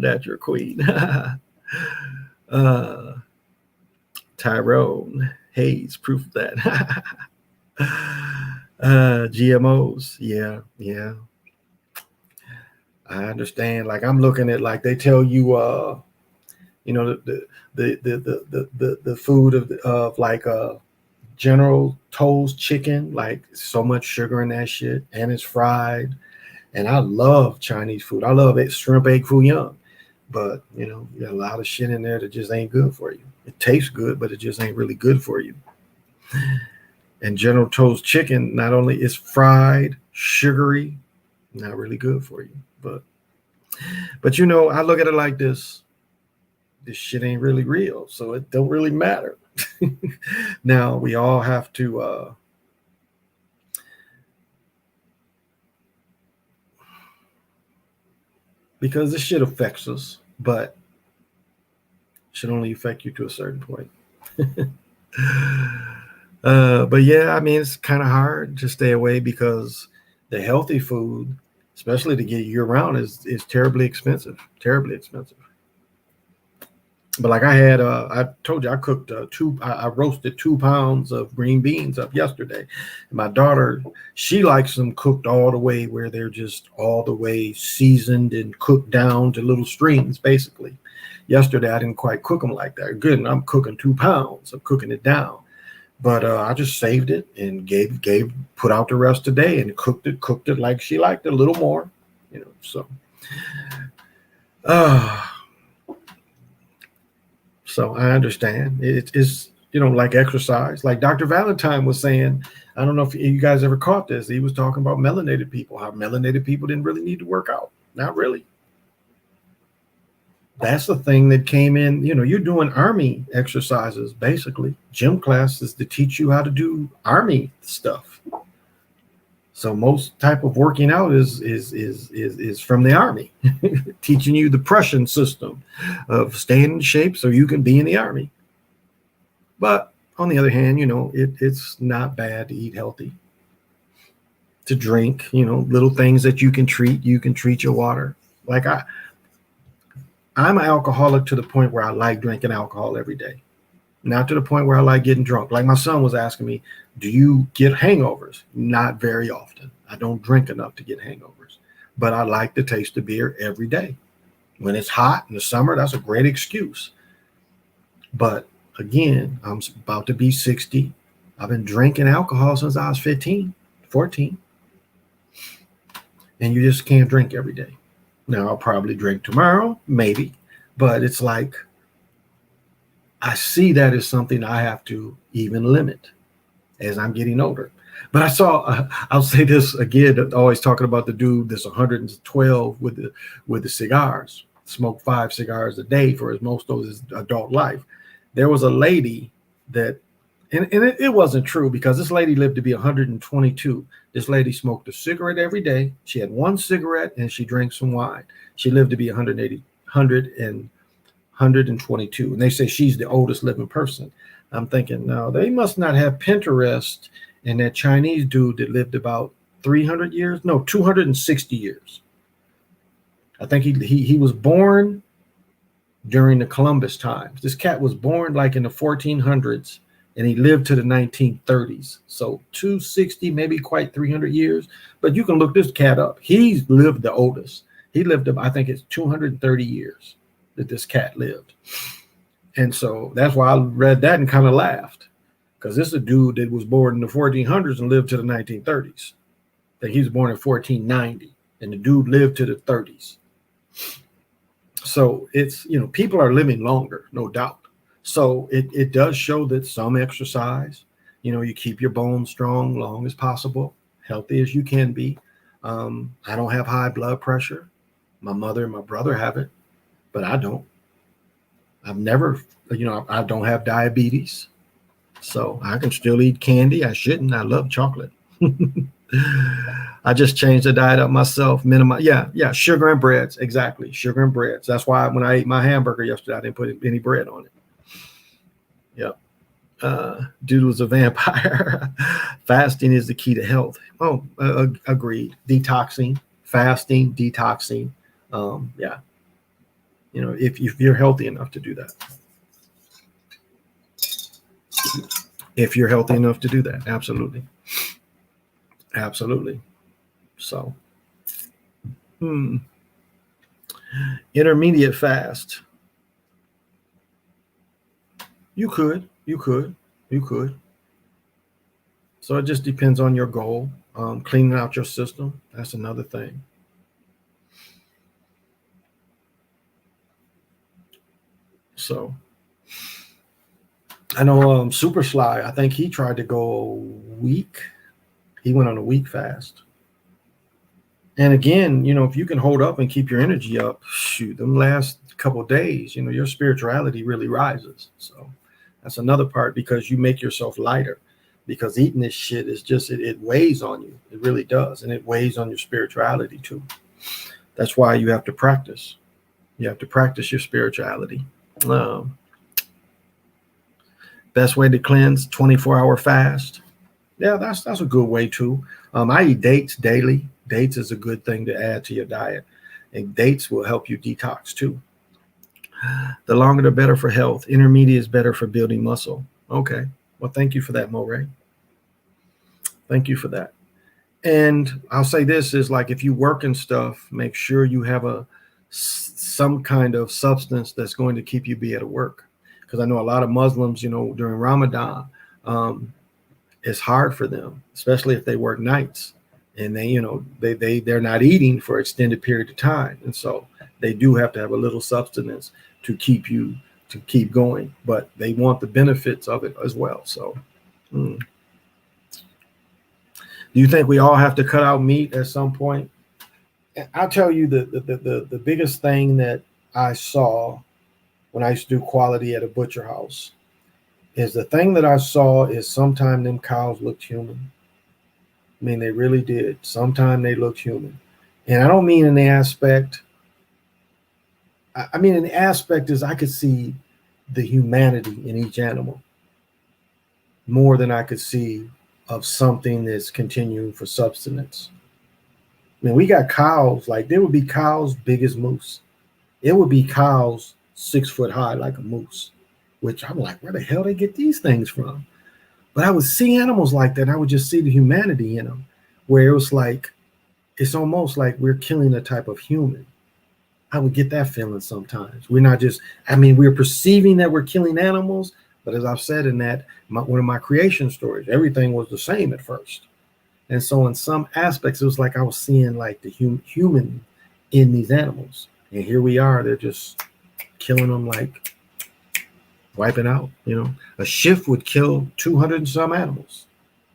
That's your queen. Tyrone Hayes, proof of that. GMOs, yeah. I understand. Like I'm looking at, like they tell you, the food of like General Tso's chicken, like so much sugar in that shit, and it's fried. And I love Chinese food. I love it, shrimp, egg foo young. But you got a lot of shit in there that just ain't good for you. It tastes good, but it just ain't really good for you. And General Tso's chicken, not only is fried, sugary, not really good for you. But I look at it like this. This shit ain't really real, so it don't really matter. Now we all have to because this shit affects us, but it should only affect you to a certain point. But yeah, I mean, it's kind of hard to stay away because the healthy food, especially to get year round, is terribly expensive. But like I told you, I cooked I roasted 2 pounds of green beans up yesterday. And my daughter, she likes them cooked all the way where they're just all the way seasoned and cooked down to little strings, basically. Yesterday, I didn't quite cook them like that. Good, and I'm cooking 2 pounds. I'm cooking it down. But I just saved it and put out the rest today and cooked it like she liked it, a little more, so. So I understand. It's like exercise. Like Dr. Valentine was saying, I don't know if you guys ever caught this. He was talking about melanated people, how melanated people didn't really need to work out. Not really. That's the thing that came in. You're doing army exercises, basically. Gym classes to teach you how to do army stuff. So most type of working out is from the army, teaching you the Prussian system of staying in shape so you can be in the army. But on the other hand, it's not bad to eat healthy, to drink, little things that you can treat. You can treat your water. Like I'm an alcoholic to the point where I like drinking alcohol every day. Not to the point where I like getting drunk. Like my son was asking me, do you get hangovers? Not very often. I don't drink enough to get hangovers. But I like to taste the beer every day. When it's hot in the summer, that's a great excuse. But again, I'm about to be 60. I've been drinking alcohol since I was 15, 14. And you just can't drink every day. Now, I'll probably drink tomorrow, maybe. But it's like, I see that as something I have to even limit as I'm getting older. But I'll say this again, always talking about the dude that's 112 with the cigars, smoked 5 cigars a day for most of his adult life. There was a lady that And it wasn't true, because this lady lived to be 122. This lady smoked a cigarette every day. She had one cigarette and she drank some wine. She lived to be 180, 122. And they say she's the oldest living person. I'm thinking, no, they must not have Pinterest and that Chinese dude that lived about 300 years. No, 260 years. I think he was born during the Columbus times. This cat was born like in the 1400s, and he lived to the 1930s. So 260, maybe quite 300 years. But you can look this cat up. He's lived the oldest. He lived, I think it's 230 years that this cat lived. And so that's why I read that and kind of laughed, because this is a dude that was born in the 1400s and lived to the 1930s. I think he was born in 1490, and the dude lived to the 30s. So it's, people are living longer, no doubt. So it does show that some exercise, you keep your bones strong long as possible, healthy as you can be. I don't have high blood pressure. My mother and my brother have it, but I don't. I've never, I don't have diabetes. So I can still eat candy. I shouldn't. I love chocolate. I just changed the diet up myself. Minimize, sugar and breads. Exactly, sugar and breads. That's why when I ate my hamburger yesterday, I didn't put any bread on it. Yep. Dude was a vampire. Fasting is the key to health. Oh, agreed. Detoxing, fasting, detoxing. If you're healthy enough to do that. If you're healthy enough to do that, absolutely. Absolutely. So, intermediate fast. You could. So it just depends on your goal. Cleaning out your system, that's another thing. So I know Super Sly, I think he tried to go a week. He went on a week fast. And again, if you can hold up and keep your energy up, shoot, them last couple of days, your spirituality really rises. So that's another part, because you make yourself lighter, because eating this shit is just, it weighs on you. It really does. And it weighs on your spirituality too. That's why you have to practice. You have to practice your spirituality. Best way to cleanse, 24-hour fast. Yeah, that's a good way too. I eat dates daily. Dates is a good thing to add to your diet, and dates will help you detox too. The longer the better for health. Intermediate is better for building muscle. Okay. Well, thank you for that, Moray. Thank you for that. And I'll say this is like, if you work and stuff, make sure you have some kind of substance that's going to keep you be at work. Because I know a lot of Muslims, during Ramadan, it's hard for them, especially if they work nights, and they're not eating for extended period of time. And so they do have to have a little substance to keep going, but they want the benefits of it as well. So do you think we all have to cut out meat at some point? I'll tell you the biggest thing that I saw when I used to do quality at a butcher house is the thing that I saw is sometimes them cows looked human. I mean, they really did. Sometimes they looked human. And I don't mean in the aspect, I mean in the aspect is I could see the humanity in each animal more than I could see of something that's continuing for subsistence. I mean, we got cows, like there would be cows big as moose. It would be cows 6 foot high like a moose, which I'm like, where the hell they get these things from? But I would see animals like that, and I would just see the humanity in them, where it was like, it's almost like we're killing a type of human. I would get that feeling sometimes. We're not just, we're perceiving that we're killing animals, but as I've said in that, one of my creation stories, everything was the same at first. And so in some aspects, it was like I was seeing like the human in these animals. And here we are, they're just killing them, like wiping out. A shift would kill 200 and some animals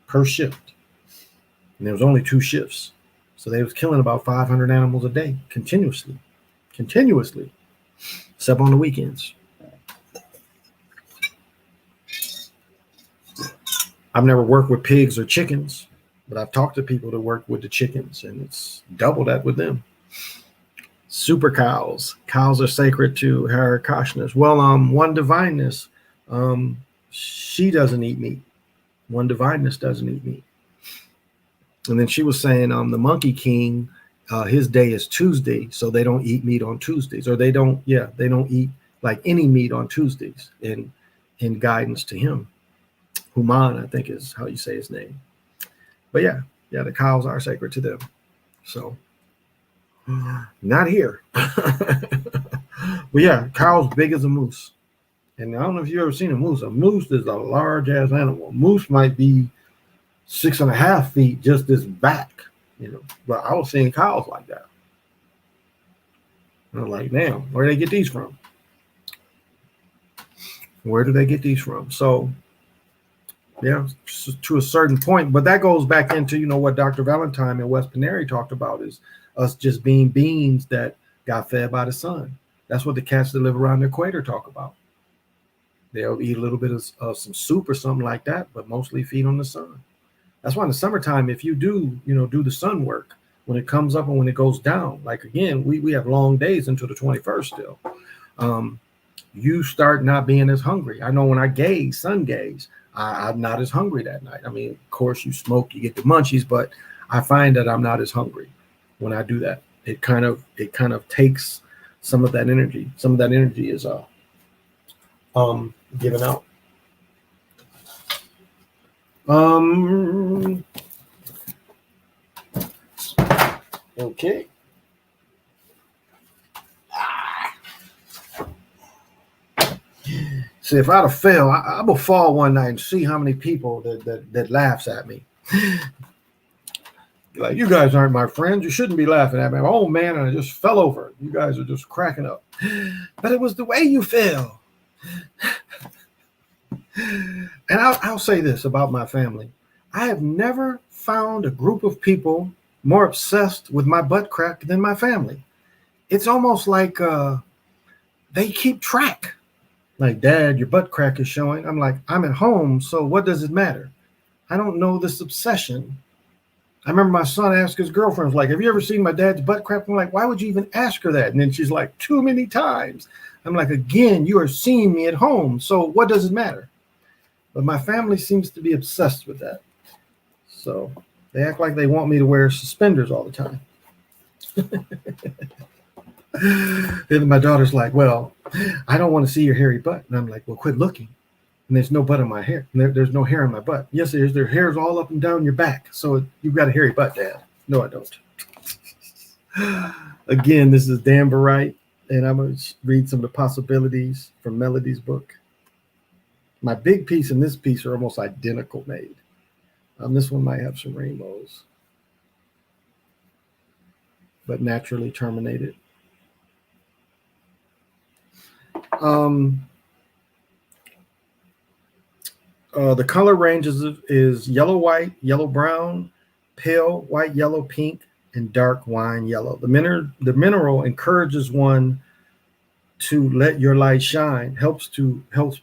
per shift. And there was only 2 shifts. So they was killing about 500 animals a day, continuously, except on the weekends. I've never worked with pigs or chickens, but I've talked to people that work with the chickens, and it's double that with them. Super cows. Cows are sacred to Hare Krishnas. Well, one divineness, she doesn't eat meat. One divineness doesn't eat meat. And then she was saying, the Monkey King, his day is Tuesday, so they don't eat meat on Tuesdays, or they don't eat like any meat on Tuesdays in guidance to him. Human, I think is how you say his name. But yeah, the cows are sacred to them. So not here. But yeah, cows big as a moose. And I don't know if you've ever seen a moose. A moose is a large ass animal. Moose might be 6.5 feet, just this back, But I was seeing cows like that. And I'm like, damn, where do they get these from? Where do they get these from? So, yeah, to a certain point. But that goes back into, what Dr. Valentine and Wes Paneri talked about is us just being beings that got fed by the sun. That's what the cats that live around the equator talk about. They'll eat a little bit of some soup or something like that, but mostly feed on the sun. That's why in the summertime, if you do the sun work, when it comes up and when it goes down, like again, we have long days until the 21st still. You start not being as hungry. I know when I sun gaze, I'm not as hungry that night. I mean, of course, you smoke, you get the munchies, but I find that I'm not as hungry when I do that. It kind of takes some of that energy. Some of that energy is given out. Okay. See, if I'd have failed, I will fall one night and see how many people that laughs at me. Like, you guys aren't my friends. You shouldn't be laughing at me. Oh man, and I just fell over. You guys are just cracking up. But it was the way you fell. And I'll say this about my family. I have never found a group of people more obsessed with my butt crack than my family. It's almost like they keep track. Like, Dad, your butt crack is showing. I'm like, I'm at home, so what does it matter? I don't know this obsession. I remember my son asked his girlfriend, like, have you ever seen my dad's butt crack? I'm like, why would you even ask her that? And then she's like, too many times. I'm like, again, you are seeing me at home, so what does it matter? But my family seems to be obsessed with that. So they act like they want me to wear suspenders all the time. Then my daughter's like, well, I don't want to see your hairy butt. And I'm like, well, quit looking. And there's no butt in my hair. There's no hair in my butt. Yes, there is. There hair's all up and down your back. So you've got a hairy butt, Dad. No, I don't. Again, this is Dan Barite, and I'm going to read some of the possibilities from Melody's book. My big piece and this piece are almost identical made. This one might have some rainbows, but naturally terminated. The color range is yellow, white, yellow, brown, pale, white, yellow, pink, and dark wine yellow. The mineral encourages one to let your light shine, helps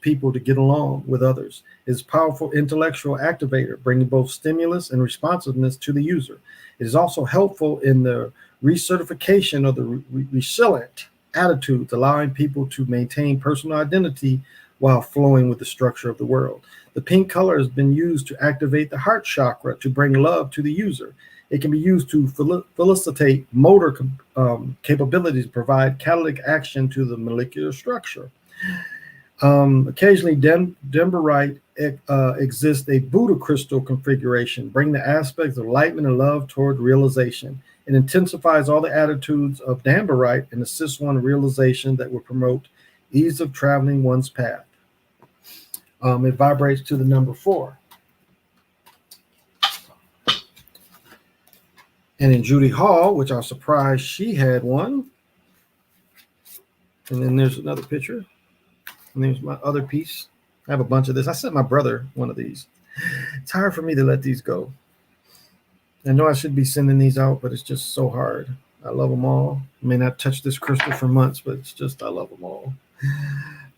people to get along with others. It's a powerful intellectual activator, bringing both stimulus and responsiveness to the user. It is also helpful in the recertification of the resilient attitudes, allowing people to maintain personal identity while flowing with the structure of the world. The pink color has been used to activate the heart chakra to bring love to the user. It can be used to facilitate motor capabilities, provide catalytic action to the molecular structure. Occasionally, Denverite exists a Buddha crystal configuration, bring the aspects of enlightenment and love toward realization. It intensifies all the attitudes of Denverite and assists one in realization that will promote ease of traveling one's path. It vibrates to the number 4. And in Judy Hall, which I was surprised she had one. And then there's another picture. And there's my other piece. I have a bunch of this. I sent my brother one of these. It's hard for me to let these go. I know I should be sending these out, but it's just so hard. I love them all. I may not touch this crystal for months, but it's just, I love them all.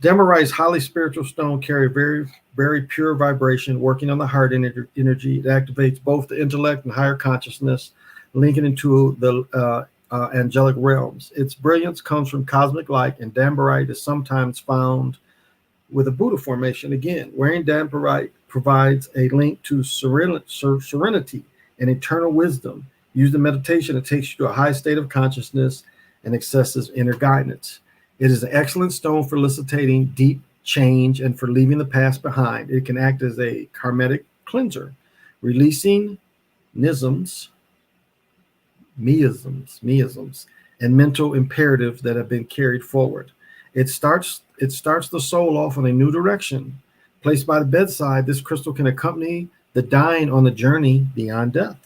Demerite's highly spiritual stone carry very, very pure vibration, working on the heart energy. It activates both the intellect and higher consciousness, linking into the angelic realms. Its brilliance comes from cosmic light, and Damberite is sometimes found with a Buddha formation. Again, wearing Damberite provides a link to serenity and eternal wisdom. Used in meditation, it takes you to a high state of consciousness and accesses inner guidance. It is an excellent stone for eliciting deep change and for leaving the past behind. It can act as a karmic cleanser, releasing miasms, and mental imperatives that have been carried forward. It starts the soul off on a new direction. Placed by the bedside, this crystal can accompany the dying on the journey beyond death,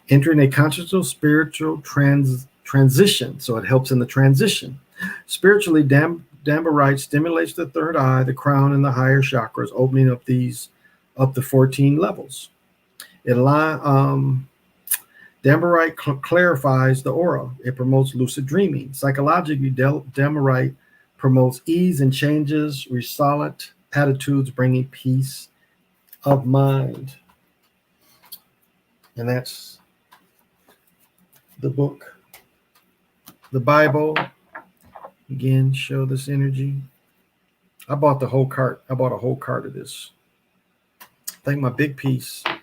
entering a consciousness spiritual transition. So it helps in the transition. Spiritually, Damberite stimulates the third eye, the crown, and the higher chakras, opening up up to 14 levels. Damberite clarifies the aura. It promotes lucid dreaming. Psychologically, Damberite promotes ease and changes, resolute attitudes, bringing peace of mind. And that's the book. The Bible, again, show this energy. I bought the whole cart. I bought a whole cart of this. I think my big piece, I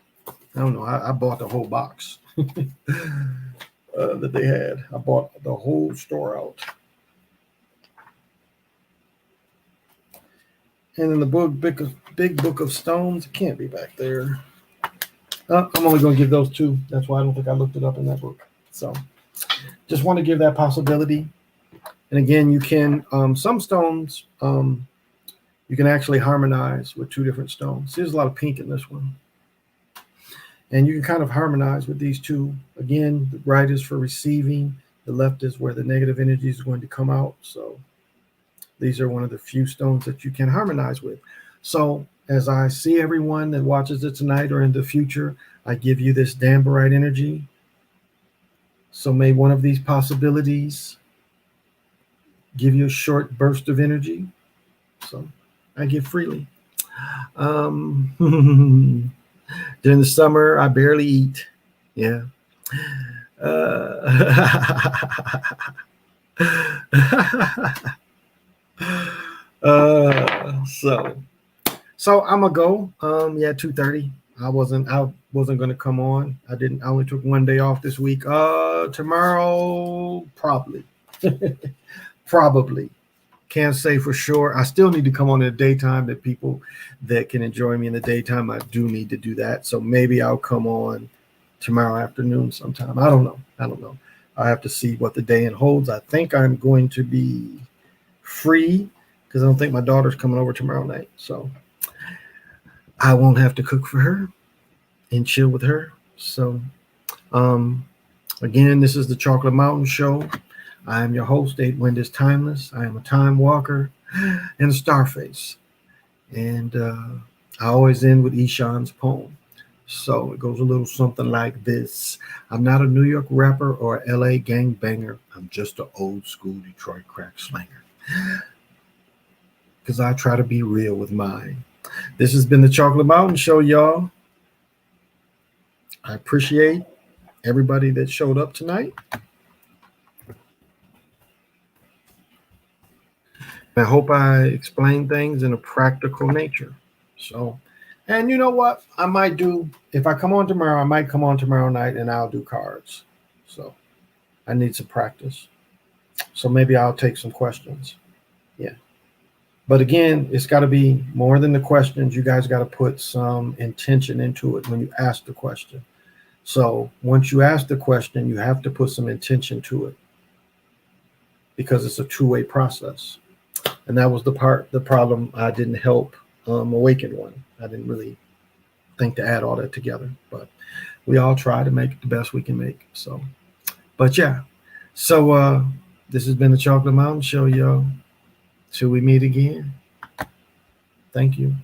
don't know, I bought the whole box that they had. I bought the whole store out. And in the book, Big Book of Stones, it can't be back there. I'm only going to give those two. That's why I don't think I looked it up in that book. So just want to give that possibility. And again, you can, some stones, you can actually harmonize with two different stones. There's a lot of pink in this one. And you can kind of harmonize with these two. Again, the right is for receiving. The left is where the negative energy is going to come out. So these are one of the few stones that you can harmonize with. So as I see everyone that watches it tonight or in the future, I give you this Damberite energy. So may one of these possibilities give you a short burst of energy. So I give freely. During the summer, I barely eat. Yeah. So I'm gonna go. 2:30. I wasn't gonna come on. I only took one day off this week. Tomorrow, probably. Probably. Can't say for sure. I still need to come on in the daytime. That people that can enjoy me in the daytime, I do need to do that. So maybe I'll come on tomorrow afternoon sometime. I don't know. I have to see what the day holds. I think I'm going to be free because I don't think my daughter's coming over tomorrow night. So I won't have to cook for her and chill with her. So again, this is the Chocolate Mountain Show. I am your host, 8 Wind is Timeless. I am a time walker and a starface. And I always end with Ishan's poem. So it goes a little something like this. I'm not a New York rapper or a LA gangbanger. I'm just an old school Detroit crack slanger. Because I try to be real with mine. This has been the Chocolate Mountain Show, y'all. I appreciate everybody that showed up tonight. I hope I explained things in a practical nature. So, and you know what? I might do, if I come on tomorrow, I might come on tomorrow night and I'll do cards. So I need some practice. So maybe I'll take some questions. Yeah. But again, it's got to be more than the questions. You guys got to put some intention into it when you ask the question. So once you ask the question, you have to put some intention to it because it's a two-way process. And that was the problem I didn't help Awaken One. I didn't really think to add all that together, but we all try to make it the best we can make. So, but yeah. So this has been the Chocolate Mountain Show, y'all. Till we meet again. Thank you.